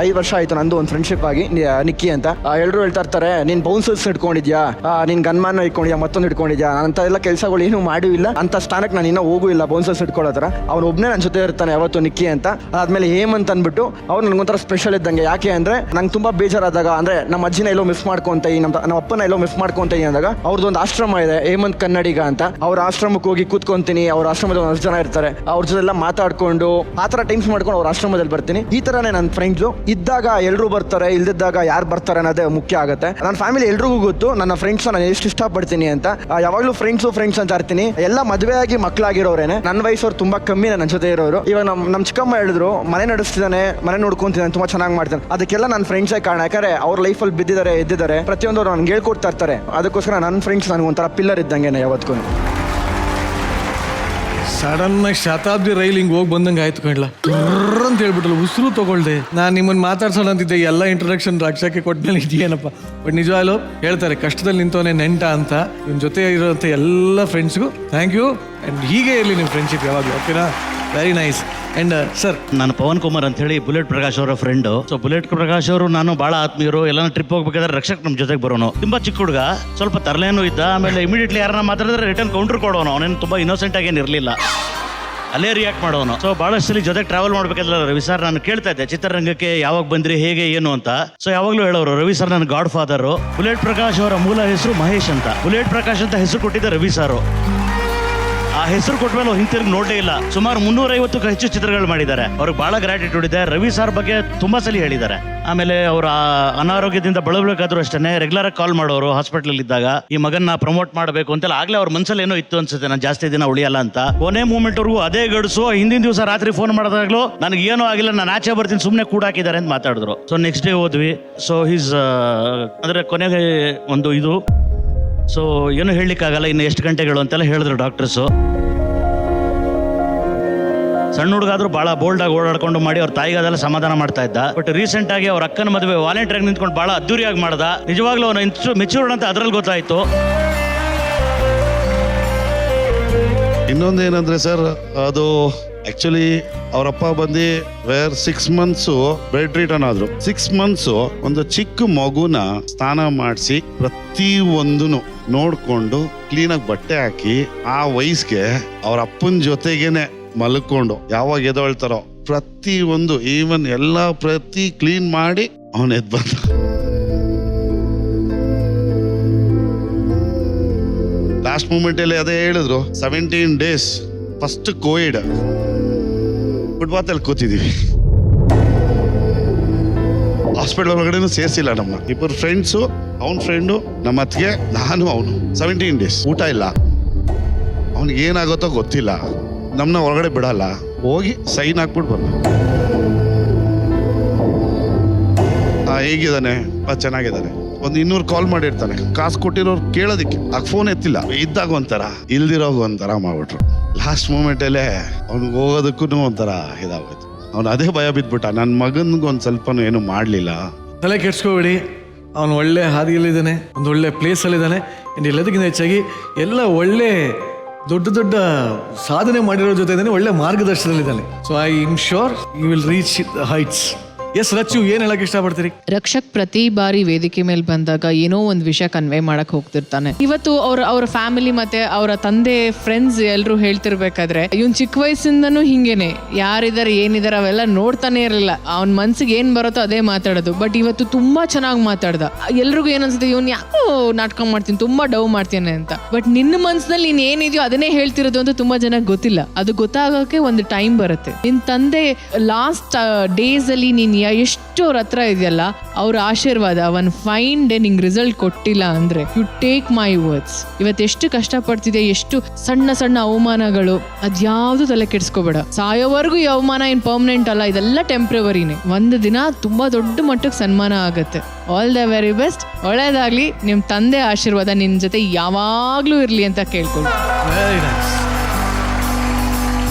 5 ವರ್ಷ ಆಯ್ತು ನಂದು ಒಂದು ಫ್ರೆಂಡ್ಶಿಪ್ ಆಗಿ, ನಿಕ್ಕಿ ಅಂತ. ಎಲ್ಲರೂ ಹೇಳ್ತಾ ಇರ್ತಾರೆ, ನೀನ್ ಬೌನ್ಸರ್ಸ್ ಇಟ್ಕೊಂಡಿದ್ಯಾ, ನೀನ್ ಗನ್ಮ್ಯಾನ್ ಇಟ್ಕೊಂಡಿದ್ಯಾ, ಮತ್ತೊಂದು ಇಟ್ಕೊಂಡಿದ್ಯಾ. ಅಂತ ಎಲ್ಲ ಕೆಲಸಗಳು ಏನು ಮಾಡಿಲ್ಲ ಅಂತ ಸ್ಥಾನಕ್ಕೆ ನಾನು ಇನ್ನೂ ಹೋಗೂ ಇಲ್ಲ ಬೌನ್ಸರ್ಸ್ ಇಟ್ಕೊಳ್ಳೋ ಥರ. ಅವ್ನು ಒಬ್ಬನೇ ನನ್ನ ಜೊತೆ ಇರ್ತಾನೆ ಯಾವತ್ತು. ನಿಕ್ಕಿ ಅಂತ. ಅದಾದ್ಮೇಲೆ ಹೇಮಂತ್ ಅಂದ್ಬಿಟ್ಟು ಅವ್ರು ನನಗೊಂಥರ ಸ್ಪೆಷಲ್ ಇದ್ದಂಗೆ. ಯಾಕೆ ಅಂದ್ರೆ ನಂಗೆ ತುಂಬಾ ಬೇಜಾರಾದಾಗ, ಅಂದ್ರೆ ನಮ್ಮ ಅಜ್ಜಿನ ಎಲ್ಲೋ ಮಿಸ್ ಮಾಡ್ಕೊಂತ ನಮ್ಮ ಅಪ್ಪನ ಎಲ್ಲೋ ಮಿಸ್ ಮಾಡ್ಕೊಂತ ಅಂದಾಗ ಅವ್ರದ್ದೊಂದು ಆಶ್ರಮ ಇದೆ ಹೇಮಂತ್ ಕನ್ನಡಿಗ ಅಂತ. ಅವ್ರ ಆಶ್ರಮಕ್ಕೆ ಹೋಗಿ ಕೂತ್ಕೊಂತೀನಿ. ಅವ್ರ ಆಶ್ರಮದಲ್ಲಿ 10 ಜನ ಇರ್ತಾರೆ, ಅವ್ರ ಜೊತೆಲ್ಲ ಮಾತಾಡ್ಕೊಂಡು ಆ ಥರ ಟೈಮ್ಸ್ ಮಾಡ್ಕೊಂಡು ಅವ್ರ ಆಶ್ರಮದಲ್ಲಿ ಬರ್ತೀನಿ. ಈ ಥರನೇ ನನ್ನ ಫ್ರೆಂಡ್ಸು ಇದ್ದಾಗ ಎಲ್ಲರೂ ಬರ್ತಾರೆ, ಇಲ್ದಿದ್ದಾಗ ಯಾರು ಬರ್ತಾರೆ ಅನ್ನೋದೇ ಮುಖ್ಯ ಆಗುತ್ತೆ. ನನ್ನ ಫ್ಯಾಮಿಲಿ ಎಲ್ರಿಗೂ ಗೊತ್ತು ನನ್ನ ಫ್ರೆಂಡ್ಸ್ ನಾನು ಎಷ್ಟು ಇಷ್ಟಪಡ್ತೀನಿ ಅಂತ. ಯಾವಾಗಲೂ ಫ್ರೆಂಡ್ಸ್ ಅಂತ ಇರ್ತೀನಿ. ಎಲ್ಲ ಮದುವೆ ಆಗಿ ಮಕ್ಕಳಾಗಿರೋರೇನೆ. ನನ್ನ ವಯಸ್ಸವ್ರು ತುಂಬಾ ಕಮ್ಮಿ ನನ್ನ ಜೊತೆ ಇರೋರು. ಇವಾಗ ನಮ್ಮ ಚಿಕ್ಕಮ್ಮ ಹೇಳಿದ್ರು ಮನೆ ನಡೆಸ್ತಿದ್ದಾನೆ, ಮನೆ ನೋಡ್ಕೊಂತಿದ್ದಾನೆ, ತುಂಬಾ ಚೆನ್ನಾಗಿ ಮಾಡ್ತಾನೆ. ಅದಕ್ಕೆಲ್ಲ ನನ್ನ ಫ್ರೆಂಡ್ಸೇ ಕಾರಣ. ಯಾಕಂದ್ರೆ ಅವ್ರ ಲೈಫಲ್ಲಿ ಬಿದ್ದಿದ್ದಾರೆ, ಎದ್ದಿದ್ದಾರೆ, ಪ್ರತಿಯೊಂದು ನನ್ಗೆ ಹೇಳ್ಕೊಡ್ತಾ ಇರ್ತಾರೆ. ಅದಕ್ಕೋಸ್ಕರ ನನ್ನ ಫ್ರೆಂಡ್ಸ್ ನನಗೆ ಒಂಥರ ಪಿಲ್ಲರ್ ಇದ್ದಂಗೆ ಯಾವತ್ತೂ. ಸಡನ್ ಆಗಿ ಶತಾಬ್ದಿ ರೈಲ್ ಹಿಂಗ್ ಹೋಗಿ ಬಂದಂಗೆ ಆಯ್ತು ಕಣ್ಲ ಅಂತ ಹೇಳ್ಬಿಟ್ಟಲ್ಲ, ಉಸಿರು ತಗೊಳ್ದೆ. ನಾನು ನಿಮ್ಮನ್ನು ಮಾತಾಡ್ಸೋಣ ಅಂತಿದ್ದೆ, ಎಲ್ಲ ಇಂಟ್ರೊಡಕ್ಷನ್ ರಕ್ಷಕ್ಕೆ ಕೊಟ್ಮೇಲೆ ಇದೆಯೇನಪ್ಪ. ಬಟ್ ನಿಜವಾಗ್ಲೂ ಹೇಳ್ತಾರೆ ಕಷ್ಟದಲ್ಲಿ ನಿಂತವನೇ ನೆಂಟ ಅಂತ. ನಿಮ್ಮ ಜೊತೆ ಇರೋಂಥ ಎಲ್ಲ ಫ್ರೆಂಡ್ಸ್ಗೂ ಥ್ಯಾಂಕ್ ಯು. ಆ್ಯಂಡ್ ಹೀಗೆ ಇರಲಿ ನಿಮ್ಮ ಫ್ರೆಂಡ್ಶಿಪ್ ಯಾವಾಗಲೂ. ಓಕೆನಾ? Very nice. ಅಂಡ್ ಸರ್, ನಾನು ಪವನ್ ಕುಮಾರ್ ಅಂತ ಹೇಳಿ ಬುಲೆಟ್ ಪ್ರಕಾಶ್ ಅವರ ಫ್ರೆಂಡು. ಸೊ ಬುಲೆಟ್ ಪ್ರಕಾಶ್ ಅವರು ನಾನು ಬಹಳ ಆತ್ಮೀಯರು. ಎಲ್ಲ ಟ್ರಿಪ್ ಹೋಗ್ಬೇಕಾದ್ರೆ ರಕ್ಷಕ್ ನಮ್ಮ ಜೊತೆಗೆ ಬರೋನು. ತುಂಬಾ ಚಿಕ್ಕ ಹುಡುಗ, ಸ್ವಲ್ಪ ತರಲೇನೂ ಇದ್ದ. ಆಮೇಲೆ ಇಮಿಡಿಯೇಟ್ಲಿ ಯಾರನ್ನ ಮಾತಾಡಿದ್ರೆ ರಿಟರ್ನ್ ಕೌಂಟರ್ ಕೊಡೋನು. ಅವನೇನು ತುಂಬಾ ಇನ್ನೋಸೆಂಟ್ ಆಗೇನು ಇರಲಿಲ್ಲ, ಅಲ್ಲೇ ರಿಯಾಕ್ಟ್ ಮಾಡೋನು. ಸೊ ಬಹಳಷ್ಟು ಜೊತೆಗೆ ಟ್ರಾವೆಲ್ ಮಾಡ್ಬೇಕಾದ್ರೆ ರವಿ ಸರ್ ನಾನು ಕೇಳ್ತಾ ಇದ್ದೆ ಚಿತ್ರರಂಗಕ್ಕೆ ಯಾವಾಗ ಬಂದ್ರಿ, ಹೇಗೆ ಏನು ಅಂತ. ಸೊ ಯಾವಾಗಲೂ ಹೇಳೋರು ರವಿ ಸರ್ ನನ್ನ ಗಾಡ್ ಫಾದರ್. ಬುಲೆಟ್ ಪ್ರಕಾಶ್ ಅವರ ಮೂಲ ಹೆಸರು ಮಹೇಶ್ ಅಂತ. ಬುಲೆಟ್ ಪ್ರಕಾಶ್ ಅಂತ ಹೆಸರು ಕೊಟ್ಟಿದ್ದ ರವಿ ಸಾರು. ಆ ಹೆಸರು ಕೊಟ್ಮೇಲೆ ಹಿಂತಿರುಗಿ ನೋಡಲೇ ಇಲ್ಲ. ಸುಮಾರು 350ಕ್ಕೂ ಹೆಚ್ಚು ಚಿತ್ರಗಳು ಮಾಡಿದ್ದಾರೆ. ಅವ್ರಿಗೆ ಬಹಳ ಗ್ರಾಟಿಟ್ಯೂಡ್ ಇದೆ. ರವಿ ಸಾರ್ ಬಗ್ಗೆ ತುಂಬಾ ಸಲ ಹೇಳಿದ್ದಾರೆ. ಆಮೇಲೆ ಅವರ ಅನಾರೋಗ್ಯದಿಂದ ಬಳಬೇಕಾದ್ರೂ ಅಷ್ಟೇ ರೆಗ್ಯುಲರ್ ಆಗಿ ಕಾಲ್ ಮಾಡೋರು ಹಾಸ್ಪಿಟಲ್ ಇದ್ದಾಗ. ಈ ಮಗನ್ನ ಪ್ರಮೋಟ್ ಮಾಡಬೇಕು ಅಂತೆಲ್ಲ. ಆಗ್ಲೇ ಅವ್ರ ಮನಸ್ಸಲ್ಲಿ ಏನೋ ಇತ್ತು ಅನ್ಸುತ್ತೆ, ನಾನು ಜಾಸ್ತಿ ದಿನ ಉಳಿಯಲ್ಲ ಅಂತ. ಕೊನೆ ಮೂಮೆಂಟ್ ವರ್ಗೂ ಅದೇ ಗಡುಸು. ಹಿಂದಿನ ದಿವಸ ರಾತ್ರಿ ಫೋನ್ ಮಾಡಿದಾಗ್ಲೂ ನನಗೆ ಏನೂ ಆಗಿಲ್ಲ, ನಾನು ಆಚೆ ಬರ್ತೀನಿ, ಸುಮ್ಮನೆ ಕೂಡಾಕಿದ್ದಾರೆ ಅಂತ ಮಾತಾಡಿದ್ರು. ಸೊ ನೆಕ್ಸ್ಟ್ ಡೇ ಹೋದ್ವಿ. ಸೊ ಹೀಸ್ ಅಂದ್ರೆ ಕೊನೆಗೆ ಒಂದು ಇದು. ಸೊ ಏನು ಹೇಳಲಿಕ್ಕಾಗಲ್ಲ, ಇನ್ನು ಎಷ್ಟು ಗಂಟೆಗಳು ಅಂತೆಲ್ಲ ಹೇಳಿದ್ರು ಡಾಕ್ಟರ್ಸು. ಸಣ್ಣ ಹುಡುಗಾದ್ರೂ ಬಹಳ ಬೋಲ್ಡ್ ಆಗಿ ಓಡಾಡ್ಕೊಂಡು ಮಾಡಿ ಅವ್ರ ತಾಯಿಗೆ ಅದೆಲ್ಲ ಸಮಾಧಾನ ಮಾಡ್ತಾ ಇದ್ದ. ಬಟ್ ರೀಸೆಂಟ್ ಆಗಿ ಅವ್ರ ಅಕ್ಕನ ಮದುವೆ ವಾಲಂಟಿಯರ್ ನಿಂತ್ಕೊಂಡು ಬಹಳ ಅದ್ದೂರಿಯಾಗಿ ಮಾಡ್ದ. ನಿಜವಾಗ್ಲೂ ಅವನು ಮೆಚೂರ್ಡ್ ಅಂತ ಅದ್ರಲ್ಲಿ ಗೊತ್ತಾಯ್ತು. ಇನ್ನೊಂದೇನಂದ್ರೆ ಸರ್, ಅದು ಆಕ್ಚುಲಿ ಅವರಪ್ಪ ಬಂದು 6 months ಬೆಡ್ ರಿಟರ್ನ್ ಆದ್ರು. 6 months ಒಂದು ಚಿಕ್ಕ ಮಗುನ ಸ್ನಾನ ಮಾಡಿಸಿ ಪ್ರತಿ ಒಂದನು ನೋಡ್ಕೊಂಡು ಕ್ಲೀನಾಗಿ ಬಟ್ಟೆ ಹಾಕಿ ಆ ವಯಸ್ಸಿಗೆ ಅವ್ರ ಅಪ್ಪನ ಜೊತೆಗೇನೆ ಮಲ್ಕೊಂಡು ಯಾವಾಗ ಎದೊಳ್ತಾರೋ ಪ್ರತಿ ಒಂದು ಈವನ್ ಎಲ್ಲ ಪ್ರತಿ ಕ್ಲೀನ್ ಮಾಡಿ ಅವನ್ ಎದ್ ಬಂದ. ಲಾಸ್ಟ್ ಮೂಮೆಂಟ್ ಅಲ್ಲಿ ಅದೇ ಹೇಳಿದ್ರು 17 days ಫಸ್ಟ್ ಕೋವಿಡ್ ಫುಟ್ಬಾಲ್ ಕೂತಿದೀವಿ. ಹಾಸ್ಪಿಟಲ್ ಒಳಗಡೆನೂ ಸೇರಿಸಿಲ್ಲ ನಮ್ಮ ಇಬ್ಬರು ಫ್ರೆಂಡ್ಸು, ಅವನ ಫ್ರೆಂಡು, ನಮ್ಮ ಅತ್ತಿಗೆ, ನಾನು, ಅವನು. 17 days ಊಟ ಇಲ್ಲ. ಅವನಿಗೆ ಏನಾಗುತ್ತೋ ಗೊತ್ತಿಲ್ಲ. ನಮ್ಮನ್ನ ಹೊರಗಡೆ ಬಿಡಲ್ಲ. ಹೋಗಿ ಸೈನ್ ಹಾಕ್ಬಿಟ್ಟು ಬಂದ. ಹೇಗಿದ್ದಾನೆ? ಚೆನ್ನಾಗಿದ್ದಾನೆ. ಒಂದು 200 ಕಾಲ್ ಮಾಡಿರ್ತಾನೆ. ಕಾಸು ಕೊಟ್ಟಿರೋರು ಕೇಳೋದಿಕ್ಕೆ ಆಗ ಫೋನ್ ಎತ್ತಿಲ್ಲ. ಇದ್ದಾಗ ಒಂಥರ, ಇಲ್ದಿರೋಗ ಒಂಥರ ಮಾಡ್ಬಿಟ್ರು. ಲಾಸ್ಟ್ ಮೂಮೆಂಟ್ ಅಲ್ಲೇ ಅವ್ನಿಗೆ ಹೋಗೋದಕ್ಕೂ ಒಂಥರ ಇದಾಗೋಯ್ತು. ಅವ್ನು ಅದೇ ಭಯ ಬಿದ್ಬಿಟ್ಟ. ನನ್ನ ಮಗನ್ಗೆ ಒಂದು ಸ್ವಲ್ಪನೂ ಏನು ಮಾಡಲಿಲ್ಲ. ತಲೆ ಕೆಡ್ಸ್ಕೊಬೇಡಿ, ಅವನು ಒಳ್ಳೆ ಹಾದಿಯಲ್ಲಿದ್ದಾನೆ, ಒಂದು ಒಳ್ಳೆ ಪ್ಲೇಸಲ್ಲಿದ್ದಾನೆ. ಇನ್ನು ಎಲ್ಲದಕ್ಕಿಂತ ಹೆಚ್ಚಾಗಿ ಎಲ್ಲ ಒಳ್ಳೆ ದೊಡ್ಡ ಸಾಧನೆ ಮಾಡಿರೋ ಜೊತೆ ಇದ್ದಾನೆ, ಒಳ್ಳೆ ಮಾರ್ಗದರ್ಶನದಲ್ಲಿದ್ದಾನೆ. So I am sure you will reach the heights. Yes Rachchu, ಏನ್ ಹೇಳಕ್ ಇಷ್ಟಪಡ್ತೀರಿ? ರಕ್ಷಕ್ ಪ್ರತಿ ಬಾರಿ ವೇದಿಕೆ ಮೇಲೆ ಬಂದಾಗ ಏನೋ ಒಂದು ವಿಷಯ ಕನ್ವೆ ಮಾಡಕ್ ಹೋಗ್ತಿರ್ತಾನೆ. ಇವತ್ತು ಅವ್ರ ಫ್ಯಾಮಿಲಿ ಮತ್ತೆ ಅವರ ತಂದೆ ಫ್ರೆಂಡ್ಸ್ ಎಲ್ರು ಹೇಳ್ತಿರ್ಬೇಕಾದ್ರೆ ಇವನ್ ಚಿಕ್ಕ ವಯಸ್ಸಿಂದನೂ ಹಿಂಗೇನೆ, ಯಾರಿದಾರೆ ಏನಿದಾರೆ ಅವೆಲ್ಲ ನೋಡ್ತಾನೆ ಇರಲಿಲ್ಲ. ಅವ್ನ ಮನ್ಸಿಗೆ ಏನ್ ಬರುತ್ತೋ ಅದೇ ಮಾತಾಡೋದು. ಬಟ್ ಇವತ್ತು ತುಂಬಾ ಚೆನ್ನಾಗಿ ಮಾತಾಡ್ದ. ಎಲ್ರಿಗೂ ಏನನ್ಸುತ್ತೆ, ಇವ್ನು ಯಾಕೋ ನಾಟಕ ಮಾಡ್ತೀನಿ, ತುಂಬಾ ಡವ್ ಮಾಡ್ತೀನಿ ಅಂತ. ಬಟ್ ನಿನ್ನ ಮನ್ಸಿನಲ್ಲಿ ನೀನ್ ಏನಿದೆಯೋ ಅದನ್ನೇ ಹೇಳ್ತಿರೋದು ಅಂತ ತುಂಬಾ ಜನಕ್ಕೆ ಗೊತ್ತಿಲ್ಲ. ಅದು ಗೊತ್ತಾಗೋಕೆ ಒಂದು ಟೈಮ್ ಬರುತ್ತೆ. ನಿನ್ ತಂದೆ ಲಾಸ್ಟ್ ಡೇಸ್ ಅಲ್ಲಿ ನೀನ್ ಎಷ್ಟು ಅವ್ರ ಹತ್ರ ಇದೆಯಲ್ಲ, ಅವ್ರ ಆಶೀರ್ವಾದ, ಒಂದು ಫೈನ್ ಡೇ ನಿಂಗೆ ರಿಸಲ್ಟ್ ಕೊಟ್ಟಿಲ್ಲ ಅಂದ್ರೆ ಯು ಟೇಕ್ ಮೈ ವರ್ಡ್ಸ್. ಇವತ್ತು ಎಷ್ಟು ಕಷ್ಟಪಡ್ತಿದೆ, ಎಷ್ಟು ಸಣ್ಣ ಸಣ್ಣ ಅವಮಾನಗಳು, ಅದ್ಯಾವುದು ತಲೆ ಕೆಡ್ಸ್ಕೋಬೇಡ. ಸಾಯೋವರೆಗೂ ಈ ಅವಮಾನ ಏನ್ ಪರ್ಮನೆಂಟ್ ಅಲ್ಲ, ಇದೆಲ್ಲ ಟೆಂಪ್ರವರಿನೇ. ಒಂದು ದಿನ ತುಂಬಾ ದೊಡ್ಡ ಮಟ್ಟಕ್ಕೆ ಸನ್ಮಾನ ಆಗುತ್ತೆ. All the very best. ಒಳ್ಳೇದಾಗ್ಲಿ. ನಿಮ್ ತಂದೆ ಆಶೀರ್ವಾದ ನಿನ್ ಜೊತೆ ಯಾವಾಗ್ಲೂ ಇರ್ಲಿ ಅಂತ ಕೇಳ್ಕೊಂಡು. Very nice.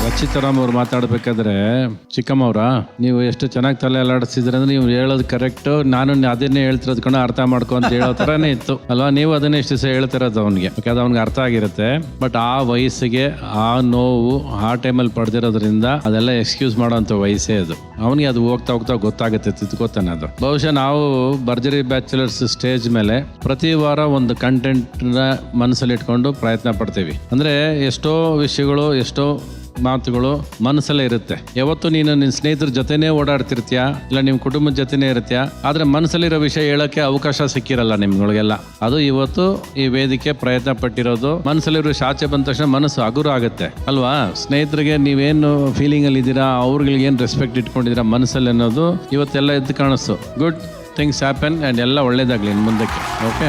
ರಚಿತಾರಾಮ್ ಅವ್ರು ಮಾತಾಡ್ಬೇಕಾದ್ರೆ, ಚಿಕ್ಕಮ್ಮವ್ರ ನೀವು ಎಷ್ಟು ಚೆನ್ನಾಗಿ ತಲೆ ಅಲ್ಲಾಡಿಸಿದ್ರೆ ಅಂದ್ರೆ ನೀವು ಹೇಳೋದು ಕರೆಕ್ಟ್, ನಾನು ಅದನ್ನೇ ಹೇಳ್ತಿರೋದು ಕಣ, ಅರ್ಥ ಮಾಡ್ಕೊ ಅಂತ ಹೇಳೋ ಥರನೇ ಇತ್ತು ಅಲ್ವಾ? ನೀವು ಅದನ್ನೇ ಎಷ್ಟು ದಿವಸ ಹೇಳ್ತಿರೋದು ಅವನಿಗೆ, ಯಾಕಂದ್ರೆ ಅವ್ನಿಗೆ ಅರ್ಥ ಆಗಿರುತ್ತೆ. ಬಟ್ ಆ ವಯಸ್ಸಿಗೆ ಆ ನೋವು ಆ ಟೈಮಲ್ಲಿ ಪಡೆದಿರೋದ್ರಿಂದ ಅದೆಲ್ಲ ಎಕ್ಸ್ಕ್ಯೂಸ್ ಮಾಡೋಂಥ ವಯಸ್ಸೇ ಅದು. ಅವನಿಗೆ ಅದು ಹೋಗ್ತಾ ಹೋಗ್ತಾ ಗೊತ್ತಾಗುತ್ತೆ, ತಿದ್ಕೋತಾನೆ ಅದು. ಬಹುಶಃ ನಾವು ಭರ್ಜರಿ ಬ್ಯಾಚುಲರ್ಸ್ ಸ್ಟೇಜ್ ಮೇಲೆ ಪ್ರತಿ ವಾರ ಒಂದು ಕಂಟೆಂಟ್ನ ಮನಸ್ಸಲ್ಲಿ ಇಟ್ಕೊಂಡು ಪ್ರಯತ್ನ ಪಡ್ತೀವಿ. ಅಂದರೆ ಎಷ್ಟೋ ವಿಷಯಗಳು, ಎಷ್ಟೋ ಮಾತುಗಳು ಮನಸ್ಸಲ್ಲೇ ಇರುತ್ತೆ. ಯಾವತ್ತು ನೀನು ನಿನ್ನ ಸ್ನೇಹಿತರ ಜೊತೆನೇ ಓಡಾಡ್ತಿರ್ತೀಯ, ಇಲ್ಲ ನಿಮ್ಮ ಕುಟುಂಬದ ಜೊತೆನೇ ಇರ್ತೀಯ, ಆದ್ರೆ ಮನಸ್ಸಲ್ಲಿರೋ ವಿಷಯ ಹೇಳಕ್ಕೆ ಅವಕಾಶ ಸಿಕ್ಕಿರಲ್ಲ ನಿಮ್ಗಳಿಗೆಲ್ಲ. ಅದು ಇವತ್ತು ಈ ವೇದಿಕೆ ಪ್ರಯತ್ನ ಪಟ್ಟಿರೋದು. ಮನಸ್ಸಲ್ಲಿರೋ ಆಚೆ ಬಂದ ತಕ್ಷಣ ಮನಸ್ಸು ಹಗುರ ಆಗುತ್ತೆ ಅಲ್ವಾ? ಸ್ನೇಹಿತರಿಗೆ ನೀವೇನು ಫೀಲಿಂಗ್ ಅಲ್ಲಿ ಇದ್ದೀರಾ, ಅವ್ರಿಗೆ ಏನು ರೆಸ್ಪೆಕ್ಟ್ ಇಟ್ಕೊಂಡಿದ್ದೀರಾ ಮನಸ್ಸಲ್ಲಿ ಅನ್ನೋದು ಇವತ್ತೆಲ್ಲ ಎದ್ದು ಕಾಣಿಸ್ತು. ಗುಡ್ ಥಿಂಗ್ಸ್ ಹ್ಯಾಪನ್ ಆ್ಯಂಡ್ ಎಲ್ಲ ಒಳ್ಳೇದಾಗ್ಲಿ ಇನ್ನು ಮುಂದಕ್ಕೆ. Okay,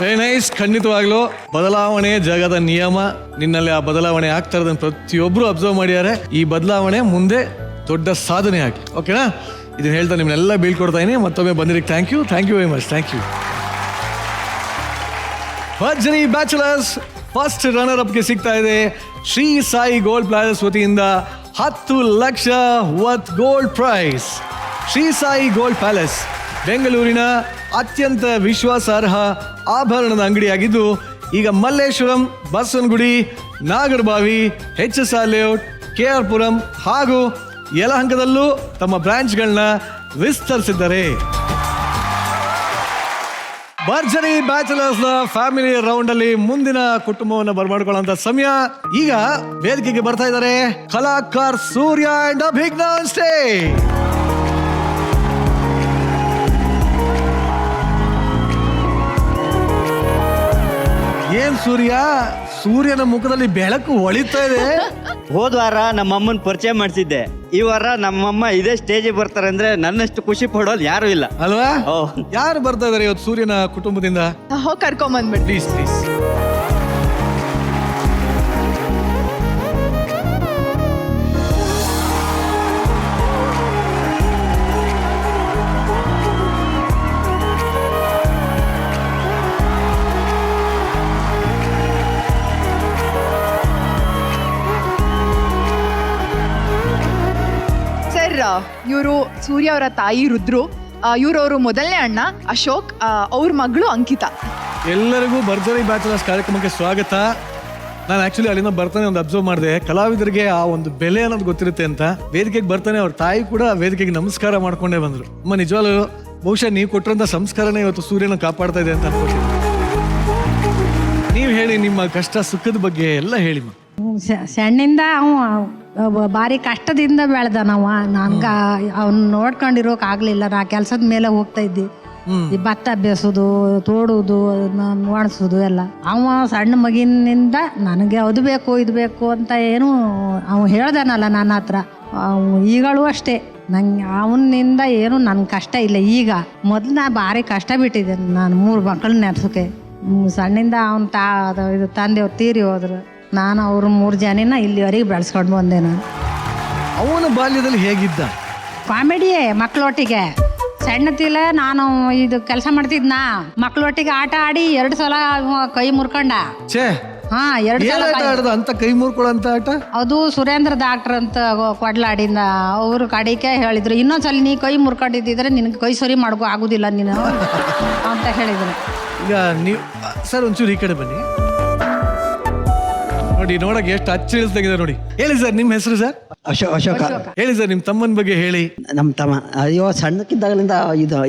very nice. ಖಂಡಿತವಾಗ್ಲೂ ಬದಲಾವಣೆ ಜಗದ ನಿಯಮ. ನಿನ್ನಲ್ಲಿ ಆ ಬದಲಾವಣೆ ಆಗ್ತಾ ಇರೋದನ್ನ ಪ್ರತಿಯೊಬ್ಬರು ಅಬ್ಸರ್ವ್ ಮಾಡಿದ್ದಾರೆ. ಈ ಬದಲಾವಣೆ ಮುಂದೆ ದೊಡ್ಡ ಸಾಧನೆ ಆಗಿ. ಓಕೆನಾ? ಇದನ್ನ ಹೇಳ್ತಾ ನಿಮ್ಮನ್ನೆಲ್ಲ ಬೀಳ್ಕೊಡ್ತಾ ಇದೀನಿ. ಮತ್ತೊಮ್ಮೆ ಬಂದಿರಿ. Thank you very much. Thank you. Bharjari bachelors first runner ಅಪ್ಗೆ ಸಿಗ್ತಾ ಇದೆ ಶ್ರೀ ಸಾಯಿ ಗೋಲ್ಡ್ ಪ್ಲಾಜಸ್ ವತಿಯಿಂದ 10 lakh worth gold prize. Shri Sai gold palace ಬೆಂಗಳೂರಿನ ಅತ್ಯಂತ ವಿಶ್ವಾಸಾರ್ಹ ಆಭರಣದ ಅಂಗಡಿಯಾಗಿದ್ದು, ಈಗ Malleshwaram, Basavanagudi, Nagarbhavi, HSR layout, KR Puram ಹಾಗೂ ಯಲಹಂಕದಲ್ಲೂ ತಮ್ಮ ಬ್ರಾಂಚ್ಗಳನ್ನ ವಿಸ್ತರಿಸಿದ್ದಾರೆ. ಭರ್ಜರಿ ಬ್ಯಾಚುಲರ್ಸ್ ನ ಫ್ಯಾಮಿಲಿ ರೌಂಡ್ ಅಲ್ಲಿ ಮುಂದಿನ ಕುಟುಂಬವನ್ನು ಬರಮಾಡ್ಕೊಳ್ಳುವಂತ ಸಮಯ. ಈಗ ವೇದಿಕೆಗೆ ಬರ್ತಾ ಇದ್ದಾರೆ ಕಲಾಕಾರ ಸೂರ್ಯ ಅಂಡ್ ಅಭಿಜ್ಞಾ ಸ್ಟೇಜ್. ಏನ್ ಸೂರ್ಯನ ಮುಖದಲ್ಲಿ ಬೆಳಕು ಹೊಳಿತಾ ಇದೆ. ಹೋದ್ವಾರ ನಮ್ಮಮ್ಮನ ಪರಿಚಯ ಮಾಡಿಸಿದ್ದೆ. ಈ ವಾರ ನಮ್ಮಮ್ಮ ಇದೇ ಸ್ಟೇಜಿಗೆ ಬರ್ತಾರೆ ಅಂದ್ರೆ ನನ್ನಷ್ಟು ಖುಷಿ ಪಡೋದು ಯಾರು ಇಲ್ಲ ಅಲ್ವಾ? ಯಾರು ಬರ್ತಾ ಇದಾರೆ ಇವತ್ತು ಸೂರ್ಯನ ಕುಟುಂಬದಿಂದ? ಕರ್ಕೊಂಬಂದ್ಬಿಟ್ಟು ಪ್ಲೀಸ್ ಪ್ಲೀಸ್. ಇವರು ಸೂರ್ಯ ಅವರ ತಾಯಿ ರುದ್ರು, ಇವ್ರವ್ರ ಮೊದಲನೇ ಅಣ್ಣ ಅಶೋಕ್, ಅವ್ರ ಮಗಳು ಅಂಕಿತಾ. ಎಲ್ಲರಿಗೂ ಭರ್ಜರಿ ಬ್ಯಾಚುಲರ್ಸ್ ಕಾರ್ಯಕ್ರಮಕ್ಕೆ ಸ್ವಾಗತ. ನಾನು ಆಕ್ಚುಲಿ ಅಲ್ಲಿಂದ ಬರ್ತಾನೆ ಒಂದು ಅಬ್ಸರ್ವ್ ಮಾಡಿದೆ, ಕಲಾವಿದರಿಗೆ ಆ ಒಂದು ಬೆಲೆ ಅನ್ನೋದು ಗೊತ್ತಿರುತ್ತೆ ಅಂತ. ವೇದಿಕೆಗೆ ಬರ್ತಾನೆ ಅವ್ರ ತಾಯಿ ಕೂಡ ವೇದಿಕೆಗೆ ನಮಸ್ಕಾರ ಮಾಡ್ಕೊಂಡೇ ಬಂದ್ರು. ಅಮ್ಮ ನಿಜವಾಗ್ಲೂ ಬಹುಶಃ ನೀವು ಕೊಟ್ಟಿರೋಂಥ ಸಂಸ್ಕಾರನೇ ಇವತ್ತು ಸೂರ್ಯನ ಕಾಪಾಡ್ತಾ ಇದೆ ಅಂತ ಅನ್ಕೋತೀನಿ. ನೀವು ಹೇಳಿ ನಿಮ್ಮ ಕಷ್ಟ ಸುಖದ ಬಗ್ಗೆ ಎಲ್ಲ ಹೇಳಿ. ಸಣ್ಣಿಂದ ಅವ ಭಾರಿ ಕಷ್ಟದಿಂದ ಬೆಳೆದ ನಾವು. ನನ್ಗೆ ಅವ್ನ ನೋಡ್ಕೊಂಡಿರೋಕೆ ಆಗಲಿಲ್ಲ. ನಾ ಕೆಲಸದ ಮೇಲೆ ಹೋಗ್ತಾ ಇದ್ದಿ, ಈ ಭತ್ತ ಬೇಸೋದು, ತೋಡುವುದು, ಒಣಸೋದು ಎಲ್ಲ. ಅವ ಸಣ್ಣ ಮಗಿನಿಂದ ನನಗೆ ಅದು ಬೇಕು ಇದು ಬೇಕು ಅಂತ ಏನು ಅವ ಹೇಳ್ದಾನಲ್ಲ ನನ್ನ ಹತ್ರ. ಈಗಳು ಅಷ್ಟೇ, ನಂಗೆ ಅವನಿಂದ ಏನು ನನ್ನ ಕಷ್ಟ ಇಲ್ಲ. ಈಗ ಮೊದಲು ನಾ ಭಾರಿ ಕಷ್ಟ ಬಿಟ್ಟಿದ್ದೇನೆ. ನಾನು 3 ಮಕ್ಕಳನ್ನ ನೆಡ್ಸೋಕೆ. ಸಣ್ಣಿಂದ ಅವನ ಇದು ತಂದೆಯವ್ರು ತೀರಿ ಹೋದ್ರು. ನಾನು ಅವ್ರ 3 ಜನನ ಇಲ್ಲಿವರೆಗೆ ಬೆಳೆಸ್ಕೊಂಡು ಬಂದೆ. ನಾನು ಅವನ ಬಾಲ್ಯದಲ್ಲಿ ಹೇಗಿದ್ದ? ಕಾಮಿಡಿಯೇ, ಮಕ್ಕಳೊಟ್ಟಿಗೆ. ಸಣ್ಣತಿಲ್ಲ ನಾನು ಇದು ಕೆಲಸ ಮಾಡ್ತಿದ್ನಾ, ಮಕ್ಕಳೊಟ್ಟಿಗೆ ಆಟ ಆಡಿ 2 ಸಲ ಕೈ ಮುರ್ಕೊಂಡ. ಹಾ, 2 ಸಲ ಅಂತ ಕೈ ಮುರ್ಕೊಳ್ಳೋಂತ ಆಟ. ಅದು ಸುರೇಂದ್ರ ಡಾಕ್ಟರ್ ಅಂತ ಕೊಡ್ಲಾಡಿಂದ ಅವ್ರ ಕಡೆಗೆ ಹೇಳಿದ್ರು, ಇನ್ನೊಂದ್ಸಲ ನೀ ಕೈ ಮುರ್ಕೊಂಡಿದ್ದಿದ್ರೆ ನಿನಗೆ ಕೈ ಸರಿ ಮಾಡ್ಕೋ ಆಗುದಿಲ್ಲ ನೀನು ಅಂತ ಹೇಳಿದ್ರು. ಈಗ ನೀವು ಸರ್ ಒಂಚೂರು ಈ ಕಡೆ ಬನ್ನಿ. ನೋಡಿ, ನೋಡಕ್ಕೆ ಎಷ್ಟು ಅಚ್ಚಳಿಸ್ದಾಗಿದೆ ನೋಡಿ. ಹೇಳಿ ಸರ್, ನಿಮ್ಮ ಹೆಸರು ಸರ್? ಅಶೋಕ. ಹೇಳಿ ಸರ್, ನಿಮ್ಮ ತಮ್ಮನ ಬಗ್ಗೆ ಹೇಳಿ. ನಮ್ಮ ತಮ್ಮ ಅಯ್ಯೋ ಸಣ್ಣಕ್ಕಿದ್ದಾಗಲಿಂದ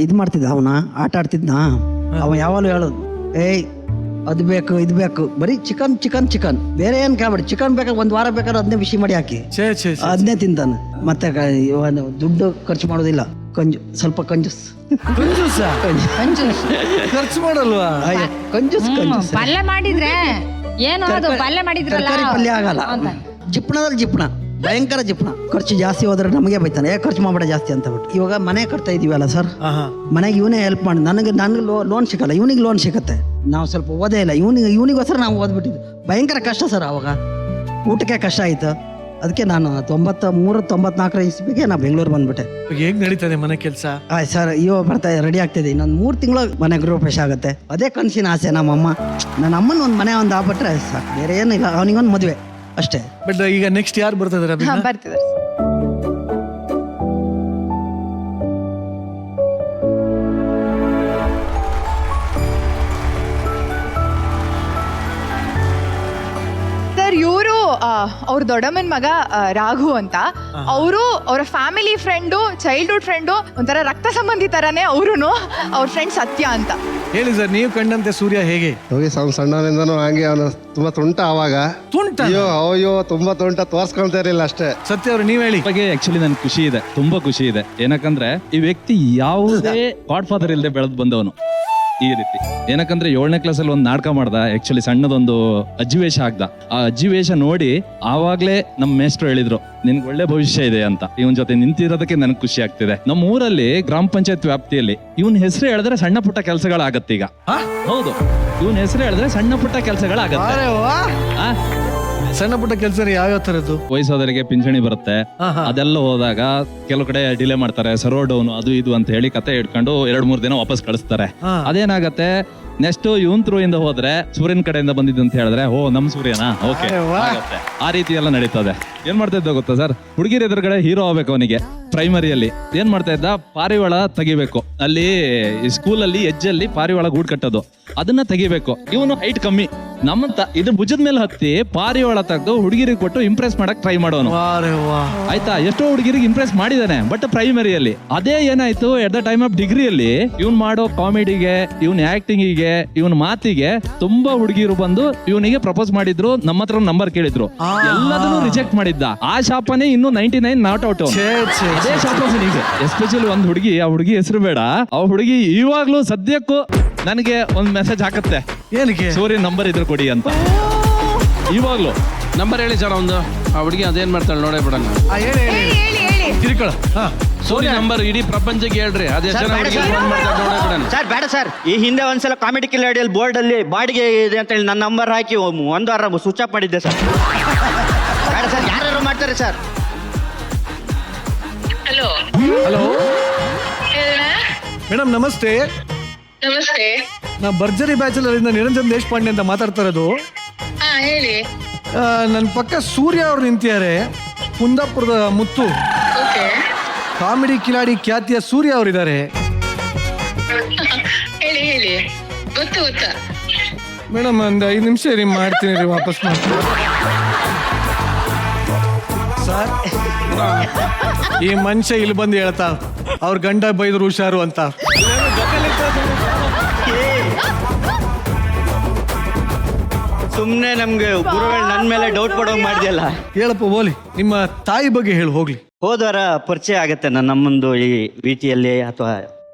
ಇದು ಮಾಡ್ತಿದ್ದ, ಅವನ ಆಟ ಆಡ್ತಿದ್ನ. ಅವ ಯಾವಾಗಲೂ ಹೇಳೋದು, ಏಯ್ ಅದು ಬೇಕು ಇದು ಬೇಕು, ಬರೀ ಚಿಕನ್ ಚಿಕನ್ ಚಿಕನ್, ಬೇರೆ ಏನು ಕೇಳ್ಬೇಡಿ. ಚಿಕನ್ ಬೇಕಾದ್ರೆ 1 ವಾರ ಬೇಕಾದ್ರೆ ಅದನ್ನೇ ಬಿಸಿ ಮಾಡಿ ಹಾಕಿ ಅದನ್ನೇ ತಿಂತಾನೆ. ಮತ್ತೆ ದುಡ್ಡು ಖರ್ಚು ಮಾಡೋದಿಲ್ಲ, ಸ್ವಲ್ಪ ಕಂಜೂಸ್. ಖರ್ಚು ಮಾಡಲ್ವಾ? ಕಂಜೂಸ್. ಪಲ್ಯ ಮಾಡಿದ್ರೆ ಏನು, ಅದು ಪಲ್ಯ ಮಾಡಿದ್ರಲ್ಲ, ಪಲ್ಯ ಆಗಲ್ಲ. ಜಿಪ್ಪಣದಲ್ಲಿ ಜಿಪ್ಪಣ, ಭಯಂಕರ ಜಿಪ್ಪಣ. ಖರ್ಚು ಜಾಸ್ತಿ ಹೋದ್ರೆ ನಮಗೆ ಬೈತಾನೆ, ಖರ್ಚು ಮಾಡಬೇಡ ಜಾಸ್ತಿ ಅಂತ ಬಿಟ್ಟು. ಇವಾಗ ಮನೆ ಕಟ್ತಾ ಇದೀವಲ್ಲ ಸರ್, ಮನೆಗೆ ಇವನೇ ಹೆಲ್ಪ್ ಮಾಡಿ. ನನಗೆ ಲೋನ್ ಸಿಗಲ್ಲ, ಇವನಿಗೆ ಲೋನ್ ಸಿಗತ್ತೆ. ನಾವು ಸ್ವಲ್ಪ ಓದೇ ಇಲ್ಲ, ಇವನಿಗೋಸ್ಕರ ನಾವು ಓದ್ಬಿಟ್ಟಿದ್ವಿ. ಭಯಂಕರ ಕಷ್ಟ ಸರ್. ಅವಾಗ ಊಟಕ್ಕೆ ಕಷ್ಟ ಆಯ್ತು. ಅದಕ್ಕೆ ನಾನು 93-94 ಇಸ್ವಿಗೆ ನಾ ಬೆಂಗಳೂರು ಬಂದ್ಬಿಟ್ಟೆ. ಹೇಗೆ ನಡೀತದೆ ಮನೆ ಕೆಲಸ? ಆಯ್ತು ಸರ್, ಬರ್ತಾ ರೆಡಿ ಆಗ್ತಿದೆ. ಇನ್ನೊಂದು 3 ತಿಂಗಳು ಮನೆ ಗೃಹಪ್ರವೇಶ ಆಗುತ್ತೆ. ಅದೇ ಕನಸಿನ ಆಸೆ ನಮ್ಮಮ್ಮ. ನನ್ನ ಅಮ್ಮನ ಒಂದು ಮನೆ ಒಂದು ಆಗ್ಬಿಟ್ರೆ ಸಾಕು, ಬೇರೆ ಏನಿಲ್ಲ. ಅವನಿಗೊಂದು ಮದುವೆ ಅಷ್ಟೇ. ಬಟ್ ಈಗ ನೆಕ್ಸ್ಟ್ ಯಾರು ಬರ್ತಿದ್ದಾರೆ? ಬರ್ತಿದ್ದಾರೆ ಸರ್. ಇವರು ಅವ್ರ ದೊಡ್ಡಮ್ಮನ ಮಗ ರಾಘು ಅಂತ. ಅವರು ಅವರ ಫ್ಯಾಮಿಲಿ ಫ್ರೆಂಡು, ಚೈಲ್ಡ್ಹುಡ್ ಫ್ರೆಂಡು, ಒಂಥರ ರಕ್ತ ಸಂಬಂಧಿ ಥರನೇ. ಅವ್ರು ಅವ್ರ ಫ್ರೆಂಡ್ ಸತ್ಯ ಅಂತ. ಹೇಳಿ ಸರ್, ನೀವು ಕಂಡಂತೆ ಸೂರ್ಯ ಹೇಗೆ? ಹೋಗಿ ಸಣ್ಣನಿಂದನೂ ಹಂಗೆ ಅವನು ತುಂಬಾ ತುಂಟ ಅವಾಗ. ತುಂಟ? ಅಯ್ಯೋ ತುಂಬಾ ತುಂಟ, ತೋರ್ಸ್ಕೊಂತ ಇರಲಿಲ್ಲ ಅಷ್ಟೇ. ಸತ್ಯ ಅವ್ರು ನೀವ್ ಹೇಳಿ. ಬಗ್ಗೆ ಆಕ್ಚುಲಿ ನನ್ ಖುಷಿ ಇದೆ, ತುಂಬಾ ಖುಷಿ ಇದೆ. ಏನಕ್ಕಂದ್ರೆ ಈ ವ್ಯಕ್ತಿ ಯಾವುದೇ ಗಾಡ್ ಫಾದರ್ ಇಲ್ಲದೆ ಬೆಳೆದ್ ಬಂದವನು ಈ ರೀತಿ. ಏನಕ್ಕಂದ್ರೆ 7ನೇ ಕ್ಲಾಸಲ್ಲಿ ಒಂದು ನಾಟಕ ಮಾಡ್ದ, ಆಕ್ಚುಲಿ ಸಣ್ಣದೊಂದು ಅಜ್ಜಿವೇಷ ಹಾಕ್ದ. ಆ ಅಜ್ಜಿವೇಷ ನೋಡಿ ಆವಾಗ್ಲೇ ನಮ್ಮ ಮೇಷ್ಟ್ರು ಹೇಳಿದ್ರು ನಿನ್ಗೆ ಒಳ್ಳೆ ಭವಿಷ್ಯ ಇದೆ ಅಂತ. ಇವನ್ ಜೊತೆ ನಿಂತಿರೋದಕ್ಕೆ ನನಗೆ ಖುಷಿ ಆಗ್ತಿದೆ. ನಮ್ಮ ಊರಲ್ಲಿ ಗ್ರಾಮ ಪಂಚಾಯತ್ ವ್ಯಾಪ್ತಿಯಲ್ಲಿ ಇವನ್ ಹೆಸರು ಹೇಳಿದ್ರೆ ಸಣ್ಣ ಪುಟ್ಟ ಕೆಲಸಗಳಾಗತ್ತೆ ಈಗ. ಹೌದು, ಇವನ್ ಹೆಸರು ಹೇಳಿದ್ರೆ ಸಣ್ಣ ಪುಟ್ಟ ಕೆಲಸಗಳಾಗತ್ತೆ. ಸಣ್ಣ ಪುಟ್ಟ ಕೆಲಸ ಯಾವ್ಯಾವ ತರದ್ದು? ವಯಸ್ಸಾದವರಿಗೆ ಪಿಂಚಣಿ ಬರುತ್ತೆ, ಅದೆಲ್ಲ ಹೋದಾಗ ಕೆಲವು ಕಡೆ ಡಿಲೇ ಮಾಡ್ತಾರೆ, ಸರ್ವರ್ ಡೌನ್ ಅದು ಇದು ಅಂತ ಹೇಳಿ ಕತೆ ಇಟ್ಕೊಂಡು 2-3 ದಿನ ವಾಪಸ್ ಕಳಿಸ್ತಾರೆ. ಅದೇನಾಗತ್ತೆ, ನೆಕ್ಸ್ಟ್ ಇವನ್ ಥ್ರೂ ಇಂದ ಹೋದ್ರೆ ಸೂರ್ಯನ ಕಡೆಯಿಂದ ಬಂದಿದ್ದು ಅಂತ ಹೇಳಿದ್ರೆ ಓ ನಮ್ ಸೂರ್ಯನಾ, ಓಕೆ ಆಗುತ್ತೆ. ಆ ರೀತಿ ಎಲ್ಲ ನಡೀತದೆ. ಏನ್ ಮಾಡ್ತಾ ಇದ್ದ ಗೊತ್ತಾ ಸರ್, ಹುಡುಗಿರ ಎದುರುಗಡೆ ಹೀರೋ ಆಗ್ಬೇಕು ಅವನಿಗೆ. ಪ್ರೈಮರಿಯಲ್ಲಿ ಏನ್ ಮಾಡ್ತಾ ಇದ್ದ, ಪಾರಿವಾಳ ತೆಗಿಬೇಕು. ಅಲ್ಲಿ ಸ್ಕೂಲಲ್ಲಿ ಎಜ್ಜಲ್ಲಿ ಪಾರಿವಾಳ ಗೂಡ್ ಕಟ್ಟೋದು, ಅದನ್ನ ತೆಗಿಬೇಕು. ಇವನು ಹೈಟ್ ಕಮ್ಮಿ, ನಮ್ಮಂತ ಇದ್ರ ಭುಜದ ಮೇಲೆ ಹತ್ತಿ ಪಾರಿವಾಳ ತೆಗೆದು ಹುಡುಗಿರಿಗೆ ಕೊಟ್ಟು ಇಂಪ್ರೆಸ್ ಮಾಡಕ್ ಟ್ರೈ ಮಾಡೋನು. ಆಯ್ತಾ, ಎಷ್ಟೋ ಹುಡುಗಿರಿಗೆ ಇಂಪ್ರೆಸ್ ಮಾಡಿದಾನೆ, ಬಟ್ ಪ್ರೈಮರಿಯಲ್ಲಿ. ಅದೇ ಏನಾಯ್ತು, ಎಟ್ ದ ಟೈಮ್ ಆಫ್ ಡಿಗ್ರಿಯಲ್ಲಿ ಇವ್ನ್ ಮಾಡೋ ಕಾಮಿಡಿಗೆ, ಇವನ್ ಆಕ್ಟಿಂಗಿಗೆ, ಇವನ್ ಮಾತಿಗೆ ತುಂಬಾ ಹುಡುಗಿರು ಬಂದು ಇವನಿಗೆ ಪ್ರಪೋಸ್ ಮಾಡಿದ್ರು. ನಮ್ಮ ಹತ್ರ ನಂಬರ್ ಕೇಳಿದ್ರು, ಎಲ್ಲದನ್ನು ರಿಜೆಕ್ಟ್ ಮಾಡಿದ್ದ. ಆ ಶಾಪನೇ ಇನ್ನು 99 ನಾಟ್ ಔಟ್. ಅದೇ ಶಾಪ ಎಸ್ಪೆಷಲಿ ಒಂದ್ ಹುಡುಗಿ, ಆ ಹುಡುಗಿ ಹೆಸರು ಬೇಡ, ಆ ಹುಡುಗಿ ಇವಾಗ್ಲೂ ಸದ್ಯಕ್ಕೂ ನನಗೆ ಒಂದ್ ಮೆಸೇಜ್ ಹಾಕತ್ತೆ, ಏನಕ್ಕೆ ಸೂರ್ಯ ನಂಬರ್ ಇದ್ರೆ ಕೊಡಿ ಅಂತ. ಇವಾಗ್ಲೂ ನಂಬರ್ ಹೇಳಿ ಸರ್ ಒಂದು. ಆ ಹುಡುಗಿ ಅದೇನ್ ಮಾಡ್ತಾಳೆ ನೋಡೇ ಬಿಡೋಣ. ಸೂರ್ಯ ನಂಬರ್ ಇಡೀ ಪ್ರಪಂಚಕ್ಕೆ ಹೇಳ್ರಿ, ಅದೇ ಸರ್. ಬೇಡ ಸರ್, ಈ ಹಿಂದೆ ಒಂದ್ಸಲ ಕಾಮಿಡಿ ಕಿಲಾಡಿಯಲ್ಲಿ ಬೋರ್ಡ್ ಅಲ್ಲಿ ಬಾಡಿಗೆ ಇದೆ ಅಂತ ಹೇಳಿ ನನ್ನ ನಂಬರ್ ಹಾಕಿ 1 ವಾರ ಸ್ವಿಚ್ ಆಫ್ ಮಾಡಿದ್ದೆ ಸರ್. ಬೇಡ ಸರ್, ಯಾರು ಮಾಡ್ತಾರೆ ಸರ್. ಹಲೋ ಮೇಡಮ್, ನಮಸ್ತೆ. ನಮಸ್ತೆ. ನಾ ಭರ್ಜರಿ ಬ್ಯಾಚಲರ್ ಇಂದ ನಿರಂಜನ್ ದೇಶಪಾಂಡೆ ಅಂತ ಮಾತಾಡ್ತಾ ಇರೋದು. ಹೇಳಿ. ನನ್ನ ಪಕ್ಕ ಸೂರ್ಯ ಅವ್ರು ನಿಂತಿದ್ದಾರೆ, ಕುಂದಾಪುರದ ಮುತ್ತು. ಕಾಮಿಡಿ ಕಿಲಾಡಿ ಖ್ಯಾತಿಯ ಸೂರ್ಯ ಅವರಿದ್ದಾರೆ. ಹೇಳಿ ಹೇಳಿ, ಗೊತ್ತು ಗೊತ್ತಾ ಮೇಡಮ್, ಒಂದು 5 ನಿಮಿಷ ರೀ, ಮಾಡ್ತೀನಿ ರೀ, ವಾಪಸ್ ಮಾಡ್ತೀನಿ ಸರ್. ಈ ಮನುಷ್ಯ ಇಲ್ಲಿ ಬಂದು ಹೇಳ್ತಾ ಅವ್ರ ಗಂಡ ಬೈದ್ರು ಹುಷಾರು ಅಂತ. ಸುಮ್ನೆ ನಮ್ಗೆ ಗುರುಗಳು ನನ್ನ ಮೇಲೆ ಡೌಟ್ ಪಡೋಂಗ್ ಮಾಡಿದ್ಯಲ್ಲ. ಹೇಳಪ್ಪ ಬೋಲಿ, ನಿಮ್ಮ ತಾಯಿ ಬಗ್ಗೆ ಹೇಳಿ ಹೋಗ್ಲಿ. ಹೋದ್ವಾರ ಪರಿಚಯ ಆಗತ್ತೆ ನನ್ನ ಅಮ್ಮಂದು ಈ ರೀತಿಯಲ್ಲಿ, ಅಥವಾ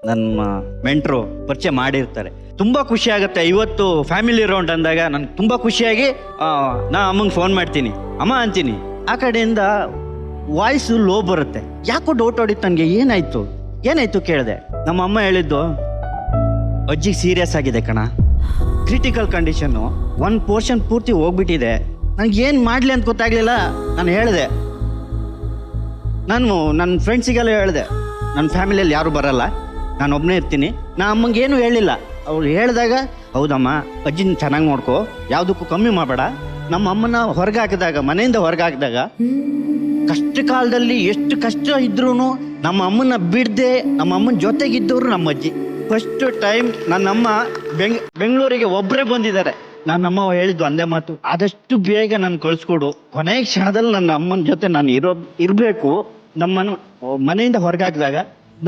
ನನ್ನ ಮೆಂಟ್ರು ಪರಿಚಯ ಮಾಡಿರ್ತಾರೆ. ತುಂಬಾ ಖುಷಿ ಆಗುತ್ತೆ. ಇವತ್ತು ಫ್ಯಾಮಿಲಿ ರೌಂಡ್ ಅಂದಾಗ ನನ್ಗೆ ತುಂಬಾ ಖುಷಿಯಾಗಿ ನಾ ಅಮ್ಮಂಗೆ ಫೋನ್ ಮಾಡ್ತೀನಿ, ಅಮ್ಮ ಅಂತೀನಿ. ಆ ಕಡೆಯಿಂದ ವಾಯ್ಸು ಲೋ ಬರುತ್ತೆ. ಯಾಕೋ ಡೌಟ್ ಹೊಡಿತು ನನಗೆ, ಏನಾಯ್ತು ಕೇಳಿದೆ. ನಮ್ಮ ಅಮ್ಮ ಹೇಳಿದ್ದು, ಅಜ್ಜಿಗೆ ಸೀರಿಯಸ್ ಆಗಿದೆ ಕಣ, ಕ್ರಿಟಿಕಲ್ ಕಂಡೀಷನ್ನು, 1 ಪೋರ್ಷನ್ ಪೂರ್ತಿ ಹೋಗ್ಬಿಟ್ಟಿದೆ. ನನಗೆ ಏನು ಮಾಡಲಿ ಅಂತ ಗೊತ್ತಾಗ್ಲಿಲ್ಲ. ನಾನು ಹೇಳಿದೆ, ನಾನು ನನ್ನ ಫ್ರೆಂಡ್ಸಿಗೆಲ್ಲ ಹೇಳಿದೆ, ನನ್ನ ಫ್ಯಾಮಿಲಿಯಲ್ಲಿ ಯಾರು ಬರಲ್ಲ, ನಾನು ಒಬ್ಬನೇ ಇರ್ತೀನಿ. ನಾ ಅಮ್ಮಂಗೆ ಏನೂ ಹೇಳಿಲ್ಲ. ಅವ್ರು ಹೇಳಿದಾಗ, ಹೌದಮ್ಮ ಅಜ್ಜಿನ ಚೆನ್ನಾಗಿ ನೋಡ್ಕೊ, ಯಾವುದಕ್ಕೂ ಕಮ್ಮಿ ಮಾಡಬೇಡ. ನಮ್ಮ ಅಮ್ಮನ ಹೊರಗೆ ಹಾಕಿದಾಗ, ಮನೆಯಿಂದ ಹೊರಗೆ ಹಾಕಿದಾಗ, ಕಷ್ಟ ಕಾಲದಲ್ಲಿ ಎಷ್ಟು ಕಷ್ಟ ಇದ್ರೂ ನಮ್ಮ ಅಮ್ಮನ ಬಿಡದೆ ನಮ್ಮ ಅಮ್ಮನ ಜೊತೆಗಿದ್ದವರು ನಮ್ಮ ಅಜ್ಜಿ. ಫಸ್ಟ್ ಟೈಮ್ ನನ್ನಮ್ಮ ಬೆಂಗಳೂರಿಗೆ ಒಬ್ಬರೇ ಬಂದಿದ್ದಾರೆ. ನನ್ನಮ್ಮ ಹೇಳಿದ್ದು ಒಂದೇ ಮಾತು, ಆದಷ್ಟು ಬೇಗ ನಾನು ಕಳಿಸ್ಕೊಡು, ಕೊನೆಯ ಕ್ಷಣದಲ್ಲಿ ನನ್ನ ಅಮ್ಮನ ಜೊತೆ ನಾನು ಇರಬೇಕು. ನಮ್ಮನ್ನು ಮನೆಯಿಂದ ಹೊರಗೆ ಹಾಕಿದಾಗ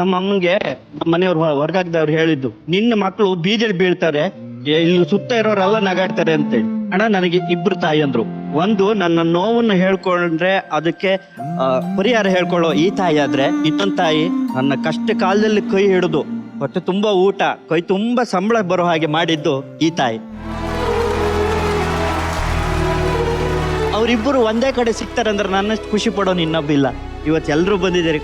ನಮ್ಮ ಅಮ್ಮಂಗೆ ನಮ್ಮ ಮನೆಯವ್ರು ಹೊರಗಾಕಿದವ್ರು ಹೇಳಿದ್ದು, ನಿನ್ನ ಮಕ್ಕಳು ಬೀದಿಯಲ್ಲಿ ಬೀಳ್ತಾರೆ, ಇಲ್ಲಿ ಸುತ್ತ ಇರೋರೆಲ್ಲ ನಗಾಡ್ತಾರೆ ಅಂತೇಳಿ. ಅಣ್ಣ, ನನಗೆ 2 ತಾಯಿ ಅಂದ್ರು. ಒಂದು, ನನ್ನ ನೋವನ್ನು ಹೇಳ್ಕೊಂಡ್ರೆ ಅದಕ್ಕೆ ಪರಿಹಾರ ಹೇಳ್ಕೊಳ್ಳೋ ಈ ತಾಯಿ ಆದ್ರೆ, ಇನ್ನೊಂದು ತಾಯಿ ನನ್ನ ಕಷ್ಟ ಕಾಲದಲ್ಲಿ ಕೈ ಹಿಡಿದು ಹೊಟ್ಟೆ ತುಂಬಾ ಊಟ, ಕೈ ತುಂಬಾ ಸಂಬಳ ಬರೋ ಹಾಗೆ ಮಾಡಿದ್ದು ಈ ತಾಯಿ. ಅವರಿಬ್ಬರು ಒಂದೇ ಕಡೆ ಸಿಗ್ತಾರಂದ್ರೆ ನನ್ನಷ್ಟು ಖುಷಿ ಪಡೋನು ಇನ್ನೊಬ್ಬಿಲ್ಲ. ಇವತ್ತು ಎಲ್ಲರೂ ಬಂದಿದ್ದಾರೆ.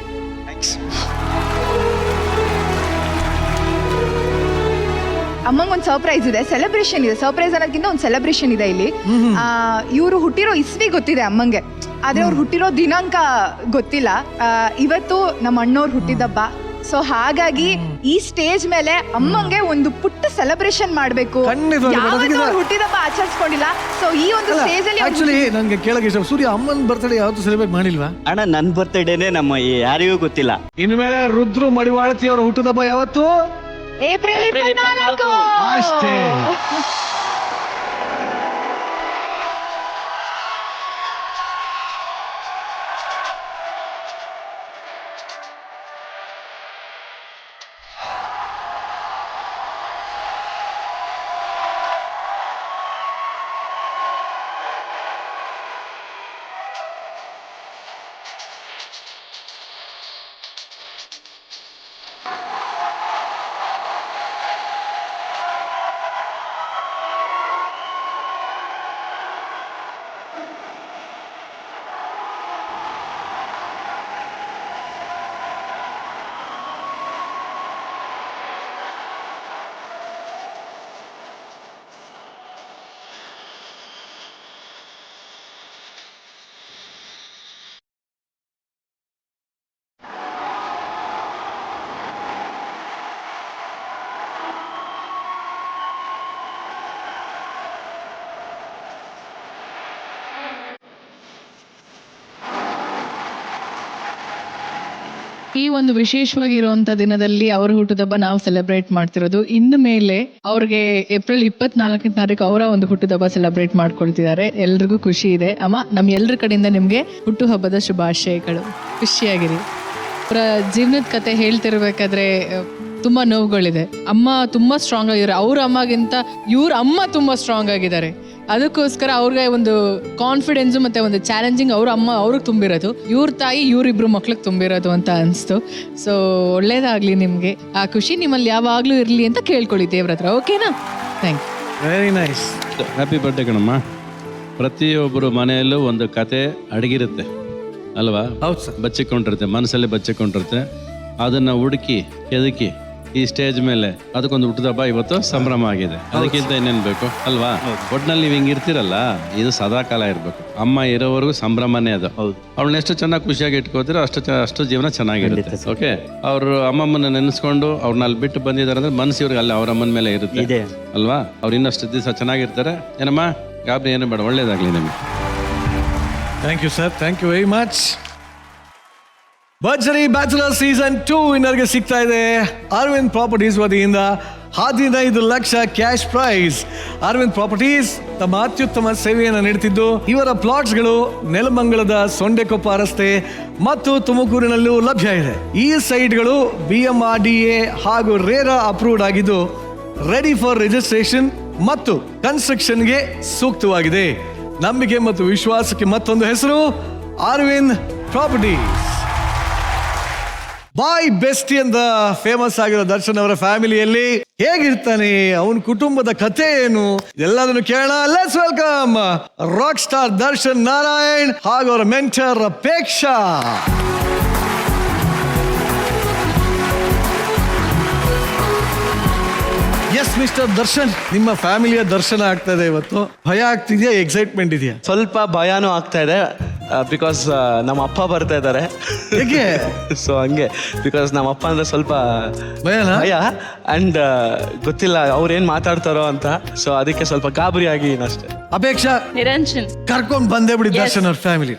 ಅಮ್ಮಂಗೆ ಒಂದು ಸರ್ಪ್ರೈಸ್ ಇದೆ, ಸೆಲೆಬ್ರೇಷನ್ ಇದೆ. ಸರ್ಪ್ರೈಸ್ ಅನ್ನೋದಕ್ಕಿಂತ ಒಂದು ಸೆಲೆಬ್ರೇಷನ್ ಇದೆ ಇಲ್ಲಿ. ಇವರು ಹುಟ್ಟಿರೋ ಇಸ್ವಿ ಗೊತ್ತಿದೆ ಅಮ್ಮಂಗೆ, ಆದ್ರೆ ಅವ್ರು ಹುಟ್ಟಿರೋ ದಿನಾಂಕ ಗೊತ್ತಿಲ್ಲ. ಇವತ್ತು ನಮ್ಮ ಅಣ್ಣವ್ರು ಹುಟ್ಟಿದಬ್ಬ. ಸೊ ಹಾಗಾಗಿ ಈ ಸ್ಟೇಜ್ ಮೇಲೆ ಅಮ್ಮಂಗೆ ಒಂದು ಪುಟ್ಟ ಸೆಲೆಬ್ರೇಷನ್ ಮಾಡಬೇಕು. ಹುಟ್ಟಿದಬ್ಬ ಆಚರಿಸ್ಕೊಂಡಿಲ್ಲ. ಸೊ ಈ ಒಂದು ಸ್ಟೇಜ್ ಅಲ್ಲಿ ಆಕ್ಚುಲಿ ನನಗೆ ಕೇಳಕ್ಕೆ ಇಷ್ಟ, ಸೂರ್ಯ ಅಮ್ಮನ ಬರ್ತ್ಡೇ ಯಾವತ್ತೂ ಸೆಲೆಬ್ರೇಟ್ ಮಾಡಿಲ್ವಾ? ಅಣ್ಣ, ನನ್ನ ಬರ್ತ್ಡೇನೆ ನಮ್ಮ ಯಾರಿಗೂ ಗೊತ್ತಿಲ್ಲ. ಇನ್ಮೇಲೆ ರುದ್ರು ಮಡಿವಾಳತಿ ಅವರ ಹುಟ್ಟಿದಬ್ಬ ಯಾವತ್ತು? ಏಪ್ರಿಲ್ 24 ಅಷ್ಟೇ. ಈ ಒಂದು ವಿಶೇಷವಾಗಿರುವಂತ ದಿನದಲ್ಲಿ ಅವ್ರ ಹುಟ್ಟುಹಬ್ಬ ನಾವು ಸೆಲೆಬ್ರೇಟ್ ಮಾಡ್ತಿರೋದು. ಇನ್ನು ಮೇಲೆ ಅವ್ರಿಗೆ ಏಪ್ರಿಲ್ 24ನೇ ತಾರೀಕು ಅವರ ಒಂದು ಹುಟ್ಟುಹಬ್ಬ ಸೆಲೆಬ್ರೇಟ್ ಮಾಡ್ಕೊಳ್ತಿದ್ದಾರೆ. ಎಲ್ರಿಗೂ ಖುಷಿ ಇದೆ. ಅಮ್ಮ, ನಮ್ಮ ಎಲ್ಲರ ಕಡೆಯಿಂದ ನಿಮ್ಗೆ ಹುಟ್ಟುಹಬ್ಬದ ಶುಭಾಶಯಗಳು. ಖುಷಿಯಾಗಿರಿ. ಜೀವನದ ಕತೆ ಹೇಳ್ತಿರ್ಬೇಕಾದ್ರೆ ತುಂಬಾ ನೋವುಗಳಿದೆ. ಅಮ್ಮ ತುಂಬಾ ಸ್ಟ್ರಾಂಗ್ ಆಗಿದ್ದಾರೆ. ಅವ್ರ ಅಮ್ಮಗಿಂತ ಇವ್ರ ಅಮ್ಮ ತುಂಬಾ ಸ್ಟ್ರಾಂಗ್ ಆಗಿದ್ದಾರೆ. ಅದಕ್ಕೋಸ್ಕರ ಅವ್ರಿಗೆ ಒಂದು ಕಾನ್ಫಿಡೆನ್ಸ್ ಮತ್ತೆ ಒಂದು ಚಾಲೆಂಜಿಂಗ್ ಅವ್ರ ಅಮ್ಮ ಅವ್ರಿಗೆ ತುಂಬಿರೋದು, ಇವ್ರ ತಾಯಿ ಇವ್ರಿಬ್ರು ಮಕ್ಳಿಗೆ ತುಂಬಿರೋದು ಅಂತ ಅನಿಸ್ತು. ಸೊ ಒಳ್ಳೇದಾಗ್ಲಿ ನಿಮ್ಗೆ. ಆ ಖುಷಿ ನಿಮ್ಮಲ್ಲಿ ಯಾವಾಗ್ಲೂ ಇರ್ಲಿ ಅಂತ ಕೇಳ್ಕೊಳ್ಳಿ ದೇವ್ರ ಹತ್ರ. ಓಕೆನಾ? Thank you. Very nice. Happy birthday ಕಣಮ್ಮ. ಪ್ರತಿಯೊಬ್ಬರು ಮನೆಯಲ್ಲೂ ಒಂದು ಕತೆ ಅಡಗಿರುತ್ತೆ ಅಲ್ವಾ? ಹೌದು ಸರ್. ಬಚ್ಚಿಕೊಂಡಿರುತ್ತೆ, ಮನಸ್ಸಲ್ಲಿ ಬಚ್ಚಿಕೊಂಡಿರುತ್ತೆ. ಅದನ್ನ ಹುಡುಕಿ ಕೆದಕಿ ಈ ಸ್ಟೇಜ್ ಮೇಲೆ ಅದಕ್ಕೊಂದು ಹುಟ್ಟುಹಬ್ಬ ಇವತ್ತು ಸಂಭ್ರಮ ಆಗಿದೆ. ಅದಕ್ಕಿಂತ ಇನ್ನೇನು ಬೇಕು ಅಲ್ವಾ? ಒಟ್ಟಿನಲ್ಲಿ ನೀವು ಹಿಂಗೆ ಇರ್ತಿರಲ್ಲ, ಇದು ಸದಾ ಕಾಲ ಇರಬೇಕು. ಅಮ್ಮ ಇರೋವರೆಗೂ ಸಂಭ್ರಮನೇ ಅದು. ಅವಳನ್ನ ಎಷ್ಟು ಚೆನ್ನಾಗಿ ಖುಷಿಯಾಗಿ ಇಟ್ಕೋತೀರೋ ಅಷ್ಟು ಜೀವನ ಚೆನ್ನಾಗಿರುತ್ತೆ. ಓಕೆ, ಅವರು ಅಮ್ಮಮ್ಮನ ನೆನೆಸ್ಕೊಂಡು ಅವ್ರನ್ನ ಅಲ್ಲಿ ಬಿಟ್ಟು ಬಂದಿದ್ದಾರೆ ಅಂದ್ರೆ ಮನಸ್ಸು ಇವ್ರಿಗೆ ಅಲ್ಲಿ ಅವ್ರ ಅಮ್ಮನ ಮೇಲೆ ಇರುತ್ತೆ ಅಲ್ವಾ? ಅವ್ರು ಇನ್ನಷ್ಟು ದಿವಸ ಚೆನ್ನಾಗಿರ್ತಾರೆ. ಏನಮ್ಮ, ಗಾಬರಿ ಏನು ಬೇಡ, ಒಳ್ಳೇದಾಗ್ಲಿ ನಿಮಗೆ. Thank you sir, thank you very much. Bharjari bachelor season 2 ವಿನ್ನರ್ಗೆ ಸಿಗ್ತಾ ಇದೆ ಅರವಿಂದ್ ಪ್ರಾಪರ್ಟೀಸ್ ವತಿಯಿಂದ 15 lakh cash prize. Aravind properties ತಮ್ಮ ಅತ್ಯುತ್ತಮ ಸೇವೆಯನ್ನು ನೀಡುತ್ತಿದ್ದು, ಇವರ ಪ್ಲಾಟ್ಸ್ಗಳು ನೆಲಮಂಗಲದ ಸೊಂಡೆಕೊಪ್ಪ ರಸ್ತೆ ಮತ್ತು ತುಮಕೂರಿನಲ್ಲೂ ಲಭ್ಯ ಇದೆ. ಈ ಸೈಟ್ಗಳು BMRDA ಹಾಗೂ ರೇರಾ ಅಪ್ರೂವ್ಡ್ ಆಗಿದ್ದು ರೆಡಿ ಫಾರ್ ರಿಜಿಸ್ಟ್ರೇಷನ್ ಮತ್ತು ಕನ್ಸ್ಟ್ರಕ್ಷನ್ಗೆ ಸೂಕ್ತವಾಗಿದೆ. ನಂಬಿಕೆ ಮತ್ತು ವಿಶ್ವಾಸಕ್ಕೆ ಮತ್ತೊಂದು ಹೆಸರು ಅರವಿಂದ್ ಪ್ರಾಪರ್ಟೀಸ್. ಬಾಯ್ ಬೆಸ್ಟಿ ಅಂತ ಫೇಮಸ್ ಆಗಿರೋ ದರ್ಶನ್ ಅವರ ಫ್ಯಾಮಿಲಿಯಲ್ಲಿ ಹೇಗಿರ್ತಾನೆ, ಅವನ ಕುಟುಂಬದ ಕಥೆ ಏನು, ಎಲ್ಲದನ್ನು ಕೇಳೋಣ. Let's welcome rock star Darshan Narayan ಹಾಗೂ ಅವರ mentor Apeksha. Yes mister Darshan, ನಿಮ್ಮ ಫ್ಯಾಮಿಲಿಯ ದರ್ಶನ ಆಗ್ತಾ ಇದೆ ಇವತ್ತು. ಭಯ ಆಗ್ತಿದ್ಯಾ, ಎಕ್ಸೈಟ್ಮೆಂಟ್ ಇದೆಯಾ? ಸ್ವಲ್ಪ ಭಯನೂ ಆಗ್ತಾ ಇದೆ, ಬಿಕಾಸ್ ನಮ್ಮ ಅಪ್ಪ ಬರ್ತಾ ಇದ್ದಾರೆ. ಹೇಗೆ? ಸೊ ಹಂಗೆ, ಬಿಕಾಸ್ ನಮ್ಮ ಅಪ್ಪ ಅಂದ್ರೆ ಸ್ವಲ್ಪ ಭಯ ಅಂಡ್ ಗೊತ್ತಿಲ್ಲ ಅವ್ರೇನ್ ಮಾತಾಡ್ತಾರೋ ಅಂತ. ಸೊ ಅದಕ್ಕೆ ಸ್ವಲ್ಪ ಗಾಬರಿ ಆಗಿ ಅಷ್ಟೇ. ಅಪೇಕ್ಷಾ, ನಿರಂಜನ್ ಕರ್ಕೊಂಡ್ ಬಂದೇ ಬಿಡಿ ದರ್ಶನ್ ಅವ್ರ ಫ್ಯಾಮಿಲಿ.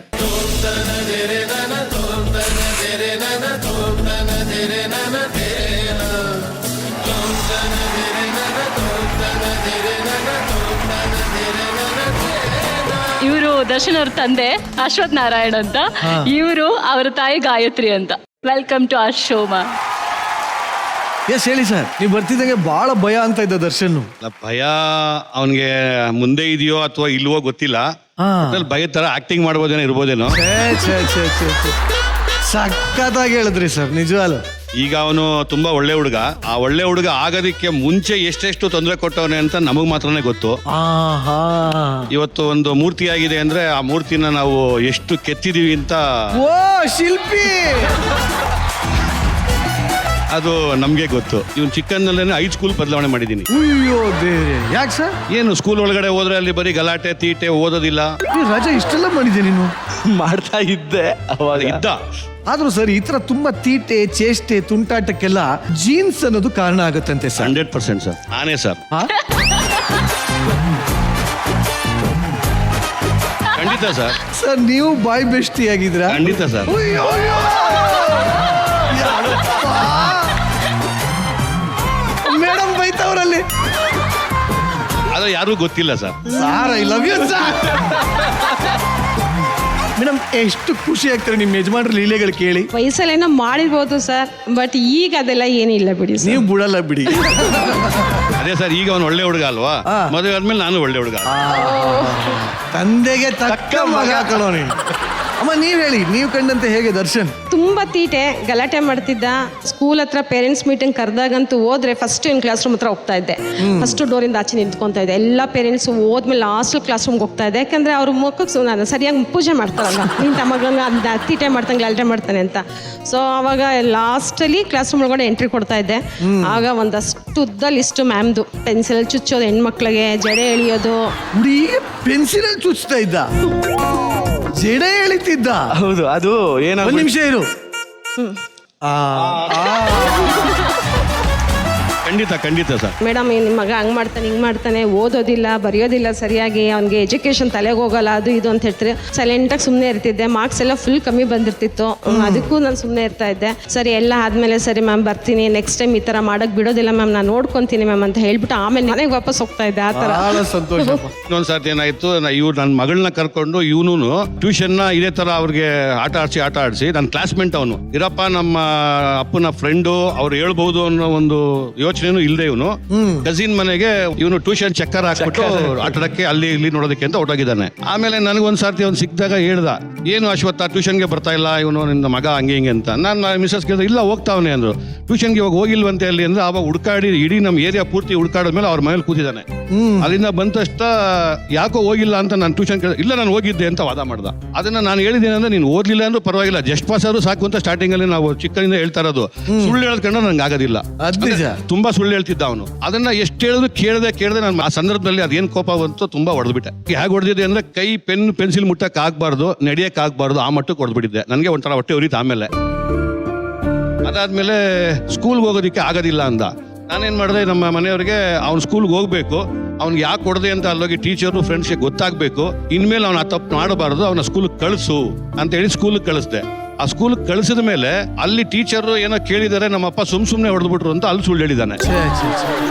ಇವರು ದರ್ಶನ್ ಅವ್ರ ತಂದೆ ಅಶ್ವಥ್ ನಾರಾಯಣ್ ಅಂತ, ಇವರು ಅವರ ತಾಯಿ ಗಾಯತ್ರಿ ಅಂತ. ವೆಲ್ಕಮ್ ಟು ಅವರ್ ಶೋ ಮಾ. ಎಸ್ ಹೇಳಿ ಸರ್, ನೀವು ಬರ್ತಿದ್ದಂಗೆ ಬಹಳ ಭಯ ಅಂತ ಇದ್ದ ದರ್ಶನ್. ಭಯ ಅವನಿಗೆ ಮುಂದೆ ಇದೆಯೋ ಅಥವಾ ಇಲ್ವೋ ಗೊತ್ತಿಲ್ಲ. ಭಯ ತರ ಆಕ್ಟಿಂಗ್ ಮಾಡ್ಬೋದೇನೋ ಇರ್ಬೋದೇನೋ. ಸಖತ್ತಾಗಿ ಹೇಳಿದ್ರಿ ಸರ್, ನಿಜವಾಗ್ಲು. ಈಗ ಅವನು ತುಂಬಾ ಒಳ್ಳೆ ಹುಡುಗ. ಆ ಒಳ್ಳೆ ಹುಡುಗ ಆಗೋದಕ್ಕೆ ಮುಂಚೆ ಎಷ್ಟೆಷ್ಟು ತೊಂದರೆ ಕೊಟ್ಟವನೆ ಅಂತ ನಮಗ್ ಮಾತ್ರನೇ ಗೊತ್ತು. ಇವತ್ತು ಒಂದು ಮೂರ್ತಿ ಆಗಿದೆ ಅಂದ್ರೆ ಆ ಮೂರ್ತಿನ ನಾವು ಎಷ್ಟು ಕೆತ್ತಿದೀವಿ ಅಂತ. ಓ ಶಿಲ್ಪಿ, ಅದು ನಮ್ಗೆ ಗೊತ್ತು. ಇವನ್ ಚಿಕ್ಕಂದಲ್ಲೇನೆ 5 ಸ್ಕೂಲ್ ಬದಲಾವಣೆ ಮಾಡಿದೀನಿ. ಯಾಕೆ ಸರ್? ಏನು ಸ್ಕೂಲ್ ಒಳಗಡೆ ಹೋದ್ರೆ ಅಲ್ಲಿ ಬರೀ ಗಲಾಟೆ ತೀಟೆ, ಓದೋದಿಲ್ಲ. ರಜೆ ಇಷ್ಟೆಲ್ಲ ಮಾಡಿದ್ದೆ ನೀನು? ಮಾಡ್ತಾ ಇದ್ದೆ ಅವಾಗ ಇದ್ದ. ಆದ್ರೂ ಸರ್, ಈ ತರ ತುಂಬಾ ತೀಟೆ ಚೇಷ್ಟೆ ತುಂಟಾಟಕ್ಕೆಲ್ಲ ಜೀನ್ಸ್ ಅನ್ನೋದು ಕಾರಣ ಆಗುತ್ತಂತೆ ಸರ್. 100% ಸರ್, ನಾನೇ ಸರ್. ಖಂಡಿತ ಸರ್. ಸರ್ ನೀವು ಬಾಯ್ ಬೆಸ್ಟಿ ಆಗಿದ್ರ? ಖಂಡಿತ ಸರ್. ಮೇಡಮ್ ಬೈತವ್ರಲ್ಲಿ. ಅದು ಯಾರಿಗೂ ಗೊತ್ತಿಲ್ಲ sir. Sir I love you sir. Madam, ಎಷ್ಟು ಖುಷಿ ಆಗ್ತಾರೆ ನಿಮ್ಮ ಯಜಮಾನ್ರ ಲೀಲೆಗಳು ಕೇಳಿ. ವಯಸ್ಸಲ್ಲೇನೋ ಮಾಡಿರ್ಬೋದು ಸರ್, ಬಟ್ ಈಗ ಅದೆಲ್ಲ ಏನಿಲ್ಲ ಬಿಡಿ. ನೀವು ಬಿಡಲ್ಲ ಬಿಡಿ. ಅದೇ ಸರ್, ಈಗ ಅವನು ಒಳ್ಳೆ ಹುಡುಗ ಅಲ್ವಾ? ಮದುವೆ ಆದ್ಮೇಲೆ ನಾನು ಒಳ್ಳೆ ಹುಡುಗ. ತಂದೆಗೆ ತಕ್ಕ ಮಗ ಹಾಕೊಳ್ಳೋ ನೀನು. ಅಮ್ಮ ನೀವ್ ಹೇಳಿ, ನೀವು ಕಂಡಂತೆ ಹೇಗೆ ದರ್ಶನ್? ತುಂಬಾ ತೀಟೆ, ಗಲಾಟೆ ಮಾಡ್ತಿದ್ದ. ಸ್ಕೂಲ್ ಹತ್ರ ಪೇರೆಂಟ್ಸ್ ಮೀಟಿಂಗ್ ಕರೆದಾಗಂತೂ ಹೋದ್ರೆ ಫಸ್ಟ್ ಇನ್ ಕ್ಲಾಸ್ ರೂಮ್ ಹತ್ರ ಹೋಗ್ತಾ ಇದ್ದೆ. ಫಸ್ಟ್ ಡೋರಿಂದ ಆಚೆ ನಿಂತ್ಕೊಂತಾ ಇದ್ದೆ. ಎಲ್ಲ ಪೇರೆಂಟ್ಸ್ ಹೋದ್ಮೇಲೆ ಲಾಸ್ಟ್ ಕ್ಲಾಸ್ ರೂಮ್ಗೆ ಹೋಗ್ತಾ ಇದ್ದೆ. ಯಾಕಂದ್ರೆ ಅವ್ರ ಮುಖಕ್ಕೆ ನಾನು ಸರಿಯಾಗಿ ಪೂಜೆ ಮಾಡ್ತಾರಲ್ಲ, ನಿಂತ ಮಗನ ತೀಟೆ ಮಾಡ್ತಾನೆ ಗಲಾಟೆ ಮಾಡ್ತಾನೆ ಅಂತ. ಸೊ ಅವಾಗ ಲಾಸ್ಟಲ್ಲಿ ಕ್ಲಾಸ್ ರೂಮ್ ಒಳಗಡೆ ಎಂಟ್ರಿ ಕೊಡ್ತಾ ಇದ್ದೆ. ಆಗ ಒಂದಷ್ಟು ಉದ್ದ ಲಿಸ್ಟ್ ಮ್ಯಾಮ್ದು. ಪೆನ್ಸಿಲ್ ಚುಚ್ಚೋದು ಹೆಣ್ಮಕ್ಳಿಗೆ, ಜಡೆ ಎಳಿಯೋದು. ಪೆನ್ಸಿಲ್ ಚುಚ್ತಾ ಇದ್ದ, ಜಡೆ ಎಳಿತಿದ್ದ? ಹೌದು. ಅದು ಏನೋ ಒಂದ್ ನಿಮಿಷ ಇರು. ಖಂಡಿತ ಸರ್. ಮೇಡಮ್ ನಿಮ್ಮ ಮಗ ಹಂಗೆ ಮಾಡ್ತಾನೆ ಹಿಂಗೆ ಮಾಡ್ತಾನೆ, ಓದೋದಿಲ್ಲ ಬರೆಯೋದಿಲ್ಲ ಸರಿಯಾಗಿ, ಅವ್ನಿಗೆ ಎಜುಕೇಶನ್ ತಲೆಗೆ ಹೋಗಲ್ಲ, ಅದು ಇದು ಅಂತ ಹೇಳ್ತಾರೆ. ಸೈಲೆಂಟಾಗಿ ಸುಮ್ಮನೆ ಇರ್ತಿದ್ದೆ. ಮಾರ್ಕ್ಸ್ ಎಲ್ಲ ಫುಲ್ ಕಮ್ಮಿ ಬಂದಿರ್ತಿತ್ತು. ಅದಕ್ಕೂ ನಾನು ಸುಮ್ಮನೆ ಇರ್ತಾ ಇದ್ದೆ. ಸರಿ ಎಲ್ಲ ಆದಮೇಲೆ ಸರಿ ಮ್ಯಾಮ್ ಬರ್ತೀನಿ, ನೆಕ್ಸ್ಟ್ ಟೈಮ್ ಈ ಥರ ಮಾಡೋಕ್ಕೆ ಬಿಡೋದಿಲ್ಲ ಮ್ಯಾಮ್, ನಾನು ನೋಡ್ಕೊತೀನಿ ಮ್ಯಾಮ್ ಅಂತ ಹೇಳ್ಬಿಟ್ಟು ಆಮೇಲೆ ಮನೆಗೆ ವಾಪಸ್ ಹೋಗ್ತಾ ಇದ್ದೆ. ಆ ಥರ ಸಂತೋಷ. ಇನ್ನೊಂದ್ಸರ್ತಿ ಏನಾಯ್ತು, ಇವ್ರು ನನ್ನ ಮಗಳನ್ನ ಕರ್ಕೊಂಡು ಇವನು ಟ್ಯೂಷನ್ನ ಇದೇ ತರ ಅವ್ರಿಗೆ ಆಟ ಆಡಿಸಿ ನನ್ನ ಕ್ಲಾಸ್ಮೇಟ್ ಅವನು ಇರಪ್ಪ ನಮ್ಮ ಅಪ್ಪನ ಫ್ರೆಂಡು, ಅವ್ರು ಹೇಳ್ಬಹುದು ಅನ್ನೋ ಒಂದು ಯೋಚನೆನೂ ಇಲ್ಲದೆ ಇವನು ಕಸಿನ್ ಮನೆಗೆ ಇವನು ಟ್ಯೂಷನ್ ಚಕ್ಕರ್ ಹಾಕ್ಬಿಟ್ಟು ಆಟಕ್ಕೆ ಅಲ್ಲಿ ಇಲ್ಲಿ ನೋಡೋದಕ್ಕೆ ಅಂತ ಹೊರಟೋಗಿದ್ದಾನೆ. ಆಮೇಲೆ ನನಗೊಂದ್ಸರ್ತಿ ಅವ್ನು ಸಿಕ್ಕಿದಾಗ ಹೇಳ್ದ, ಏನು ಅಶ್ವತ್ಥ ಟ್ಯೂಷನ್ಗೆ ಬರ್ತಾ ಇಲ್ಲ ಇವನು ನಿನ್ನ ಮಗ ಹಂಗೆ ಹಿಂಗೆ ಅಂತ. ನಾನು ಮಿಸಸ್ ಕೇಳಿದೆ, ಇಲ್ಲ ಹೋಗ್ತಾವನೆ ಅಂದ್ರು. ಟ್ಯೂಷನ್ಗೆ ಇವಾಗ ಹೋಗಿಲ್ವಂತೆ ಅಲ್ಲಿ ಅಂದ್ರೆ ಅವಾಗ ಹುಡ್ಕಾಡಿ ಇಡೀ ನಮ್ಮ ಏರಿಯಾ ಪೂರ್ತಿ ಹುಡ್ಕಾಡಿದ್ಮೇಲೆ ಅವ್ರ ಮನೇಲಿ ಕೂತಿದ್ದಾನೆ. ಅಲ್ಲಿಂದ ಬಂದ ತಕ್ಷಣ ಯಾಕೋ ಹೋಗಿಲ್ಲ ಅಂತ ನಾನು ಟ್ಯೂಷನ್ ಕೇಳಿದೆ. ಇಲ್ಲ ನಾನು ಹೋಗಿದ್ದೆ ಅಂತ ವಾದ ಮಾಡ್ದ. ಅದನ್ನ ನಾನು ಹೇಳಿದ್ದೀನಿ ಅಂದ್ರೆ ನೀನು ಓದ್ಲಿಲ್ಲ ಅಂದ್ರೂ ಪರವಾಗಿಲ್ಲ, ಜಸ್ಟ್ ಪಾಸ್ ಆದ್ರೂ ಸಾಕು ಅಂತ ಸ್ಟಾರ್ಟಿಂಗ್ ಅಲ್ಲಿ ನಾವು ಚಿಕ್ಕನಿಂದ ಹೇಳ್ತಾ ಇರೋದು. ಸುಳ್ಳು ಹೇಳ್ಕೊಂಡ್ರೆ ನಂಗೆ ಆಗೋದಿಲ್ಲ. ತುಂಬಾ ಸುಳ್ಳು ಹೇಳ್ತಿದ್ದ ಅವನು. ಅದನ್ನ ಎಷ್ಟು ಹೇಳಿದ್ರು ಕೇಳದೆ ನಾನು ಆ ಸಂದರ್ಭದಲ್ಲಿ ಅದೇನ್ ಕೋಪ ಬಂತು ತುಂಬಾ ಹೊಡೆದ್ಬಿಟ್ಟೆ. ಹೇಗೆ ಹೊಡೆದಿದೆ ಅಂದ್ರೆ ಕೈ ಪೆನ್ ಪೆನ್ಸಿಲ್ ಮುಟ್ಟಕ್ ಆಗ್ಬಾರ್ದು, ನಡಿಯಕ್ ಆಗ್ಬಾರ್ದು, ಆ ಮಟ್ಟಕ್ಕೆ ಹೊಡೆದ್ಬಿಟ್ಟಿದ್ದೆ. ನನಗೆ ಒಂಥರ ಹೊಟ್ಟೆ ಉರಿತು. ಆಮೇಲೆ ಅದಾದ್ಮೇಲೆ ಸ್ಕೂಲ್ಗೆ ಹೋಗೋದಿಕ್ಕೆ ಆಗೋದಿಲ್ಲ ಅಂದ. ನಾನೇನ್ ಮಾಡಿದೆ, ನಮ್ಮ ಮನೆಯವ್ರಿಗೆ ಅವ್ನು ಸ್ಕೂಲ್ಗೆ ಹೋಗ್ಬೇಕು, ಅವ್ನಿಗೆ ಯಾಕೆ ಕೊಡದೆ ಅಂತ ಅಲ್ಲೋಗಿ ಟೀಚರು ಫ್ರೆಂಡ್ಸ್ಗೆ ಗೊತ್ತಾಗಬೇಕು, ಇನ್ಮೇಲೆ ಅವ್ನ ತಪ್ಪು ಮಾಡಬಾರ್ದು, ಅವನ ಸ್ಕೂಲ್ಗೆ ಕಳಿಸು ಅಂತ ಹೇಳಿ ಸ್ಕೂಲ್ಗೆ ಕಳಿಸ್ದೆ. ಆ ಸ್ಕೂಲ್ಗೆ ಕಳಿಸಿದ ಮೇಲೆ ಅಲ್ಲಿ ಟೀಚರು ಏನೋ ಕೇಳಿದಾರೆ, ನಮ್ಮಪ್ಪ ಸುಮ್ಮನೆ ಹೊಡೆದ್ಬಿಟ್ರು ಅಂತ ಅಲ್ಲಿ ಸುಳ್ಳು ಹೇಳಿದ್ದಾನೆ.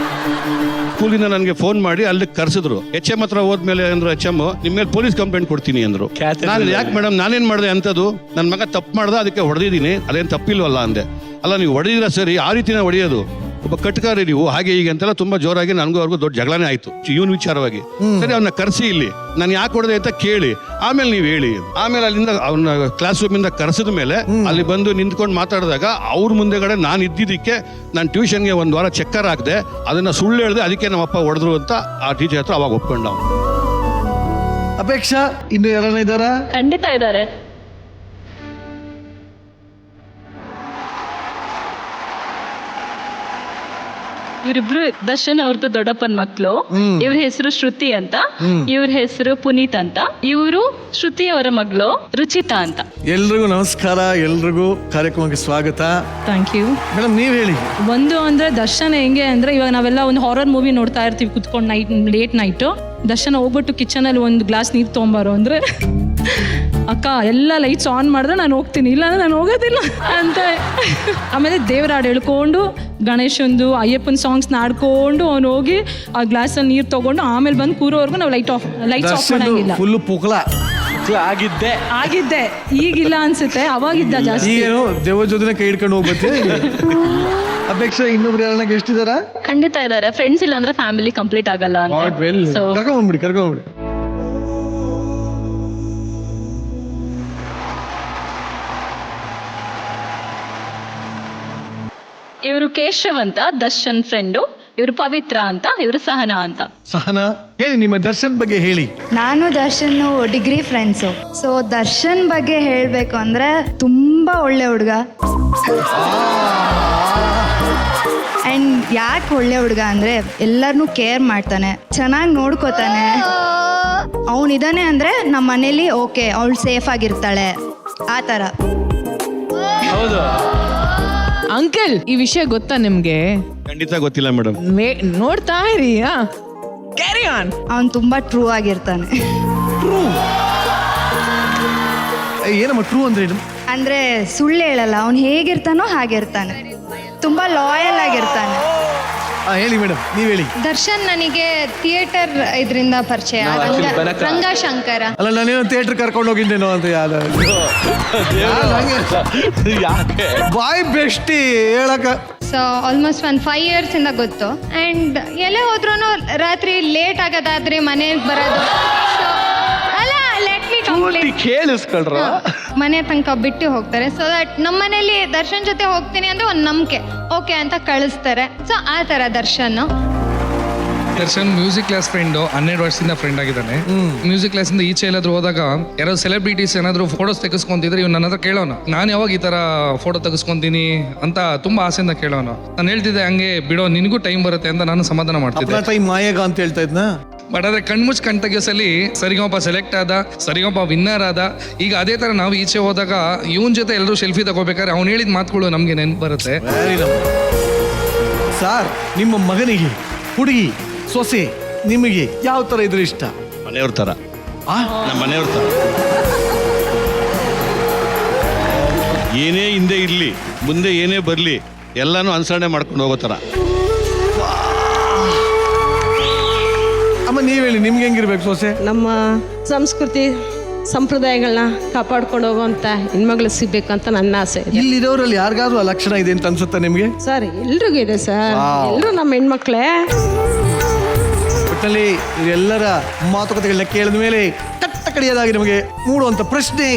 ಸ್ಕೂಲಿಂದ ನನಗೆ ಫೋನ್ ಮಾಡಿ ಅಲ್ಲಿ ಕರೆಸಿದ್ರು. HM ಹತ್ರ ಹೋದ್ಮೇಲೆ ಅಂದ್ರು, HM ನಿಮ್ಮ ಮೇಲೆ ಪೊಲೀಸ್ ಕಂಪ್ಲೇಂಟ್ ಕೊಡ್ತೀನಿ ಅಂದ್ರು. ನಾನು ಯಾಕೆ ಮೇಡಮ್ ನಾನೇನ್ ಮಾಡಿದೆ ಅಂತದ್ದು, ನನ್ನ ಮಗ ತಪ್ಪು ಮಾಡ್ದ ಅದಕ್ಕೆ ಹೊಡೆದಿದ್ದೀನಿ, ಅದೇನು ತಪ್ಪಿಲ್ವಲ್ಲ ಅಂದೆ. ಅಲ್ಲ ನೀವು ಹೊಡೆದಿದ್ರ ಸರಿ, ಆ ರೀತಿನೇ ಹೊಡೆಯೋದು, ಒಬ್ಬ ಕಟ್ಕಾರಿ ನೀವು ಹಾಗೆ ಹೀಗೆ ಅಂತೆಲ್ಲ ತುಂಬಾ ಜೋರಾಗಿ ನನಗೂ ಅವ್ರಿಗೂ ದೊಡ್ಡ ಜಗಳನೇ ಆಯ್ತು ಇವನ್ ವಿಚಾರವಾಗಿ. ಸರಿ ಅವನ್ನ ಕರೆಸಿ ಇಲ್ಲಿ ನಾನು ಯಾಕೆ ಹೊಡೆದೆ ಅಂತ ಕೇಳಿ ಆಮೇಲೆ ನೀವು ಹೇಳಿ. ಆಮೇಲೆ ಅಲ್ಲಿಂದ ಅವನ ಕ್ಲಾಸ್ ರೂಮ್ ಇಂದ ಕರೆಸಿದ ಮೇಲೆ ಅಲ್ಲಿ ಬಂದು ನಿಂತ್ಕೊಂಡು ಮಾತಾಡಿದಾಗ ಅವ್ರ ಮುಂದೆಗಡೆ ನಾನು ಇದ್ದಿದ್ದಕ್ಕೆ ನಾನು ಟ್ಯೂಷನ್ಗೆ ಒಂದು ವಾರ ಚಕ್ಕರ್ ಹಾಕಿದೆ, ಅದನ್ನ ಸುಳ್ಳು ಹೇಳಿದೆ, ಅದಕ್ಕೆ ನಮ್ಮಪ್ಪ ಹೊಡೆದ್ರು ಅಂತ ಆ ಟೀಚರ್ ಹತ್ರ ಅವಾಗ ಒಪ್ಕೊಂಡ. ಅಪೇಕ್ಷಾ ಇನ್ನು ಯಾರನ್ನ ಇದ್ದಾರ? ಖಂಡಿತ ಇದ್ದಾರೆ. ಇವರಿಬ್ರು ದರ್ಶನ್ ಅವ್ರದ್ದು ದೊಡ್ಡಪ್ಪನ ಮಕ್ಕಳು. ಇವ್ರ ಹೆಸರು ಶ್ರುತಿ ಅಂತ, ಇವ್ರ ಹೆಸರು ಪುನೀತ್ ಅಂತ. ಇವರು ಶ್ರುತಿ ಅವರ ಮಗಳು ರುಚಿತಾ ಅಂತ. ಎಲ್ರಿಗೂ ನಮಸ್ಕಾರ, ಎಲ್ರಿಗೂ ಕಾರ್ಯಕ್ರಮಕ್ಕೆ ಸ್ವಾಗತ. Thank you madam. ನೀವ್ ಹೇಳಿ. ಒಂದು ಅಂದ್ರೆ ದರ್ಶನ್ ಹೆಂಗೆ ಅಂದ್ರೆ, ಇವಾಗ ನಾವೆಲ್ಲ ಒಂದು ಹಾರರ್ ಮೂವಿ ನೋಡ್ತಾ ಇರ್ತೀವಿ ಕುತ್ಕೊಂಡು ಲೇಟ್ ನೈಟು. ದರ್ಶನ್ ಹೋಗ್ಬಿಟ್ಟು ಕಿಚನಲ್ಲಿ ಒಂದು ಗ್ಲಾಸ್ ನೀರು ತೊಗೊಂಬಾರೋ ಅಂದ್ರೆ, ಅಕ್ಕ ಎಲ್ಲ ಲೈಟ್ಸ್ ಆನ್ ಮಾಡಿದ್ರೆ ನಾನು ಹೋಗ್ತೀನಿ, ಇಲ್ಲಾಂದ್ರೆ ನಾನು ಹೋಗೋದಿಲ್ಲ ಅಂತ. ಆಮೇಲೆ ದೇವರ ಹಾಡು ಹೇಳ್ಕೊಂಡು ಗಣೇಶಂದು ಅಯ್ಯಪ್ಪನ ಸಾಂಗ್ಸ್ ನಾಡ್ಕೊಂಡು ಅವ್ನು ಹೋಗಿ ಆ ಗ್ಲಾಸಲ್ಲಿ ನೀರು ತಗೊಂಡು ಆಮೇಲೆ ಬಂದು ಕೂರೋವರೆಗೂ ನಾವು ಲೈಟ್ಸ್ ಆಫ್ ಮಾಡಂಗಿಲ್ಲ. ಫುಲ್ ಪುಕ್ಲ ಆಗಿದ್ದೆ, ಈಗಿಲ್ಲ ಅನ್ಸುತ್ತೆ, ಅವಾಗಿದ್ದ ಜಾಸ್ತಿ. ಈಗೇನು ದೇವ ಜೊತೆ ಕೈ ಹಿಡ್ಕೊಂಡು ಹೋಗ್ಬತ್ತೆ. ಅಪೇಕ್ಷಾ ಇನ್ನೊಬ್ರು ಯಾರನ್ನ ಗೆಸ್ಟ್ ಇದಾರ? ಖಂಡಿತ ಇದ್ದಾರೆ. ಫ್ರೆಂಡ್ಸ್ ಇಲ್ಲ ಅಂದ್ರೆ ಫ್ಯಾಮಿಲಿ ಕಂಪ್ಲೀಟ್ ಆಗಲ್ಲ ಅಂತ. ಕರ್ಕೊಂಡ್ಬಿಡಿ. ಇವರು ಕೇಶವ್ ಅಂತ ದರ್ಶನ್ ಫ್ರೆಂಡು, ಇವರು ಪವಿತ್ರ ಅಂತ, ಇವರು ಸಹನಾ ಅಂತ. ಸಹನಾ ಹೇಳಿ, ನಿಮ್ಮ ದರ್ಶನ್ ಬಗ್ಗೆ ಹೇಳಿ. ನಾನು Darshan degree friends. So Darshan ಬಗ್ಗೆ ಹೇಳಬೇಕು ಅಂದರೆ ತುಂಬ ಒಳ್ಳೆ ಹುಡುಗ. ಆ್ಯಂಡ್ ಯಾಕೆ ಒಳ್ಳೆ ಹುಡುಗ ಅಂದರೆ ಎಲ್ಲರನ್ನೂ ಕೇರ್ ಮಾಡ್ತಾನೆ, ಚೆನ್ನಾಗಿ ನೋಡ್ಕೋತಾನೆ. ಅವನಿದ್ದಾನೆ ಅಂದರೆ ನಮ್ಮ ಮನೇಲಿ ಓಕೆ ಅವಳು ಸೇಫ್ ಆಗಿರ್ತಾಳೆ, ಆ ಥರ. ಹೌದು ಅಂಕಲ್, ಈ ವಿಷಯ ಗೊತ್ತಾ ನಿಮ್ಗೆ? ಖಂಡಿತ ಗೊತ್ತಿಲ್ಲ ಮೇಡಮ್. ನೋಡ್ತಾ ಇರಿ. Carry on. ಅವನು ತುಂಬ ಟ್ರೂ ಆಗಿರ್ತಾನೆ. ಏನಮ್ಮ ಟ್ರೂ ಅಂದ್ರೆ? ಅಂದರೆ ಸುಳ್ಳು ಹೇಳಲ್ಲ, ಅವನು ಹೇಗಿರ್ತಾನೋ ಹಾಗಿರ್ತಾನೆ, ತುಂಬ ಲಾಯಲ್ ಆಗಿರ್ತಾನೆ. ಹೇಳಿ ಮೇಡಮ್, ನೀವ್ ಹೇಳಿ. ದರ್ಶನ್ ನನಗೆ ಥಿಯೇಟರ್ ಇದರಿಂದ ಪರಿಚಯ, ರಂಗಶಂಕರ. ಅಲ್ಲ, ನಾನೇನೋ ಥಿಯೇಟರ್ ಕರ್ಕೊಂಡು ಹೋಗಿದ್ದೇನೋ ಅಂತ ಬಾಯ್ ಬೆಸ್ಟಿ ಹೇಳಕ. ಸೊ ಆಲ್ಮೋಸ್ಟ್ 5 years ಇಂದ ಗೊತ್ತು. ಆ್ಯಂಡ್ ಎಲ್ಲೇ ಹೋದ್ರೂ ರಾತ್ರಿ ಲೇಟ್ ಆಗೋದಾದ್ರೆ ಮನೆಗೆ ಬರೋದು. ಅಲ್ಲ, ಲೆಟ್ ಮಿ ಕಂಪ್ಲೀಟ್ ಕೇಳಿಸ್ಕೊಳ್ರ. ಮನೆ ತನಕ ಬಿಟ್ಟು ಹೋಗ್ತಾರೆ. ಸೊ ದಟ್ ನಮ್ಮ ಮನೇಲಿ ದರ್ಶನ್ ಜೊತೆ ಹೋಗ್ತೀನಿ ಅಂದ್ರೆ ಒಂದು ನಂಬಿಕೆ, ಓಕೆ ಅಂತ ಕಳಿಸ್ತಾರೆ. ಸೊ ಆ ಥರ ದರ್ಶನ್ ಮ್ಯೂಸಿಕ್ ಕ್ಲಾಸ್ ಫ್ರೆಂಡು, 12 ವರ್ಷದಿಂದ ಫ್ರೆಂಡ್ ಆಗಿದ್ದಾನೆ. ಮ್ಯೂಸಿಕ್ ಕ್ಲಾಸ್ ಇಂದ ಈಚೆ ಎಲ್ಲಾದ್ರೂ ಹೋದಾಗ ಯಾರೋ ಸೆಲೆಬ್ರಿಟೀಸ್ ಏನಾದ್ರು ಫೋಟೋಸ್ ತೆಗೆಸ್ಕೊಂತಿದ್ರೆ ಇವ್ನು ನನ್ನ ಹತ್ರ ಕೇಳೋನು, ನಾನು ಯಾವಾಗ ಈ ತರ ಫೋಟೋ ತೆಗೆಸ್ಕೊಂತೀನಿ ಅಂತ ತುಂಬಾ ಆಸೆಯಿಂದ ಕೇಳೋನು. ನಾನು ಹೇಳ್ತಿದ್ದೆ ಹಂಗೆ ಬಿಡೋ, ನಿನಗೂ ಟೈಮ್ ಬರುತ್ತೆ ಅಂತ ನಾನು ಸಮಾಧಾನ ಮಾಡ್ತಿದ್ದೆ. ಟೈಮ್ ಮಾಯಾಗ ಅಂತ ಹೇಳ್ತಾ ಇದ್ನ. ಬಟ್ ಆದ್ರೆ ಕಣ್ಮುಚ್ಚು ಕಣ್ ತೆಗಿಯೋಸಲ್ಲಿ ಸರಿಗಮಪ ಸೆಲೆಕ್ಟ್ ಆದ, ಸರಿಗಮಪ ವಿನ್ನರ್ ಆದ. ಈಗ ಅದೇ ತರ ನಾವು ಈಚೆ ಹೋದಾಗ ಇವನ್ ಜೊತೆ ಎಲ್ಲರೂ ಸೆಲ್ಫಿ ತಗೋಬೇಕಾದ್ರೆ ಅವ್ನು ಹೇಳಿದ ಮಾತುಗಳು ನಮ್ಗೆ ನೆನ್ಪು ಬರುತ್ತೆ. ಸಾರ್, ನಿಮ್ಮ ಮಗನಿಗೆ ಹುಡುಗಿ ಸೊಸೆ ನಿಮಗೆ ಯಾವ ತರ ಇದ್ರೆ ಇಷ್ಟ? ಮನೆಯವ್ರ ಥರ, ನಮ್ಮ ಮನೆಯವ್ರ ಥರ. ಏನೇ ಹಿಂದೆ ಇರಲಿ, ಮುಂದೆ ಏನೇ ಬರಲಿ, ಎಲ್ಲಾನು ಅನುಸರಣೆ ಮಾಡ್ಕೊಂಡು ಹೋಗೋ ಥರ. ಅಮ್ಮ ನೀವ್ ಹೇಳಿ, ನಿಮ್ಗೆ ಹೆಂಗಿರ್ಬೇಕು ಸೊಸೆ? ನಮ್ಮ ಸಂಸ್ಕೃತಿ ಸಂಪ್ರದಾಯಗಳನ್ನ ಕಾಪಾಡ್ಕೊಂಡು ಹೋಗುವಂತ ಹೆಣ್ಮಗಳು ಸಿಗ್ಬೇಕಂತ ನನ್ನ ಆಸೆ. ಇಲ್ಲಿರೋರಲ್ಲಿ ಯಾರಿಗಾದ್ರೂ ಆ ಲಕ್ಷಣ ಇದೆ ಅಂತ ಅನ್ಸುತ್ತಾ ನಿಮ್ಗೆ? ಸರ್ ಎಲ್ರಿಗೂ ಇದೆ ಸರ್, ಎಲ್ಲರೂ ನಮ್ಮ ಹೆಣ್ಮಕ್ಳೇ. ಒಟ್ಟಲ್ಲಿ ಇವರೆಲ್ಲರ ಮಾತುಕತೆಗಳನ್ನ ಕೇಳಿದ ಮೇಲೆ ಕಟ್ಟ ಕಡೆಯದಾಗಿ ನಮಗೆ ಮೂಡುವಂತ ಪ್ರಶ್ನೆ,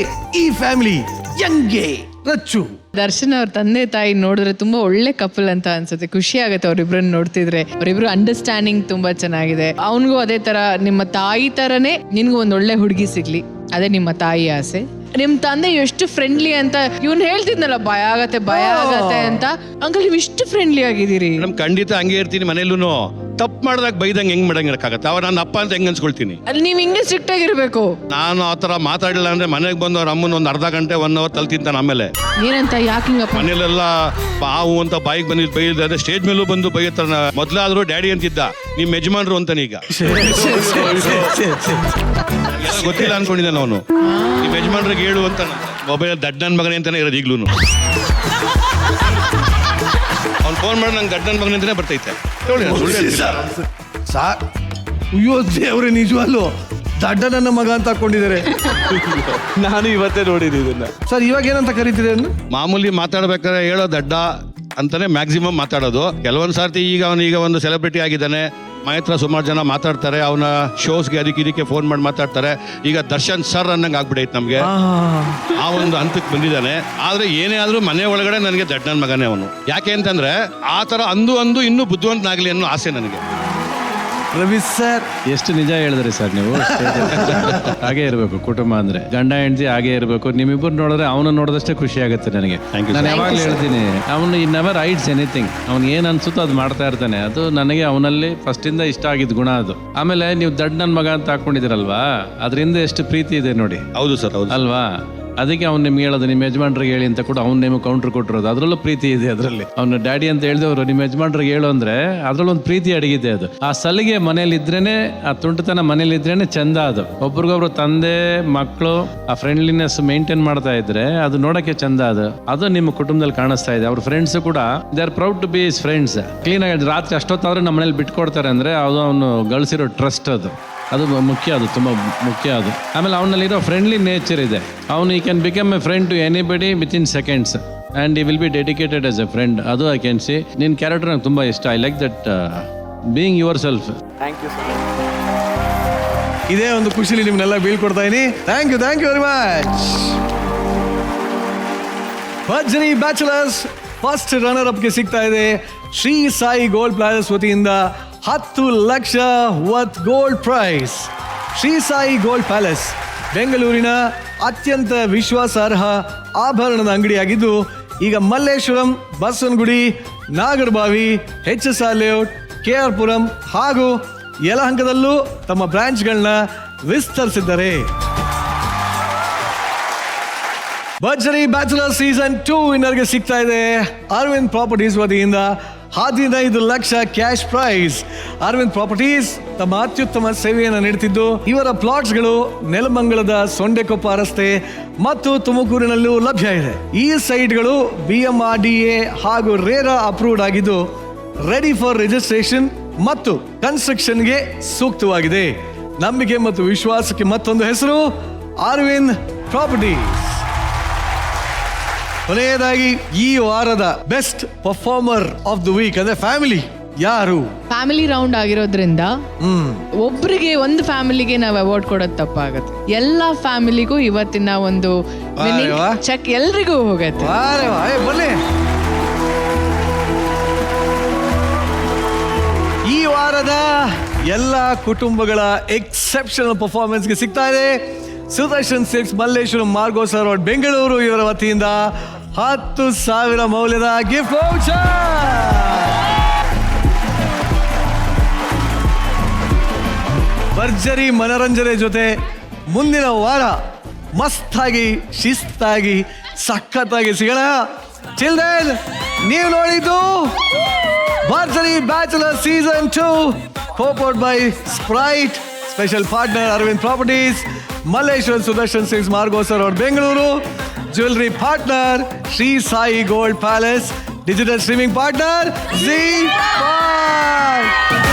ಈ ಫ್ಯಾಮಿಲಿ ಯಂಗೆ ರಚ್ಚು. ದರ್ಶನ್ ಅವ್ರ ತಂದೆ ತಾಯಿ ನೋಡಿದ್ರೆ ತುಂಬಾ ಒಳ್ಳೆ ಕಪಲ್ ಅಂತ ಅನ್ಸುತ್ತೆ. ಖುಷಿ ಆಗುತ್ತೆ ಅವ್ರಿಬ್ರನ್ನ ನೋಡ್ತಿದ್ರೆ. ಅವರಿಬ್ರು ಅಂಡರ್ಸ್ಟ್ಯಾಂಡಿಂಗ್ ತುಂಬಾ ಚೆನ್ನಾಗಿದೆ. ಅವನಿಗೂ ಅದೇ ತರ ನಿಮ್ಮ ತಾಯಿ ತರನೇ ನಿನ್ಗೂ ಒಂದ್ ಒಳ್ಳೆ ಹುಡುಗಿ ಸಿಗ್ಲಿ, ಅದೇ ನಿಮ್ಮ ತಾಯಿ ಆಸೆ. ನಿಮ್ ತಂದೆ ಎಷ್ಟು ಫ್ರೆಂಡ್ಲಿ ಅಂತ ಇವ್ನು ಹೇಳ್ತಿದ್ನಲ್ಲ, ಭಯ ಆಗತ್ತೆ ಅಂತ. ಅಂಕಲ್ ನೀವು ಇಷ್ಟು ಫ್ರೆಂಡ್ಲಿ ಆಗಿದ್ದೀರಿ. ಮೇಡಮ್ ಖಂಡಿತ ಹಂಗೆ ಇರ್ತೀನಿ. ಮನೇಲೂ ತಪ್ಪು ಮಾಡಿದಾಗ ಬೈದಂಗೆ ಹೆಂಗ್ ಮಾಡಂಗಿರಕ್ಕಾಗತ್ತೆ? ಅವ ನನ್ನ ಅಪ್ಪ ಅಂತ ಹೆಂಗ್ ಅನ್ಸ್ಕೊಳ್ತೀನಿ? ಅಲ್ಲಿ ನೀವು ಹಿಂಗೆ ಸ್ಟ್ರಿಕ್ಟ್ ಆಗಿರ್ಬೇಕು. ನಾನು ಆ ಥರ ಮಾತಾಡಿಲ್ಲ ಅಂದ್ರೆ ಮನೆಗೆ ಬಂದು ಅವ್ರ ಅಮ್ಮನ ಒಂದು ಅರ್ಧ ಗಂಟೆ 1 hour ತಲೆ ತಿಂತಾನೆ. ಆಮೇಲೆ ಏನಂತ ಯಾಕೆ ಹಿಂಗಪ್ಪ? ಮನೇಲೆಲ್ಲ ಬಾವು ಅಂತ ಬಾಯಿಗೆ ಬಂದಿದ್ದು ಬೈದ, ಸ್ಟೇಜ್ ಮೇಲೂ ಬಂದು ಬೈತಾನ. ಮೊದ್ಲಾದ್ರೂ ಡ್ಯಾಡಿ ಅಂತಿದ್ದ, ನಿಮ್ ಯಜಮಾನ್ರು ಅಂತಾನೆ ಈಗ. ಗೊತ್ತಿಲ್ಲ ಅನ್ಕೊಂಡಿದ್ದಾನೆ ಅವನು. ನಿಮ್ ಯಜಮಾನ್ರಿಗೆ ಹೇಳು ಅಂತ. ಮೊಬೈಲ್ ದಡ್ಡನ್ ಮಗನೇ ಅಂತಾನೆ ಇರೋದು ಈಗ್ಲೂ. ಅವ್ನು ಫೋನ್ ಮಾಡಿ ನಂಗೆ ಗಡ್ಡನ್ ಮಗನೇ ಅಂತಾನೆ ಬರ್ತೈತೆ. ಅಯ್ಯೋ ದೇವ್ರೆ, ನಿಜವಲ್ಲೂ ದಡ್ಡ ನನ್ನ ಮಗ ಅಂತ ಹಾಕೊಂಡಿದ್ದಾರೆ. ನಾನು ಇವತ್ತೇ ನೋಡಿದ್ದೀನಿ ಇದನ್ನ. ಸರ್ ಇವಾಗ ಏನಂತ ಕರೀತೀರಿ? ಮಾಮೂಲಿ ಮಾತಾಡ್ಬೇಕಾದ್ರೆ ಹೇಳೋ ದಡ್ಡ ಅಂತಾನೆ ಮ್ಯಾಕ್ಸಿಮಮ್ ಮಾತಾಡೋದು. ಕೆಲವೊಂದು ಸರ್ತಿ ಈಗ ಅವನೀಗ ಒಂದು ಸೆಲೆಬ್ರಿಟಿ ಆಗಿದ್ದಾನೆ, ಮನೆ ಹತ್ರ ಸುಮಾರು ಜನ ಮಾತಾಡ್ತಾರೆ, ಅವನ ಶೋಸ್ಗೆ ಇದಕ್ಕೆ ಫೋನ್ ಮಾಡಿ ಮಾತಾಡ್ತಾರೆ. ಈಗ ದರ್ಶನ್ ಸರ್ ಅನ್ನಂಗೆ ಆಗ್ಬಿಡೈತೆ ನಮಗೆ. ಆ ಒಂದು ಹಂತಕ್ಕೆ ಬಂದಿದ್ದಾನೆ. ಆದ್ರೆ ಏನೇ ಆದ್ರೂ ಮನೆ ಒಳಗಡೆ ನನಗೆ ದಡ್ಡನ ಮಗನೇ ಅವನು. ಯಾಕೆ ಅಂತಂದ್ರೆ ಆ ಥರ ಅಂದು ಇನ್ನೂ ಬುದ್ಧಿವಂತನಾಗ್ಲಿ ಅನ್ನೋ ಆಸೆ ನನಗೆ. ರವಿ ಸರ್ ಎಷ್ಟು ನಿಜ ಹೇಳಿದ್ರಿ ಸರ್ ನೀವು. ಹಾಗೆ ಇರಬೇಕು ಕುಟುಂಬ ಅಂದ್ರೆ, ಗಂಡ ಹೆಂಡತಿ ಹಾಗೆ ಇರಬೇಕು. ನಿಮ್ಮಿಬ್ಬರು ನೋಡಿದ್ರೆ ಅವನು ನೋಡಿದಷ್ಟೇ ಖುಷಿ ಆಗುತ್ತೆ ನನಗೆ. ನಾನು ಯಾವಾಗಲೂ ಹೇಳ್ತೀನಿ, ಅವನು ಈ ನೆವರ್ ಹೈಡ್ಸ್ ಎನಿಥಿಂಗ್. ಅವ್ನು ಏನ್ ಅನ್ಸುತ್ತೋ ಅದು ಮಾಡ್ತಾ ಇರ್ತಾನೆ. ಅದು ನನಗೆ ಅವನಲ್ಲಿ ಫಸ್ಟ್ ಇಂದ ಇಷ್ಟ ಆಗಿದ್ ಗುಣ ಅದು. ಆಮೇಲೆ ನೀವು ದಡ್ಡ ನನ್ ಮಗ ಅಂತ ಹಾಕೊಂಡಿದಿರಲ್ವಾ, ಅದರಿಂದ ಎಷ್ಟು ಪ್ರೀತಿ ಇದೆ ನೋಡಿ. ಹೌದು ಸರ್, ಹೌದು ಅಲ್ವಾ? ಅದಕ್ಕೆ ಅವ್ನು ನಿಮ್ಗೆ ಹೇಳೋದು, ನಿಮ್ಮ ಯಜಮಾನ್ರಿಗೆ ಹೇಳಿ ಅಂತ ಕೂಡ ಅವ್ನು ನಿಮಗೆ ಕೌಂಟರ್ ಕೊಟ್ಟಿರೋದು. ಅದರಲ್ಲೂ ಪ್ರೀತಿ ಇದೆ ಅದರಲ್ಲಿ. ಅವ್ನು ಡ್ಯಾಡಿ ಅಂತ ಹೇಳಿದವರು ನಿಮ್ಮ ಯಜಮಾನ್ರಿಗೆ ಹೇಳು ಅಂದ್ರೆ ಅದ್ರಲ್ಲೊಂದು ಪ್ರೀತಿ ಅಡಗಿದೆ. ಅದು ಆ ಸಲಿಗೆ ಮನೇಲಿ ಇದ್ರೇನೆ, ಆ ತುಂಟತನ ಮನೇಲಿ ಇದ್ರೇನೆ ಚಂದ. ಅದು ಒಬ್ರಿಗೊಬ್ರು ತಂದೆ ಮಕ್ಕಳು ಆ ಫ್ರೆಂಡ್ಲಿನೆಸ್ ಮೇಂಟೈನ್ ಮಾಡ್ತಾ ಇದ್ರೆ ಅದು ನೋಡಕ್ಕೆ ಚಂದ. ಅದು ನಿಮ್ಮ ಕುಟುಂಬದಲ್ಲಿ ಕಾಣಿಸ್ತಾ ಇದೆ. ಅವ್ರ ಫ್ರೆಂಡ್ಸ್ ಕೂಡ they are proud to be his friends. Clean ಆಗಿ ರಾತ್ರಿ ಅಷ್ಟೊತ್ತಾದ್ರೆ ನಮ್ಮ ಮನೇಲಿ ಬಿಟ್ಕೊಡ್ತಾರೆ ಅಂದ್ರೆ ಅದು ಅವನು ಗಳಿಸಿರೋ ಟ್ರಸ್ಟ್. ಅದು ಮುಖ್ಯ, ಅದು ತುಂಬ ಮುಖ್ಯ. ಅದು ಆಮೇಲೆ ಅವನಲ್ಲಿರೋ ಫ್ರೆಂಡ್ಲಿ ನೇಚರ್ ಇದೆ. ಅವನು he can become a friend to anybody within seconds and he will be dedicated as a friend. ಅದು ಐ ಕ್ಯಾನ್ ಸಿ. ನಿನ್ನ ಕ್ಯಾರೆಕ್ಟರ್ ನಂಗೆ ತುಂಬ ಇಷ್ಟ. I like that being yourself. Thank you sir. ಇದೇ ಒಂದು ಖುಷಿಲಿ ನಿಮ್ನೆಲ್ಲ ಬೀಳ್ಕೊಡ್ತಾ ಇದೀನಿ. Thank you very much. ಭರ್ಜರಿ ಬ್ಯಾಚುಲರ್ಸ್ ಫಸ್ಟ್ ರನ್ನರ್ ಅಪ್ಗೆ ಸಿಗ್ತಾ ಇದೆ ಶ್ರೀ ಸಾಯಿ ಗೋಲ್ಡ್ ಪ್ಲಾಜಸ್ ವತಿಯಿಂದ 10 lakh worth gold prize. Shri Sai gold palace ಬೆಂಗಳೂರಿನ ಅತ್ಯಂತ ವಿಶ್ವಾಸಾರ್ಹ ಆಭರಣದ ಅಂಗಡಿಯಾಗಿದ್ದು, ಈಗ Malleshwaram, Basavanagudi, Nagarbhavi, HSR layout, KR Puram ಹಾಗೂ ಯಲಹಂಕದಲ್ಲೂ ತಮ್ಮ ಬ್ರಾಂಚ್ಗಳನ್ನ ವಿಸ್ತರಿಸಿದ್ದಾರೆ. ಭರ್ಜರಿ ಬ್ಯಾಚುಲರ್ ಸೀಸನ್ 2 ವಿನ್ನರ್ಗೆ ಸಿಗ್ತಾ ಇದೆ ಅರವಿಂದ್ ಪ್ರಾಪರ್ಟೀಸ್ ವತಿಯಿಂದ 15 lakh cash prize. Aravind properties ತಮ್ಮ ಅತ್ಯುತ್ತಮ ಸೇವೆಯನ್ನು ನೀಡುತ್ತಿದ್ದು, ಇವರ ಪ್ಲಾಟ್ಸ್ಗಳು ನೆಲಮಂಗಲದ ಸೊಂಡೆಕೊಪ್ಪ ರಸ್ತೆ ಮತ್ತು ತುಮಕೂರಿನಲ್ಲೂ ಲಭ್ಯ ಇದೆ. ಈ ಸೈಟ್ಗಳು BMRDA ಹಾಗೂ ರೇರಾ ಅಪ್ರೂವ್ಡ್ ಆಗಿದ್ದು, ರೆಡಿ ಫಾರ್ ರಿಜಿಸ್ಟ್ರೇಷನ್ ಮತ್ತು ಕನ್ಸ್ಟ್ರಕ್ಷನ್ಗೆ ಸೂಕ್ತವಾಗಿದೆ. ನಂಬಿಕೆ ಮತ್ತು ವಿಶ್ವಾಸಕ್ಕೆ ಮತ್ತೊಂದು ಹೆಸರು ಅರವಿಂದ್ ಪ್ರಾಪರ್ಟೀಸ್. ಕೊನೆಯದಾಗಿ ಈ ವಾರದ best performer of the week ಅಂದ್ರೆ ಫ್ಯಾಮಿಲಿ ಯಾರು? ಫ್ಯಾಮಿಲಿ ರೌಂಡ್ ಆಗಿರೋದ್ರಿಂದ ಒಬ್ರಿಗೆ ಒಂದು ಫ್ಯಾಮಿಲಿಗೆ ನಾವು ಅವಾರ್ಡ್ ಕೊಡೋದು ತಪ್ಪಾಗತ್ತೆ. ಎಲ್ಲಾ ಫ್ಯಾಮಿಲಿಗೂ ಇವತ್ತಿನ ಒಂದು ಚೆಕ್ ಎಲ್ರಿಗೂ ಹೋಗತ್ತೆ. ಬನ್ನಿ, ಈ ವಾರದ ಎಲ್ಲ ಕುಟುಂಬಗಳ ಎಕ್ಸೆಪ್ಷನಲ್ ಪರ್ಫಾರ್ಮೆನ್ಸ್ಗೆ ಸಿಗ್ತಾ ಇದೆ ಸುದರ್ಶನ್ ಸಿಲ್ಕ್ಸ್ ಮಲ್ಲೇಶ್ವರಂ ಮಾರ್ಗೋಸ ರೋಡ್ ಬೆಂಗಳೂರು ಇವರ ವತಿಯಿಂದ 10,000 ಮೌಲ್ಯದ ಗಿಫ್ಟ್ ವೌಚರ್. ಭರ್ಜರಿ ಮನರಂಜನೆ ಜೊತೆ ಮುಂದಿನ ವಾರ ಮಸ್ತಾಗಿ ಶಿಸ್ತಾಗಿ ಸಖತ್ತಾಗಿ ಸಿಗೋಣ. ಚಿಲ್ಡ್ರನ್, ನೀವು ನೋಡಿದ್ದು Varsity Bachelor Season 2, co-powered by Sprite, special partner Arvind Properties, Malleshwar Sudarshan Sings Margosar or Bengaluru, jewelry partner Sri Sai Gold Palace, digital streaming partner Z5.